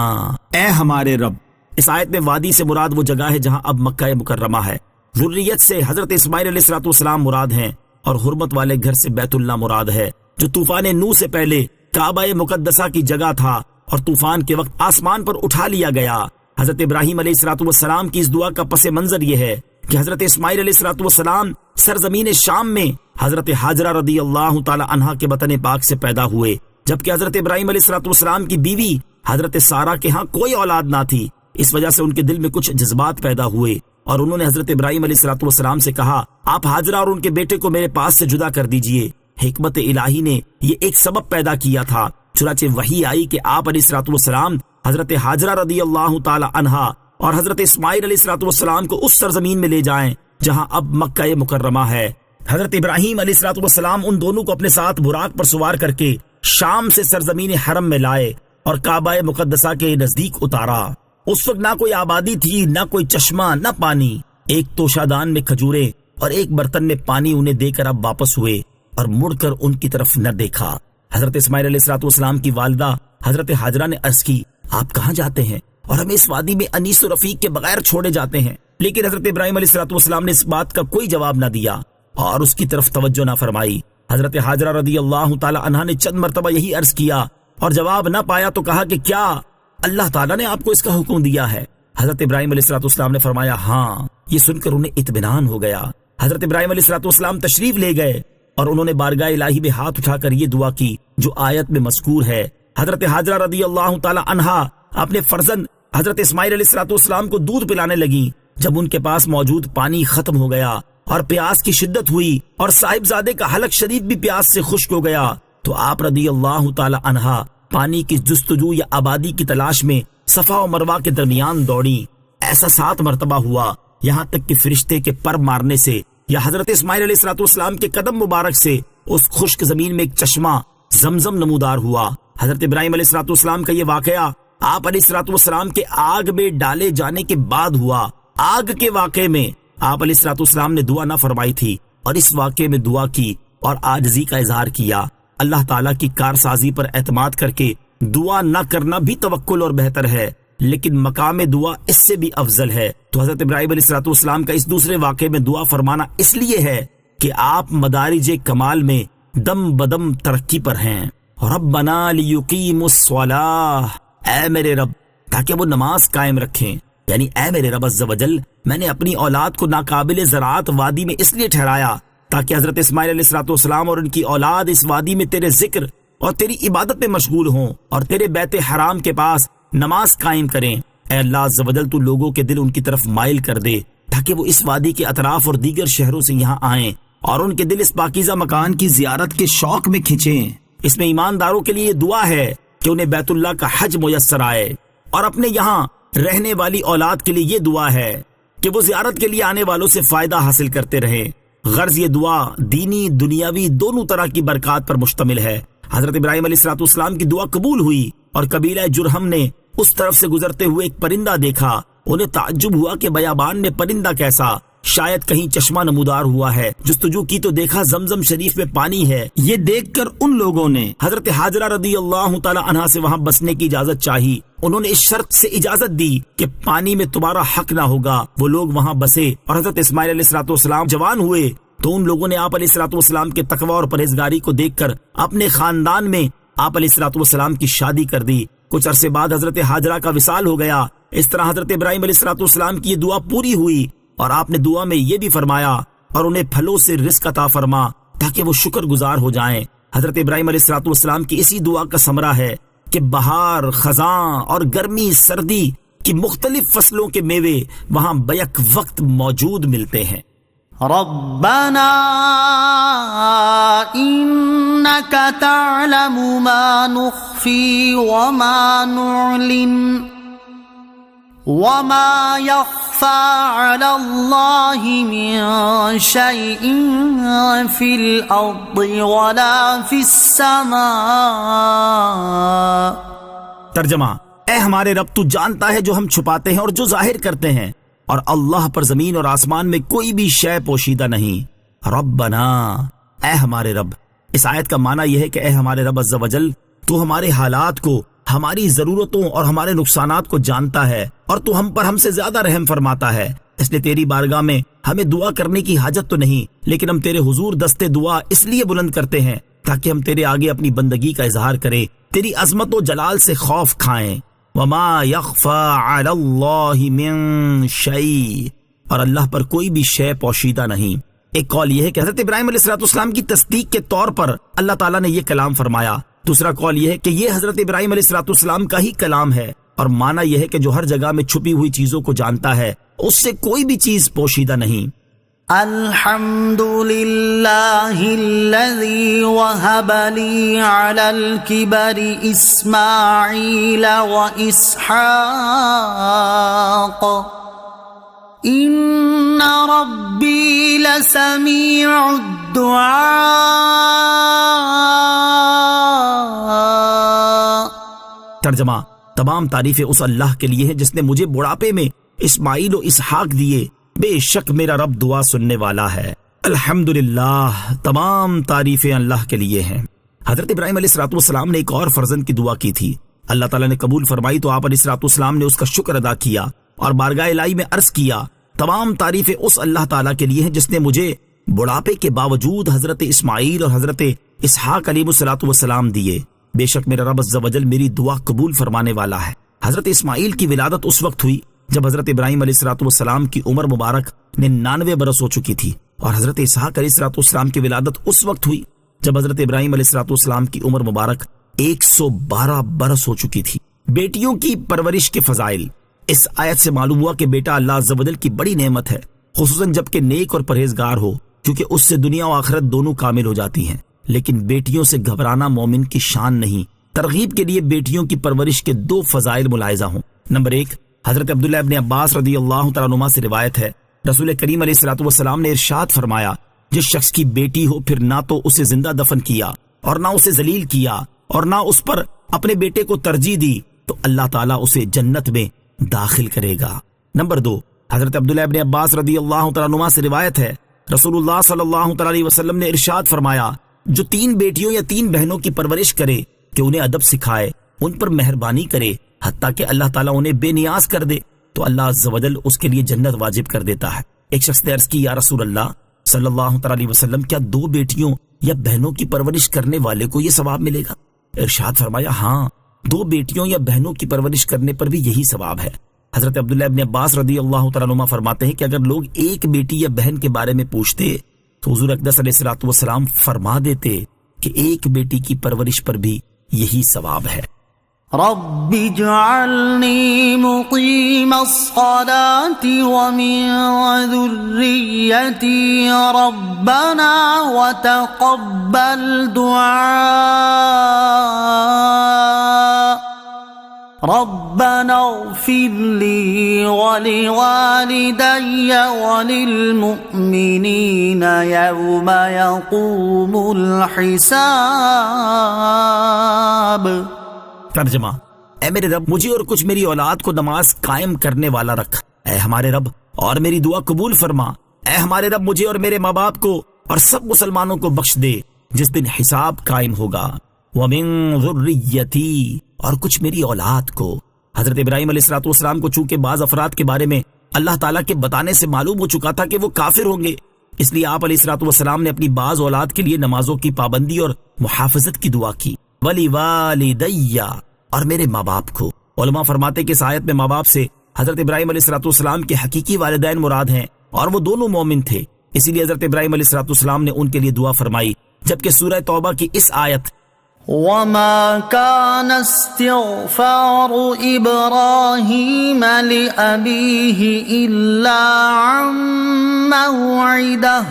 اے ہمارے رب۔ اس آیت میں وادی سے مراد وہ جگہ ہے جہاں اب مکہ مکرمہ ہے۔ ذریت سے حضرت اسماعیل علیہ الصلوۃ والسلام مراد ہیں، اور حرمت والے گھر سے بیت اللہ مراد ہے، جو طوفان نوح سے پہلے کعبہ مقدسہ کی جگہ تھا اور طوفان کے وقت آسمان پر اٹھا لیا گیا۔ حضرت ابراہیم علیہ الصلوۃ والسلام کی اس دعا کا پس منظر یہ ہے کہ حضرت اسماعیل علیہ الصلوۃ والسلام سرزمین شام میں حضرت ہاجرہ رضی اللہ تعالی عنہا کے وطن پاک سے پیدا ہوئے، جبکہ حضرت ابراہیم علیہ الصلوۃ والسلام کی بیوی حضرت سارہ کے ہاں کوئی اولاد نہ تھی۔ اس وجہ سے ان کے دل میں کچھ جذبات پیدا ہوئے اور انہوں نے حضرت ابراہیم علیہ الصلوۃ والسلام سے کہا، آپ ہاجرہ اور ان کے بیٹے کو میرے پاس سے جدا کر دیجئے۔ حکمت الہی نے یہ ایک سبب پیدا کیا تھا، چنانچہ وحی آئی کہ آپ علیہ الصلوۃ والسلام حضرت ہاجرہ رضی اللہ تعالی عنہا اور حضرت اسماعیل علیہ الصلوۃ والسلام کو اس سرزمین میں لے جائیں جہاں اب مکہ مکرمہ ہے۔ حضرت ابراہیم علیہ الصلوۃ والسلام ان دونوں کو اپنے ساتھ براق پر سوار کر کے شام سے سرزمین حرم میں لائے اور کعبہ مقدسہ کے نزدیک اتارا۔ اس وقت نہ کوئی آبادی تھی، نہ کوئی چشمہ، نہ پانی۔ ایک توشہ دان میں کھجورے اور ایک برتن میں پانی انہیں دے کر اب واپس ہوئے اور مڑ کر ان کی طرف نہ دیکھا۔ حضرت اسماعیل علیہ الصلوۃ والسلام کی والدہ حضرت ہاجرہ نے عرض کی، آپ کہاں جاتے ہیں اور ہمیں اس وادی میں انیس و رفیق کے بغیر چھوڑے جاتے ہیں؟ لیکن حضرت ابراہیم علیہ الصلوۃ والسلام نے اس بات کا کوئی جواب نہ دیا اور اس کی طرف توجہ نہ فرمائی۔ حضرت ہاجرہ رضی اللہ تعالی عنہا نے چند مرتبہ یہی عرض کیا اور جواب نہ پایا تو کہا کہ کیا اللہ تعالیٰ نے آپ کو اس کا حکم دیا ہے؟ حضرت ابراہیم علیہ الصلوۃ والسلام نے فرمایا ہاں۔ یہ سن کر انہیں اطمینان ہو گیا۔ حضرت ابراہیم علیہ الصلوۃ والسلام تشریف لے گئے اور انہوں نے بارگاہ الہی میں ہاتھ اٹھا کر یہ دعا کی جو آیت میں مذکور ہے۔ حضرت ہاجرہ رضی اللہ تعالی عنہا اپنے فرزند حضرت اسماعیل علیہ الصلوۃ والسلام کو دودھ پلانے لگیں۔ جب ان کے پاس موجود پانی ختم ہو گیا اور پیاس کی شدت ہوئی اور صاحبزادے کا حلق شدید بھی پیاس سے خشک ہو گیا تو آپ رضی اللہ تعالی عنہا پانی کی جستجو یا آبادی کی تلاش میں صفا و مروہ کے درمیان دوڑی۔ ایسا 7 مرتبہ ہوا، یہاں تک کہ فرشتے کے پر مارنے سے یا حضرت اسماعیل علیہ الصلوۃ والسلام کے قدم مبارک سے اس خشک زمین میں ایک چشمہ زمزم نمودار ہوا۔ حضرت ابراہیم علیہ الصلوۃ والسلام کا یہ واقعہ آپ علیہ الصلوۃ والسلام کے آگ میں ڈالے جانے کے بعد ہوا۔ آگ کے واقعے میں آپ علیہ الصلوۃ والسلام نے دعا نہ فرمائی تھی اور اس واقعے میں دعا کی اور عاجزی کا اظہار کیا۔ اللہ تعالیٰ کی کارسازی پر اعتماد کر کے دعا نہ کرنا بھی توکل اور بہتر ہے، لیکن مقام دعا اس سے بھی افضل ہے۔ تو حضرت ابراہیم علیہ الصلوۃ والسلام کا اس دوسرے واقعے میں دعا فرمانا اس لیے ہے کہ آپ مدارج کمال میں دم بدم ترقی پر ہیں۔ ربنا لیقیموا الصلاۃ، اے میرے رب تاکہ وہ نماز قائم رکھیں، یعنی اے میرے رب عز و جل میں نے اپنی اولاد کو ناقابل زراعت وادی میں اس لیے ٹھہرایا تاکہ حضرت اسماعیل علیہ الصلوۃ والسلام اور ان کی اولاد اس وادی میں تیرے ذکر اور تیری عبادت میں مشغول ہوں اور تیرے بیت حرام کے پاس نماز قائم کریں۔ اے اللہ عز و جل تو لوگوں کے دل ان کی طرف مائل کر دے تاکہ وہ اس وادی کے اطراف اور دیگر شہروں سے یہاں آئیں اور ان کے دل اس پاکیزہ مکان کی زیارت کے شوق میں کھنچیں۔ اس میں ایمانداروں کے لیے دعا ہے کہ انہیں بیت اللہ کا حج میسر آئے، اور اپنے یہاں رہنے والی اولاد کے لیے یہ دعا ہے کہ وہ زیارت کے لیے آنے والوں سے فائدہ حاصل کرتے رہیں۔ غرض یہ دعا دینی دنیاوی دونوں طرح کی برکات پر مشتمل ہے۔ حضرت ابراہیم علیہ الصلوۃ والسلام کی دعا قبول ہوئی اور قبیلہ جرہم نے اس طرف سے گزرتے ہوئے ایک پرندہ دیکھا۔ انہیں تعجب ہوا کہ بیابان میں پرندہ کیسا، شاید کہیں چشمہ نمودار ہوا ہے۔ جستجو کی تو دیکھا زمزم شریف میں پانی ہے۔ یہ دیکھ کر ان لوگوں نے حضرت ہاجرہ رضی اللہ تعالی عنہا سے وہاں بسنے کی اجازت چاہی۔ انہوں نے اس شرط سے اجازت دی کہ پانی میں تمہارا حق نہ ہوگا۔ وہ لوگ وہاں بسے اور حضرت اسماعیل علیہ الصلوۃ والسلام جوان ہوئے تو ان لوگوں نے آپ علیہ الصلوۃ والسلام کے تقوی اور پرہیزگاری کو دیکھ کر اپنے خاندان میں آپ علیہ الصلوۃ والسلام کی شادی کر دی۔ کچھ عرصے بعد حضرت ہاجرہ کا وصال ہو گیا۔ اس طرح حضرت ابراہیم علیہ الصلوۃ والسلام کی یہ دعا پوری ہوئی اور آپ نے دعا میں یہ بھی فرمایا اور انہیں پھلوں سے رزق عطا فرما تاکہ وہ شکر گزار ہو جائیں۔ حضرت ابراہیم علیہ الصلوۃ والسلام کی اسی دعا کا ثمرہ ہے کہ بہار، خزاں اور گرمی سردی کی مختلف فصلوں کے میوے وہاں بیک وقت موجود ملتے ہیں۔ ربنا انك تعلم ما نخفي وما نعلن وما يخفى على الله من شيء في الأرض ولا في السماء۔ ترجمہ: اے ہمارے رب تو جانتا ہے جو ہم چھپاتے ہیں اور جو ظاہر کرتے ہیں، اور اللہ پر زمین اور آسمان میں کوئی بھی شے پوشیدہ نہیں۔ ربنا، اے ہمارے رب۔ اس آیت کا معنی یہ ہے کہ اے ہمارے رب عز و جل تو ہمارے حالات کو ہماری ضرورتوں اور ہمارے نقصانات کو جانتا ہے اور تو ہم سے زیادہ رحم فرماتا ہے، اس لیے تیری بارگاہ میں ہمیں دعا کرنے کی حاجت تو نہیں، لیکن ہم تیرے حضور دستے دعا اس لیے بلند کرتے ہیں تاکہ ہم تیرے آگے اپنی بندگی کا اظہار کریں، تیری عظمت و جلال سے خوف کھائیں۔ وما یخفی علی اللہ من شیء، اور اللہ پر کوئی بھی شے پوشیدہ نہیں۔ ایک قول یہ ہے کہ حضرت ابراہیم علیہ السلام کی تصدیق کے طور پر اللہ تعالیٰ نے یہ کلام فرمایا، دوسرا قول یہ ہے کہ یہ حضرت ابراہیم علیہ السلام کا ہی کلام ہے، اور معنی یہ ہے کہ جو ہر جگہ میں چھپی ہوئی چیزوں کو جانتا ہے، اس سے کوئی بھی چیز پوشیدہ نہیں۔ الحمد للہ الذی وہب لی علی الکبر اسماعیل و اسحاق ان ربی لسمیع الدعاء۔ ترجمہ، تمام تعریفیں اس اللہ کے لیے ہیں جس نے مجھے بڑھاپے میں اسماعیل و اسحاق دیے، بے شک میرا رب دعا سننے والا ہے۔ الحمدللہ، تمام تعریفیں اللہ کے لیے ہیں۔ حضرت ابراہیم علیہ السلام نے ایک اور فرزند کی دعا کی تھی، اللہ تعالیٰ نے قبول فرمائی تو آپ علیہ السلام نے اس کا شکر ادا کیا اور بارگاہ الہی میں عرض کیا، تمام تعریفیں اس اللہ تعالیٰ کے لیے ہیں جس نے مجھے بڑھاپے کے باوجود حضرت اسماعیل اور حضرت اسحاق علیہ السلام دیے، بے شک میرا رب عز و جل میری دعا قبول فرمانے والا ہے۔ حضرت اسماعیل کی ولادت اس وقت ہوئی جب حضرت ابراہیم علیہ السلام کی عمر مبارک 99 برس ہو چکی تھی، اور حضرت اسحاق علیہ السلام کی ولادت اس وقت ہوئی جب حضرت ابراہیم علیہ السلام کی عمر مبارک 112 برس ہو چکی تھی۔ بیٹیوں کی پرورش کے فضائل، اس آیت سے معلوم ہوا کہ بیٹا اللہ عز و جل کی بڑی نعمت ہے، خصوصاً جب کہ نیک اور پرہیزگار ہو، کیونکہ اس سے دنیا و آخرت دونوں کامل ہو جاتی ہیں۔ لیکن بیٹیوں سے گھبرانا مومن کی شان نہیں۔ ترغیب کے لیے بیٹیوں کی پرورش کے 2 فضائل ملاحظہ ہوں۔ نمبر 1، حضرت عبداللہ ابن عباس رضی اللہ تعالیٰ عنہما سے روایت ہے، رسول کریم علیہ السلام نے ارشاد فرمایا، جس شخص کی بیٹی ہو پھر نہ تو اسے زندہ دفن کیا اور نہ اسے ذلیل کیا اور نہ اس پر اپنے بیٹے کو ترجیح دی، تو اللہ تعالیٰ اسے جنت میں داخل کرے گا۔ نمبر 2، حضرت عبداللہ ابن عباس رضی اللہ تعالیٰ عنہما سے روایت ہے، رسول اللہ صلی اللہ تعالیٰ علیہ وسلم نے ارشاد فرمایا، جو 3 بیٹیوں یا 3 بہنوں کی پرورش کرے کہ انہیں ادب سکھائے، ان پر مہربانی کرے حتیٰ کہ اللہ تعالیٰ انہیں بے نیاز کر دے، تو اللہ عز و جل اس کے لیے جنت واجب کر دیتا ہے۔ ایک شخص نے عرض کی، یا رسول اللہ صلی اللہ تعالیٰ علیہ وسلم، کیا 2 بیٹیوں یا بہنوں کی پرورش کرنے والے کو یہ ثواب ملے گا؟ ارشاد فرمایا، ہاں، 2 بیٹیوں یا بہنوں کی پرورش کرنے پر بھی یہی ثواب ہے۔ حضرت عبداللہ ابن عباس رضی اللہ تعالیٰ عنہ فرماتے ہیں کہ اگر لوگ ایک بیٹی یا بہن کے بارے میں پوچھتے تو حضور اقدس علیہ السلام فرما دیتے کہ ایک بیٹی کی پرورش پر بھی یہی ثواب ہے۔ رب اجعلنی مقیم الصلاة ومن ذریتی ربنا وتقبل دعاء ربنا اغفر لی ولوالدی وللمؤمنین یوم یقوم الحساب۔ ترجمہ، اے میرے رب، مجھے اور کچھ میری اولاد کو نماز قائم کرنے والا رکھ، اے ہمارے رب، اور میری دعا قبول فرما، اے ہمارے رب، مجھے اور میرے ماں باپ کو اور سب مسلمانوں کو بخش دے جس دن حساب قائم ہوگا۔ وَمِن ذُرِّيَّتِي، اور کچھ میری اولاد کو۔ حضرت ابراہیم علیہ السلام کو چونکہ بعض افراد کے بارے میں اللہ تعالیٰ کے بتانے سے معلوم ہو چکا تھا کہ وہ کافر ہوں گے، اس لیے آپ علیہ السلام نے اپنی بعض اولاد کے لیے نمازوں کی پابندی اور محافظت کی دعا کی۔ وَلِوَالِدَيَّ، اور میرے ماں باپ کو۔ علماء فرماتے کہ اس آیت میں ماں باپ سے حضرت ابراہیم علیہ السلام کے حقیقی والدین مراد ہیں، اور وہ دونوں مومن تھے، اسی لیے حضرت ابراہیم علیہ السلام نے ان کے لیے دعا فرمائی، جبکہ سورہ توبہ کی اس آیت وما كان استغفار إبراهيم لأبيه إلا عن موعدة،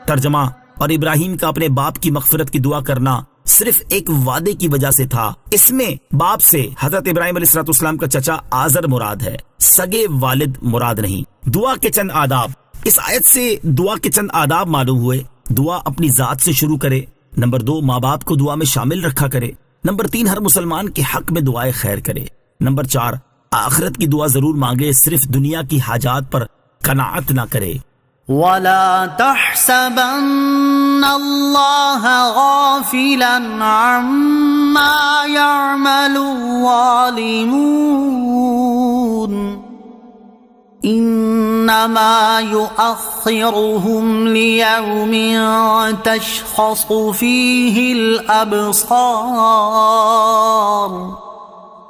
ترجمہ، اور ابراہیم کا اپنے باپ کی مغفرت کی دعا کرنا صرف ایک وعدے کی وجہ سے تھا۔ اس میں باپ سے حضرت ابراہیم علیہ السلام کا چچا آزر مراد ہے، سگے والد مراد نہیں۔ دعا کے چند آداب، اس آیت سے دعا کے چند آداب معلوم ہوئے۔ دعا اپنی ذات سے شروع کرے۔ نمبر 2، ماں باپ کو دعا میں شامل رکھا کرے۔ نمبر 3، ہر مسلمان کے حق میں دعائے خیر کرے۔ نمبر 4، آخرت کی دعا ضرور مانگے، صرف دنیا کی حاجات پر قناعت نہ کرے۔ ولا تحسبن الله غافلا عما يعمل الظالمون انما يؤخرهم ليوم تشخص فيه الابصار۔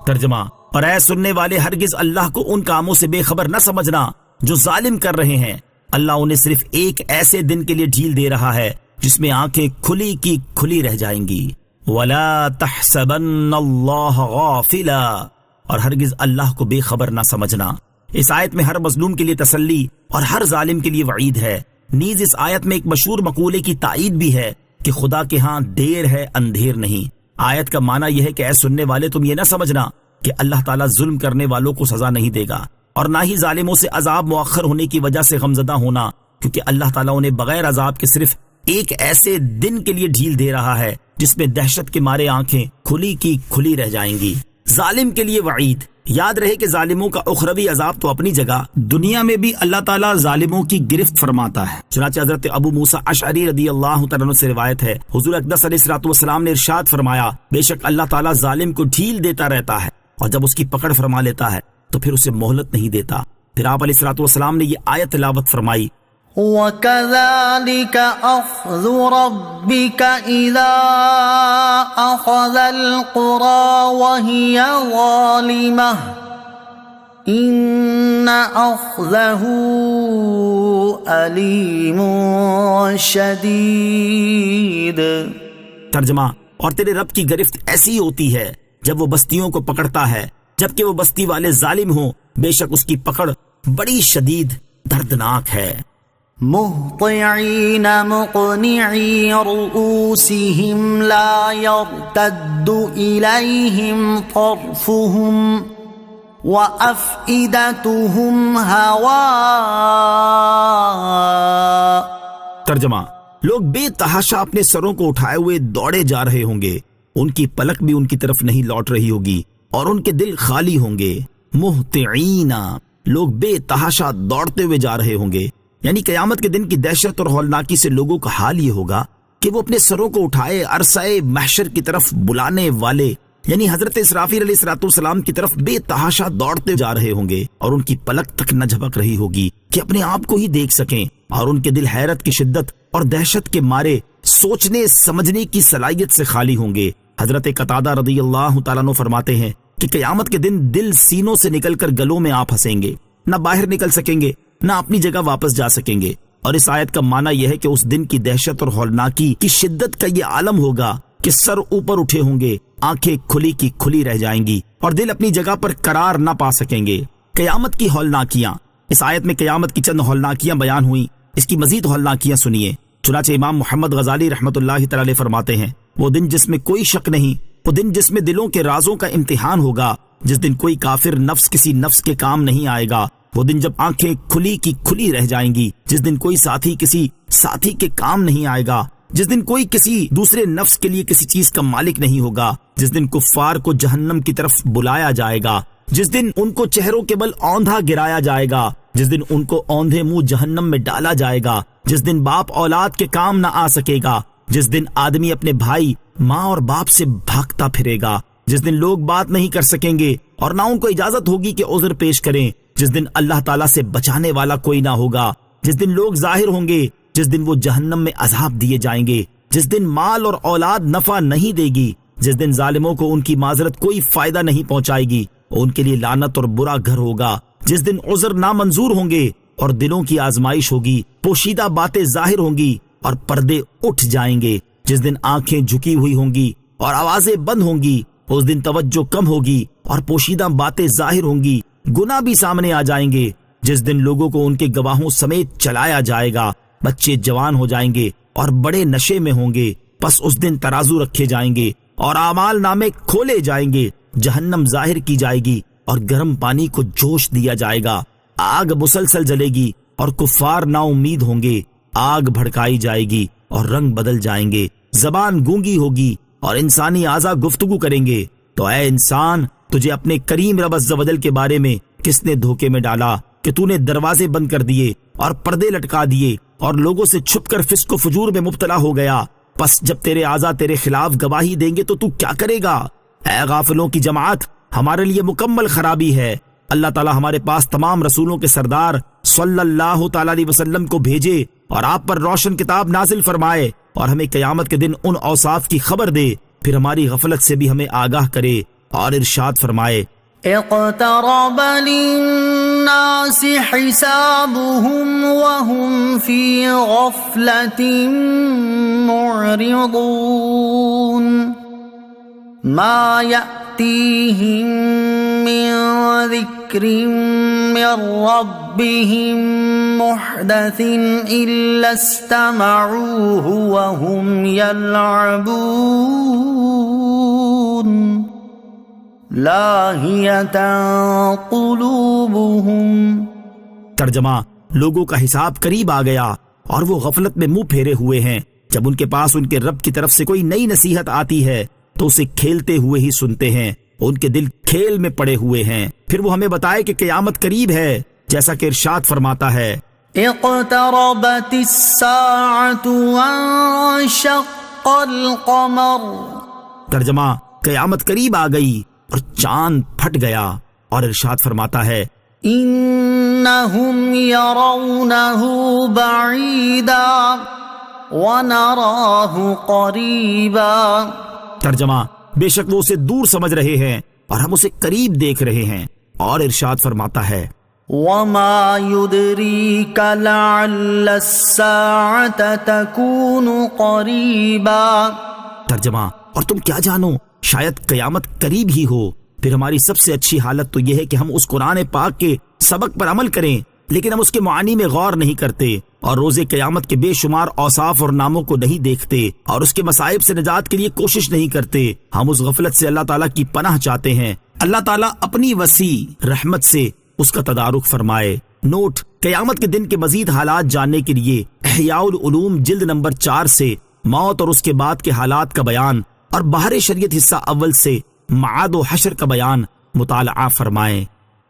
ترجمہ، اور اے سننے والے، ہرگز اللہ کو ان کاموں سے بے خبر نہ سمجھنا جو ظالم کر رہے ہیں۔ اللہ انہیں صرف ایک ایسے دن کے لیے ڈھیل دے رہا ہے جس میں آنکھیں کھلی کی کھلی رہ جائیں گی۔ وَلَا تَحْسَبَنَّ اللَّهَ غَافِلًا، اور ہرگز اللہ کو بے خبر نہ سمجھنا۔ اس آیت میں ہر مظلوم کے لیے تسلی اور ہر ظالم کے لیے وعید ہے۔ نیز اس آیت میں ایک مشہور مقولے کی تائید بھی ہے کہ خدا کے ہاں دیر ہے اندھیر نہیں۔ آیت کا معنی یہ ہے کہ اے سننے والے، تم یہ نہ سمجھنا کہ اللہ تعالیٰ ظلم کرنے والوں کو سزا نہیں دے گا، اور نہ ہی ظالموں سے عذاب مؤخر ہونے کی وجہ سے غمزدہ ہونا، کیونکہ اللہ تعالیٰ انہیں بغیر عذاب کے صرف ایک ایسے دن کے لیے ڈھیل دے رہا ہے جس میں دہشت کے مارے آنکھیں کھلی کی کھلی رہ جائیں گی۔ ظالم کے لیے وعید۔ یاد رہے کہ ظالموں کا اخروی عذاب تو اپنی جگہ، دنیا میں بھی اللہ تعالیٰ ظالموں کی گرفت فرماتا ہے۔ چنانچہ حضرت ابو موسیٰ اشعری رضی اللہ تعالیٰ عنہ سے روایت ہے، حضور اقدس علیہ الصلوۃ والسلام نے ارشاد فرمایا، بے شک اللہ تعالیٰ ظالم کو ڈھیل دیتا رہتا ہے، اور جب اس کی پکڑ فرما لیتا ہے تو پھر اسے مہلت نہیں دیتا۔ پھر آپ علیہ الصلوۃ والسلام نے یہ آیت تلاوت فرمائی، وَكَذَلِكَ أَخْذُ رَبِّكَ إِذَا أَخَذَ الْقُرَى وَهِيَ ظَالِمَةٌ إِنَّ أَخْذَهُ أَلِيمٌ شَدِيدٌ۔ ترجمہ، اور تیرے رب کی گرفت ایسی ہوتی ہے جب وہ بستیوں کو پکڑتا ہے جبکہ وہ بستی والے ظالم ہوں، بے شک اس کی پکڑ بڑی شدید دردناک ہے۔ مہطعین مقنعی رؤوسہم لا یرتد الیہم طرفہم وافئدتہم ہواء۔ ترجمہ، لوگ بے تحاشا اپنے سروں کو اٹھائے ہوئے دوڑے جا رہے ہوں گے، ان کی پلک بھی ان کی طرف نہیں لوٹ رہی ہوگی، اور ان کے دل خالی ہوں گے۔ مہطعین، لوگ بے تحاشا دوڑتے ہوئے جا رہے ہوں گے، یعنی قیامت کے دن کی دہشت اور ہولناکی سے لوگوں کا حال یہ ہوگا کہ وہ اپنے سروں کو اٹھائے عرصہ محشر کی طرف بلانے والے یعنی حضرت اسرافیل علیہ الصلوۃ والسلام کی طرف بے تحاشا دوڑتے جا رہے ہوں گے، اور ان کی پلک تک نہ جھپک رہی ہوگی کہ اپنے آپ کو ہی دیکھ سکیں، اور ان کے دل حیرت کی شدت اور دہشت کے مارے سوچنے سمجھنے کی صلاحیت سے خالی ہوں گے۔ حضرت قتادہ رضی اللہ تعالیٰ عنہ فرماتے ہیں کہ قیامت کے دن دل سینوں سے نکل کر گلوں میں آ پھنسیں گے، نہ باہر نکل سکیں گے نہ اپنی جگہ واپس جا سکیں گے۔ اور اس آیت کا معنی یہ ہے کہ اس دن کی دہشت اور ہولناکی کی شدت کا یہ عالم ہوگا کہ سر اوپر اٹھے ہوں گے، آنکھیں کھلی کی کھلی رہ جائیں گی، اور دل اپنی جگہ پر قرار نہ پا سکیں گے۔ قیامت کی ہولناکیاں، اس آیت میں قیامت کی چند ہولناکیاں بیان ہوئیں، اس کی مزید ہولناکیاں سنیے۔ چنانچہ امام محمد غزالی رحمۃ اللہ تعالی فرماتے ہیں، وہ دن جس میں کوئی شک نہیں، وہ دن جس میں دلوں کے رازوں کا امتحان ہوگا، جس دن کوئی کافر نفس کسی نفس کے کام نہیں آئے گا، وہ دن جب آنکھیں کھلی کی کھلی رہ جائیں گی، جس دن کوئی ساتھی کسی ساتھی کے کام نہیں آئے گا، جس دن کوئی کسی دوسرے نفس کے لیے کسی چیز کا مالک نہیں ہوگا، جس دن کفار کو جہنم کی طرف بلایا جائے گا، جس دن ان کو چہروں کے بل اوندھا گرایا جائے گا، جس دن ان کو اوندھے منہ جہنم میں ڈالا جائے گا، جس دن باپ اولاد کے کام نہ آ سکے گا، جس دن آدمی اپنے بھائی ماں اور باپ سے بھاگتا پھرے گا، جس دن لوگ بات نہیں کر سکیں گے اور نہ ان کو اجازت ہوگی کہ عذر پیش کریں، جس دن اللہ تعالیٰ سے بچانے والا کوئی نہ ہوگا، جس دن لوگ ظاہر ہوں گے، جس دن وہ جہنم میں عذاب دیے جائیں گے، جس دن مال اور اولاد نفع نہیں دے گی، جس دن ظالموں کو ان کی معذرت کوئی فائدہ نہیں پہنچائے گی، ان کے لیے لعنت اور برا گھر ہوگا، جس دن عذر نامنظور ہوں گے اور دلوں کی آزمائش ہوگی، پوشیدہ باتیں ظاہر ہوں گی اور پردے اٹھ جائیں گے، جس دن آنکھیں جھکی ہوئی ہوں گی اور آوازیں بند ہوں گی، اس دن توجہ کم ہوگی اور پوشیدہ باتیں ظاہر ہوں گی، گناہ بھی سامنے آ جائیں گے، جس دن لوگوں کو ان کے گواہوں سمیت چلایا جائے گا، بچے جوان ہو جائیں گے اور بڑے نشے میں ہوں گے، پس اس دن ترازو رکھے جائیں گے اور اعمال نامے کھولے جائیں گے، جہنم ظاہر کی جائے گی اور گرم پانی کو جوش دیا جائے گا، آگ مسلسل جلے گی اور کفار نا امید ہوں گے، آگ بھڑکائی جائے گی اور رنگ بدل جائیں گے، زبان گونگی ہوگی اور انسانی اعضاء گفتگو کریں گے۔ تو اے انسان، تجھے اپنے کریم رب عز و جل کے بارے میں کس نے دھوکے میں ڈالا کہ تو نے دروازے بند کر دیے اور پردے لٹکا دیے اور لوگوں سے چھپ کر فسق و فجور میں مبتلا ہو گیا؟ پس جب تیرے اعضاء تیرے خلاف گواہی دیں گے تو کیا کرے گا؟ اے غافلوں کی جماعت، ہمارے لیے مکمل خرابی ہے۔ اللہ تعالیٰ ہمارے پاس تمام رسولوں کے سردار صلی اللہ تعالیٰ علیہ وسلم کو بھیجے اور آپ پر روشن کتاب نازل فرمائے اور ہمیں قیامت کے دن ان اوصاف کی خبر دے، پھر ہماری غفلت سے بھی ہمیں آگاہ کرے اور ارشاد فرمائے اقترب للناس حسابهم وهم في غفلة معرضون ما يأتيهم من ذكر من ربهم محدث إلا استمعوه وهم يلعبون لاهية قلوبهم۔ ترجمہ، لوگوں کا حساب قریب آ گیا اور وہ غفلت میں منہ پھیرے ہوئے ہیں۔ جب ان کے پاس ان کے رب کی طرف سے کوئی نئی نصیحت آتی ہے تو اسے کھیلتے ہوئے ہی سنتے ہیں، ان کے دل کھیل میں پڑے ہوئے ہیں۔ پھر وہ ہمیں بتائے کہ قیامت قریب ہے، جیسا کہ ارشاد فرماتا ہے اقتربت الساعة وانشق القمر۔ ترجمہ، قیامت قریب آ گئی اور چاند پھٹ گیا، اور ارشاد فرماتا ہے انہم یرونہ بعیدا ونراہ قریبا۔ ترجمہ، بے شک وہ اسے دور سمجھ رہے ہیں اور ہم اسے قریب دیکھ رہے ہیں، اور ارشاد فرماتا ہے وما يدريك لعل الساعة تكون قريبا۔ ترجمہ، اور تم کیا جانو، شاید قیامت قریب ہی ہو۔ پھر ہماری سب سے اچھی حالت تو یہ ہے کہ ہم اس قرآن پاک کے سبق پر عمل کریں، لیکن ہم اس کے معانی میں غور نہیں کرتے اور روز قیامت کے بے شمار اوصاف اور ناموں کو نہیں دیکھتے اور اس کے مصائب سے نجات کے لیے کوشش نہیں کرتے۔ ہم اس غفلت سے اللہ تعالیٰ کی پناہ چاہتے ہیں۔ اللہ تعالیٰ اپنی وسیع رحمت سے اس کا تدارک فرمائے۔ نوٹ: قیامت کے دن کے مزید حالات جاننے کے لیے احیاء العلوم جلد نمبر 4 سے موت اور اس کے بعد کے حالات کا بیان اور بحر شریعت حصہ اول سے معاد و حشر کا بیان مطالعہ فرمائیں۔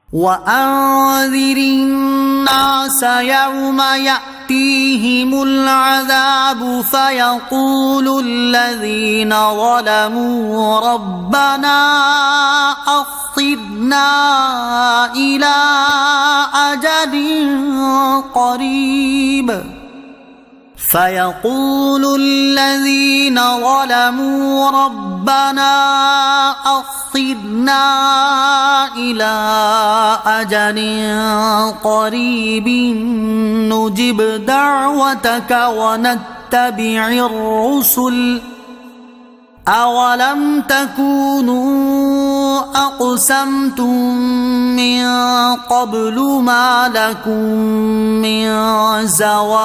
وَأَنذِرِ النَّاسَ يَوْمَ يَأْتِيهِمُ الْعَذَابُ فَيَقُولُ الَّذِينَ ظَلَمُوا رَبَّنَا أَخِّرْنَا إِلَىٰ أَجَلٍ قَرِيبٍ فَيَقُولُ الَّذِينَ ظَلَمُوا رَبَّنَا أَخِّرْنَا إِلَىٰ أَجَلٍ قَرِيبٍ نُجِبْ دَعْوَتَكَ وَنَتَّبِعِ الرُّسُلَ أَوَلَمْ تَكُونُوا أَقْسَمْتُم مِّن قَبْلُ مَا لَكُم مِّن زَوَالٍ۔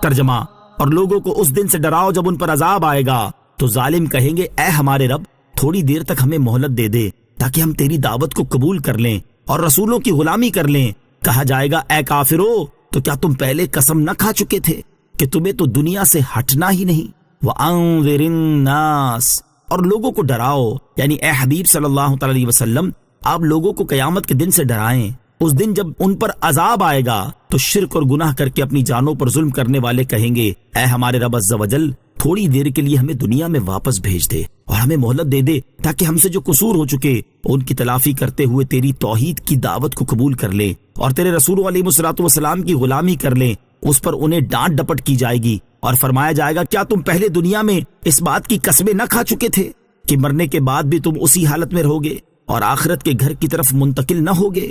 ترجمہ، اور لوگوں کو اس دن سے ڈراؤ جب ان پر عذاب آئے گا تو ظالم کہیں گے اے ہمارے رب، تھوڑی دیر تک ہمیں مہلت دے دے تاکہ ہم تیری دعوت کو قبول کر لیں اور رسولوں کی غلامی کر لیں۔ کہا جائے گا اے کافرو، تو کیا تم پہلے قسم نہ کھا چکے تھے کہ تمہیں تو دنیا سے ہٹنا ہی نہیں؟ وَأَنذِرِ النَّاسَ، اور لوگوں کو ڈراؤ، یعنی اے حبیب صلی اللہ تعالی علیہ وسلم آپ لوگوں کو قیامت کے دن سے ڈرائیں۔ اس دن جب ان پر عذاب آئے گا تو شرک اور گناہ کر کے اپنی جانوں پر ظلم کرنے والے کہیں گے اے ہمارے رب عز و جل، تھوڑی دیر کے لیے ہمیں دنیا میں واپس بھیج دے اور ہمیں مہلت دے دے تاکہ ہم سے جو قصور ہو چکے ان کی تلافی کرتے ہوئے تیری توحید کی دعوت کو قبول کر لیں اور تیرے رسول علیہ الصلوۃ والسلام کی غلامی کر لیں۔ اس پر انہیں ڈانٹ ڈپٹ کی جائے گی اور فرمایا جائے گا کیا تم پہلے دنیا میں اس بات کی قسمیں نہ کھا چکے تھے کہ مرنے کے بعد بھی تم اسی حالت میں رہو گے اور آخرت کے گھر کی طرف منتقل نہ ہوگے؟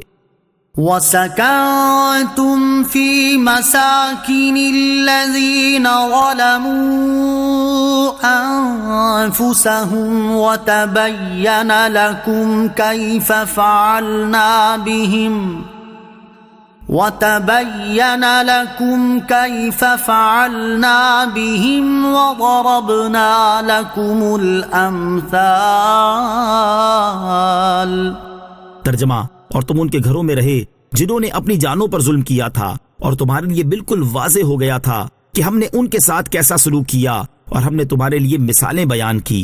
وَسَكَنْتُمْ فِي مَسَاكِنِ الَّذِينَ ظَلَمُوا أَنفُسَهُمْ وَتَبَيَّنَ لَكُمْ كَيْفَ فَعَلْنَا بِهِمْ وَضَرَبْنَا لَكُمُ الْأَمْثَالَ۔ ترجمہ، اور تم ان کے گھروں میں رہے جنہوں نے اپنی جانوں پر ظلم کیا تھا اور تمہارے لیے بالکل واضح ہو گیا تھا کہ ہم نے ان کے ساتھ کیسا سلوک کیا اور ہم نے تمہارے لیے مثالیں بیان کی۔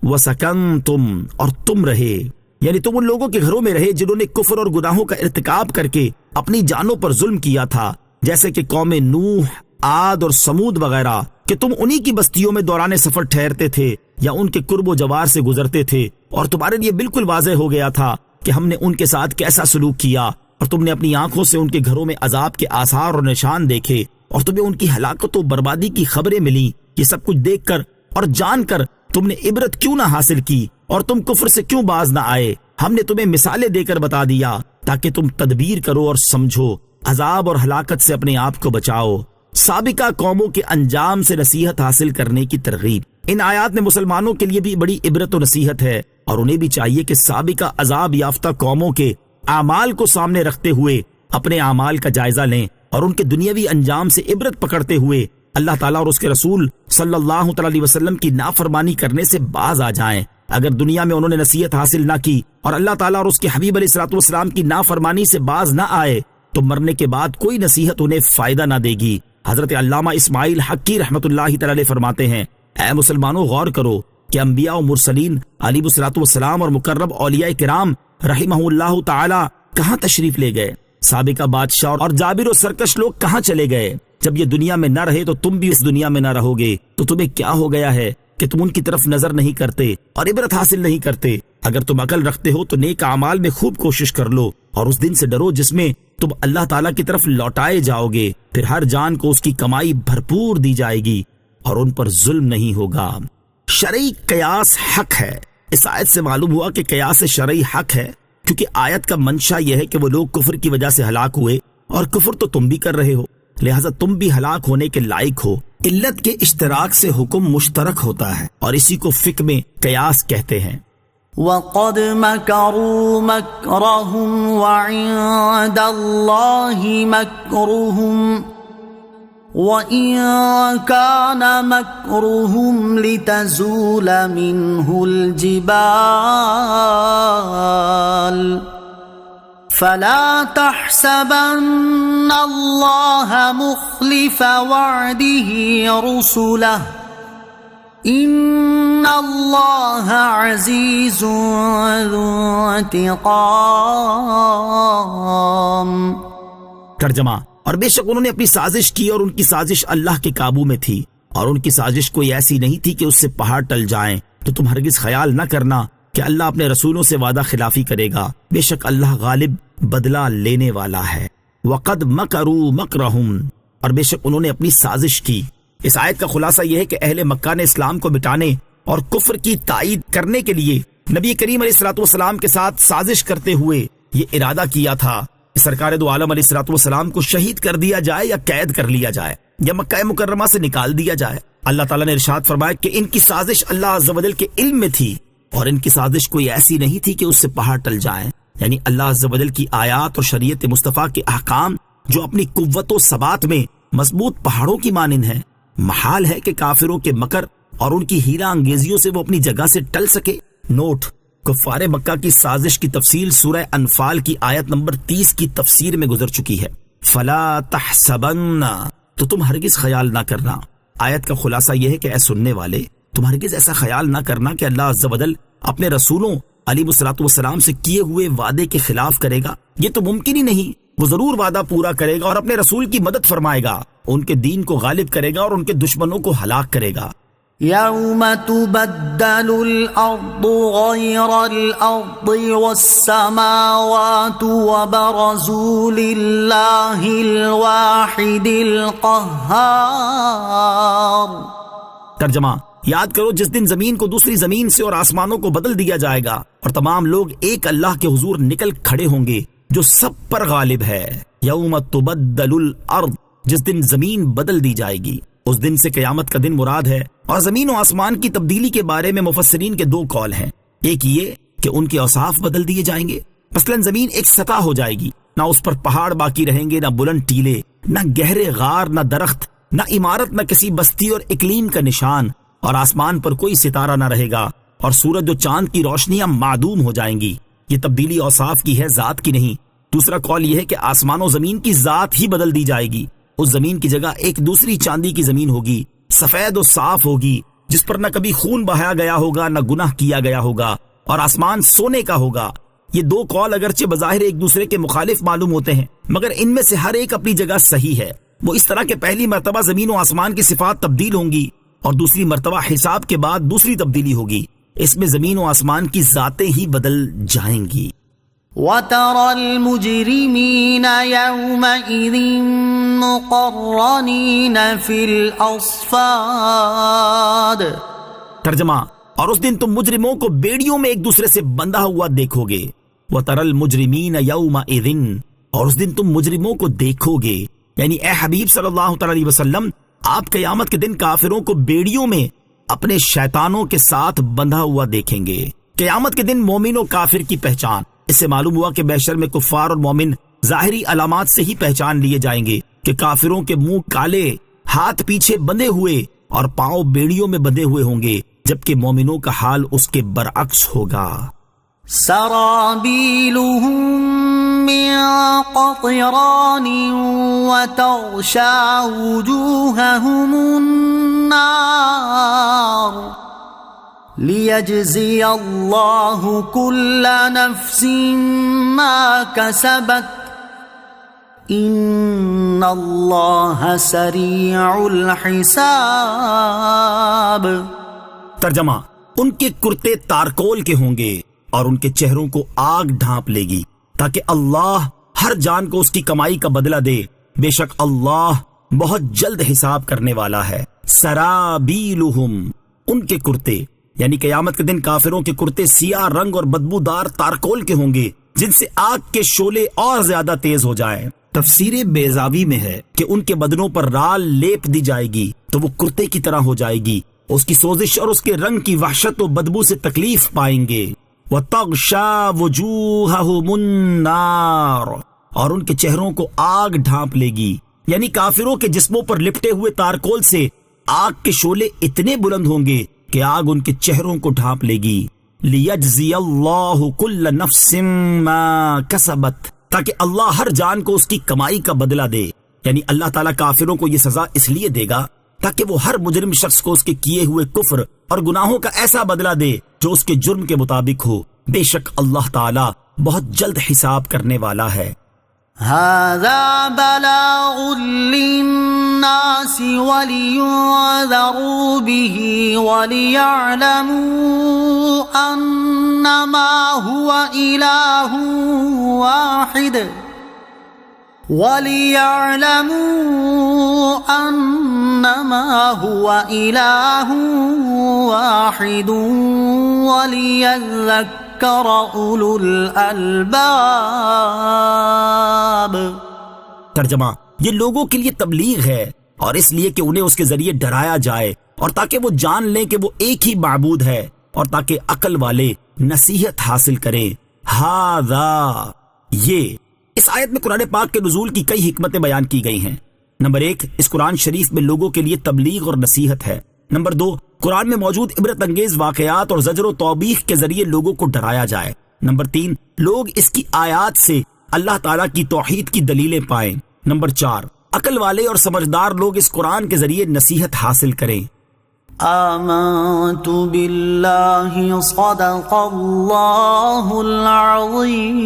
وَسَكَنْتُمْ، اور تم رہے، یعنی تم ان لوگوں کے گھروں میں رہے جنہوں نے کفر اور گناہوں کا ارتکاب کر کے اپنی جانوں پر ظلم کیا تھا، جیسے کہ قوم نوح، عاد اور سمود وغیرہ، کہ تم انہی کی بستیوں میں دوران سفر ٹھہرتے تھے یا ان کے قرب و جوار سے گزرتے تھے اور تمہارے لیے بالکل واضح ہو گیا تھا کہ ہم نے ان کے ساتھ کیسا سلوک کیا، اور تم نے اپنی آنکھوں سے ان کے گھروں میں عذاب کے آثار اور نشان دیکھے، اور تمہیں ان کی ہلاکت و بربادی کی خبریں ملی۔ یہ سب کچھ دیکھ کر اور جان کر تم نے عبرت کیوں نہ حاصل کی، اور تم کفر سے کیوں باز نہ آئے؟ ہم نے تمہیں مثالیں دے کر بتا دیا تاکہ تم تدبیر کرو اور سمجھو، عذاب اور ہلاکت سے اپنے آپ کو بچاؤ۔ سابقہ قوموں کے انجام سے نصیحت حاصل کرنے کی ترغیب۔ ان آیات میں مسلمانوں کے لیے بھی بڑی عبرت و نصیحت ہے، اور انہیں بھی چاہیے کہ سابقہ عذاب یافتہ قوموں کے اعمال کو سامنے رکھتے ہوئے اپنے اعمال کا جائزہ لیں، اور ان کے دنیاوی انجام سے عبرت پکڑتے ہوئے اللہ تعالیٰ اور اس کے رسول صلی اللہ تعالی علیہ وسلم کی نافرمانی کرنے سے باز آ جائیں۔ اگر دنیا میں انہوں نے نصیحت حاصل نہ کی اور اللہ تعالیٰ اور اس کے حبیب علیہ الصلوۃ والسلام کی نافرمانی سے باز نہ آئے تو مرنے کے بعد کوئی نصیحت انہیں فائدہ نہ دے گی۔ حضرت علامہ اسماعیل حقی رحمۃ اللہ تعالی علیہ فرماتے ہیں، اے مسلمانوں، غور کرو کہ انبیاء و مرسلین علیہ الصلوۃ والسلام اور مقرب اولیاء کرام رحمہ اللہ تعالی کہاں تشریف لے گئے؟ سابقہ بادشاہ اور جابر و سرکش لوگ کہاں چلے گئے؟ جب یہ دنیا میں نہ رہے تو تم بھی اس دنیا میں نہ رہو گے، تو تمہیں کیا ہو گیا ہے کہ تم ان کی طرف نظر نہیں کرتے اور عبرت حاصل نہیں کرتے؟ اگر تم عقل رکھتے ہو تو نیک اعمال میں خوب کوشش کر لو، اور اس دن سے ڈرو جس میں تم اللہ تعالیٰ کی طرف لوٹائے جاؤ گے، پھر ہر جان کو اس کی کمائی بھرپور دی جائے گی اور ان پر ظلم نہیں ہوگا۔ شرعی قیاس حق ہے۔ اس آیت سے معلوم ہوا کہ قیاس شرعی حق ہے، کیونکہ آیت کا منشا یہ ہے کہ وہ لوگ کفر کی وجہ سے ہلاک ہوئے، اور کفر تو تم بھی کر رہے ہو، لہٰذا تم بھی ہلاک ہونے کے لائق ہو۔ علت کے اشتراک سے حکم مشترک ہوتا ہے، اور اسی کو فقہ میں قیاس کہتے ہیں۔ وَقَدْ مَكَرُوا مَكْرَهُمْ وَعِندَ اللَّهِ مَكْرُهُمْ وَإِن كَانَ مَكْرُهُمْ لِتَزُولَ مِنْهُ الْجِبَالُ فَلَا تَحْسَبَنَّ اللَّهَ مُخْلِفَ وَعْدِهِ رُسُلَهُ إِنَّ اللَّهَ عَزِيزٌ ذُو انتقام۔ ترجمہ، اور بے شک انہوں نے اپنی سازش کی، اور ان کی سازش اللہ کے قابو میں تھی، اور ان کی سازش کوئی ایسی نہیں تھی کہ اس سے پہاڑ ٹل جائیں۔ تو تم ہرگز خیال نہ کرنا کہ اللہ اپنے رسولوں سے وعدہ خلافی کرے گا، بے شک اللہ غالب بدلہ لینے والا ہے۔ وَقَدْ مَكَرُوا مَكْرَهُمْ، اور بے شک انہوں نے اپنی سازش کی۔ اس آیت کا خلاصہ یہ ہے کہ اہل مکہ نے اسلام کو مٹانے اور کفر کی تائید کرنے کے لیے نبی کریم علیہ الصلوۃ والسلام کے ساتھ سازش کرتے ہوئے یہ ارادہ کیا تھا کہ سرکار دو عالم علیہ الصلوۃ والسلام کو شہید کر دیا جائے، یا قید کر لیا جائے، یا مکہ مکرمہ سے نکال دیا جائے۔ اللہ تعالیٰ نے ارشاد فرمایا کہ ان کی سازش اللہ عز و جل کے علم میں تھی، اور ان کی سازش کوئی ایسی نہیں تھی کہ اس سے پہاڑ ٹل جائیں۔ یعنی اللہ عز و جل کی آیات اور شریعت مصطفیٰ کے احکام جو اپنی قوت و ثبات میں مضبوط پہاڑوں کی مانند ہیں، محال ہے کہ کافروں کے مکر اور ان کی ہیرا انگیزیوں سے وہ اپنی جگہ سے ٹل سکے۔ نوٹ: کفار مکہ کی سازش کی تفصیل سورہ انفال کی آیت نمبر 30 کی تفسیر میں گزر چکی ہے۔ فلا تحسبن، تو تم ہرگز خیال نہ کرنا۔ آیت کا خلاصہ یہ ہے کہ اے سننے والے، تم ہرگز ایسا خیال نہ کرنا کہ اللہ عز و جل اپنے رسولوں علیہ الصلوۃ والسلام سے کیے ہوئے وعدے کے خلاف کرے گا۔ یہ تو ممکن ہی نہیں۔ وہ ضرور وعدہ پورا کرے گا اور اپنے رسول کی مدد فرمائے گا، ان کے دین کو غالب کرے گا اور ان کے دشمنوں کو ہلاک کرے گا۔ يَوْمَ تُبَدَّلُ الْأَرْضُ غَيْرَ الْأَرْضِ وَالسَّمَاوَاتُ وَبَرَزُوا لِلَّهِ الْوَاحِدِ الْقَهَّارِ۔ ترجمہ: یاد کرو جس دن زمین کو دوسری زمین سے اور آسمانوں کو بدل دیا جائے گا، اور تمام لوگ ایک اللہ کے حضور نکل کھڑے ہوں گے جو سب پر غالب ہے۔ یوم تبدل الارض، جس دن زمین بدل دی جائے گی۔ اس دن سے قیامت کا دن مراد ہے، اور زمین و آسمان کی تبدیلی کے بارے میں مفسرین کے دو قول ہیں۔ ایک یہ کہ ان کے اوصاف بدل دیے جائیں گے، مثلا زمین ایک سطح ہو جائے گی، نہ اس پر پہاڑ باقی رہیں گے، نہ بلند ٹیلے، نہ گہرے غار، نہ درخت، نہ عمارت، نہ کسی بستی اور اقلیم کا نشان، اور آسمان پر کوئی ستارہ نہ رہے گا، اور سورج و چاند کی روشنیاں معدوم ہو جائیں گی۔ یہ تبدیلی اوصاف کی ہے، ذات کی نہیں۔ دوسرا قول یہ ہے کہ آسمان و زمین کی ذات ہی بدل دی جائے گی۔ اس زمین کی جگہ ایک دوسری چاندی کی زمین ہوگی، سفید و صاف ہوگی، جس پر نہ کبھی خون بہایا گیا ہوگا، نہ گناہ کیا گیا ہوگا، اور آسمان سونے کا ہوگا۔ یہ دو قول اگرچہ بظاہر ایک دوسرے کے مخالف معلوم ہوتے ہیں، مگر ان میں سے ہر ایک اپنی جگہ صحیح ہے۔ وہ اس طرح کہ پہلی مرتبہ زمین و آسمان کی صفات تبدیل ہوں گی، اور دوسری مرتبہ حساب کے بعد دوسری تبدیلی ہوگی۔ اس میں زمین و آسمان کی ذاتیں ہی بدل جائیں گی. وَتَرَى الْمُجْرِمِينَ يَوْمَئِذٍ مُقَرَّنِينَ فِي الْأَصْفَادِ. ترجمہ: اور اس دن تم مجرموں کو بیڑیوں میں ایک دوسرے سے بندھا ہوا دیکھو گے. وَتَرَى الْمُجْرِمِينَ يَوْمَئِذٍ، اور اس دن تم مجرموں کو دیکھو گے، یعنی اے حبیب صلی اللہ تعالی علیہ وسلم، آپ قیامت کے دن کافروں کو بیڑیوں میں اپنے شیطانوں کے ساتھ بندھا ہوا دیکھیں گے. قیامت کے دن مومن و کافر کی پہچان. اس سے معلوم ہوا کہ بیشر میں کفار اور مومن ظاہری علامات سے ہی پہچان لیے جائیں گے کہ کافروں کے منہ کالے، ہاتھ پیچھے بندھے ہوئے اور پاؤں بیڑیوں میں بندھے ہوئے ہوں گے، جبکہ مومنوں کا حال اس کے برعکس ہوگا. سرابیلهم من قطران وتغشى وجوههم النار ليجزي الله كل نفس ما كسبت ان الله سريع الحساب. ترجمہ: ان کے کرتے تارکول کے ہوں گے اور ان کے چہروں کو آگ ڈھانپ لے گی تاکہ اللہ ہر جان کو اس کی کمائی کا بدلہ دے. بے شک اللہ بہت جلد حساب کرنے والا ہے. سرابیلہم، ان کے کرتے، یعنی قیامت کے دن کافروں کے کرتے سیاہ رنگ اور بدبودار تارکول کے ہوں گے جن سے آگ کے شعلے اور زیادہ تیز ہو جائیں. تفسیر بیضاوی میں ہے کہ ان کے بدنوں پر رال لیپ دی جائے گی تو وہ کرتے کی طرح ہو جائے گی. اس کی سوزش اور اس کے رنگ کی وحشت و بدبو سے تکلیف پائیں گے. وَتَغْشَى وُجُوهَهُمُ النَّارُ، اور ان کے چہروں کو آگ ڈھانپ لے گی، یعنی کافروں کے جسموں پر لپٹے ہوئے تارکول سے آگ کے شعلے اتنے بلند ہوں گے کہ آگ ان کے چہروں کو ڈھانپ لے گی. لِيَجْزِيَ اللَّهُ كُلَّ نَفْسٍ مَا كَسَبَتْ، تاکہ اللہ ہر جان کو اس کی کمائی کا بدلہ دے. یعنی اللہ تعالیٰ کافروں کو یہ سزا اس لیے دے گا تاکہ وہ ہر مجرم شخص کو اس کے کیے ہوئے کفر اور گناہوں کا ایسا بدلہ دے جو اس کے جرم کے مطابق ہو. بے شک اللہ تعالیٰ بہت جلد حساب کرنے والا ہے. هذا بلاغ للناس ولينذروا به وليعلموا أنما هو إله واحد وَلِيَعْلَمُوا أَنَّمَا هُوَ إِلَٰهٌ وَاحِدٌ وَلِيَذَّكَّرَ أُولُو الْأَلْبَابِ. ترجمہ: یہ لوگوں کے لیے تبلیغ ہے اور اس لیے کہ انہیں اس کے ذریعے ڈرایا جائے اور تاکہ وہ جان لیں کہ وہ ایک ہی معبود ہے اور تاکہ عقل والے نصیحت حاصل کریں. ہذا، یہ. اس آیت میں قرآن پاک کے نزول کی کئی حکمتیں بیان کی گئی ہیں. نمبر 1، اس قرآن شریف میں لوگوں کے لیے تبلیغ اور نصیحت ہے. نمبر 2، قرآن میں موجود عبرت انگیز واقعات اور زجر و توبیخ کے ذریعے لوگوں کو ڈرایا جائے. نمبر 3، لوگ اس کی آیات سے اللہ تعالیٰ کی توحید کی دلیلیں پائیں. نمبر 4، عقل والے اور سمجھدار لوگ اس قرآن کے ذریعے نصیحت حاصل کریں. آمنت باللہ صدق اللہ العظیم.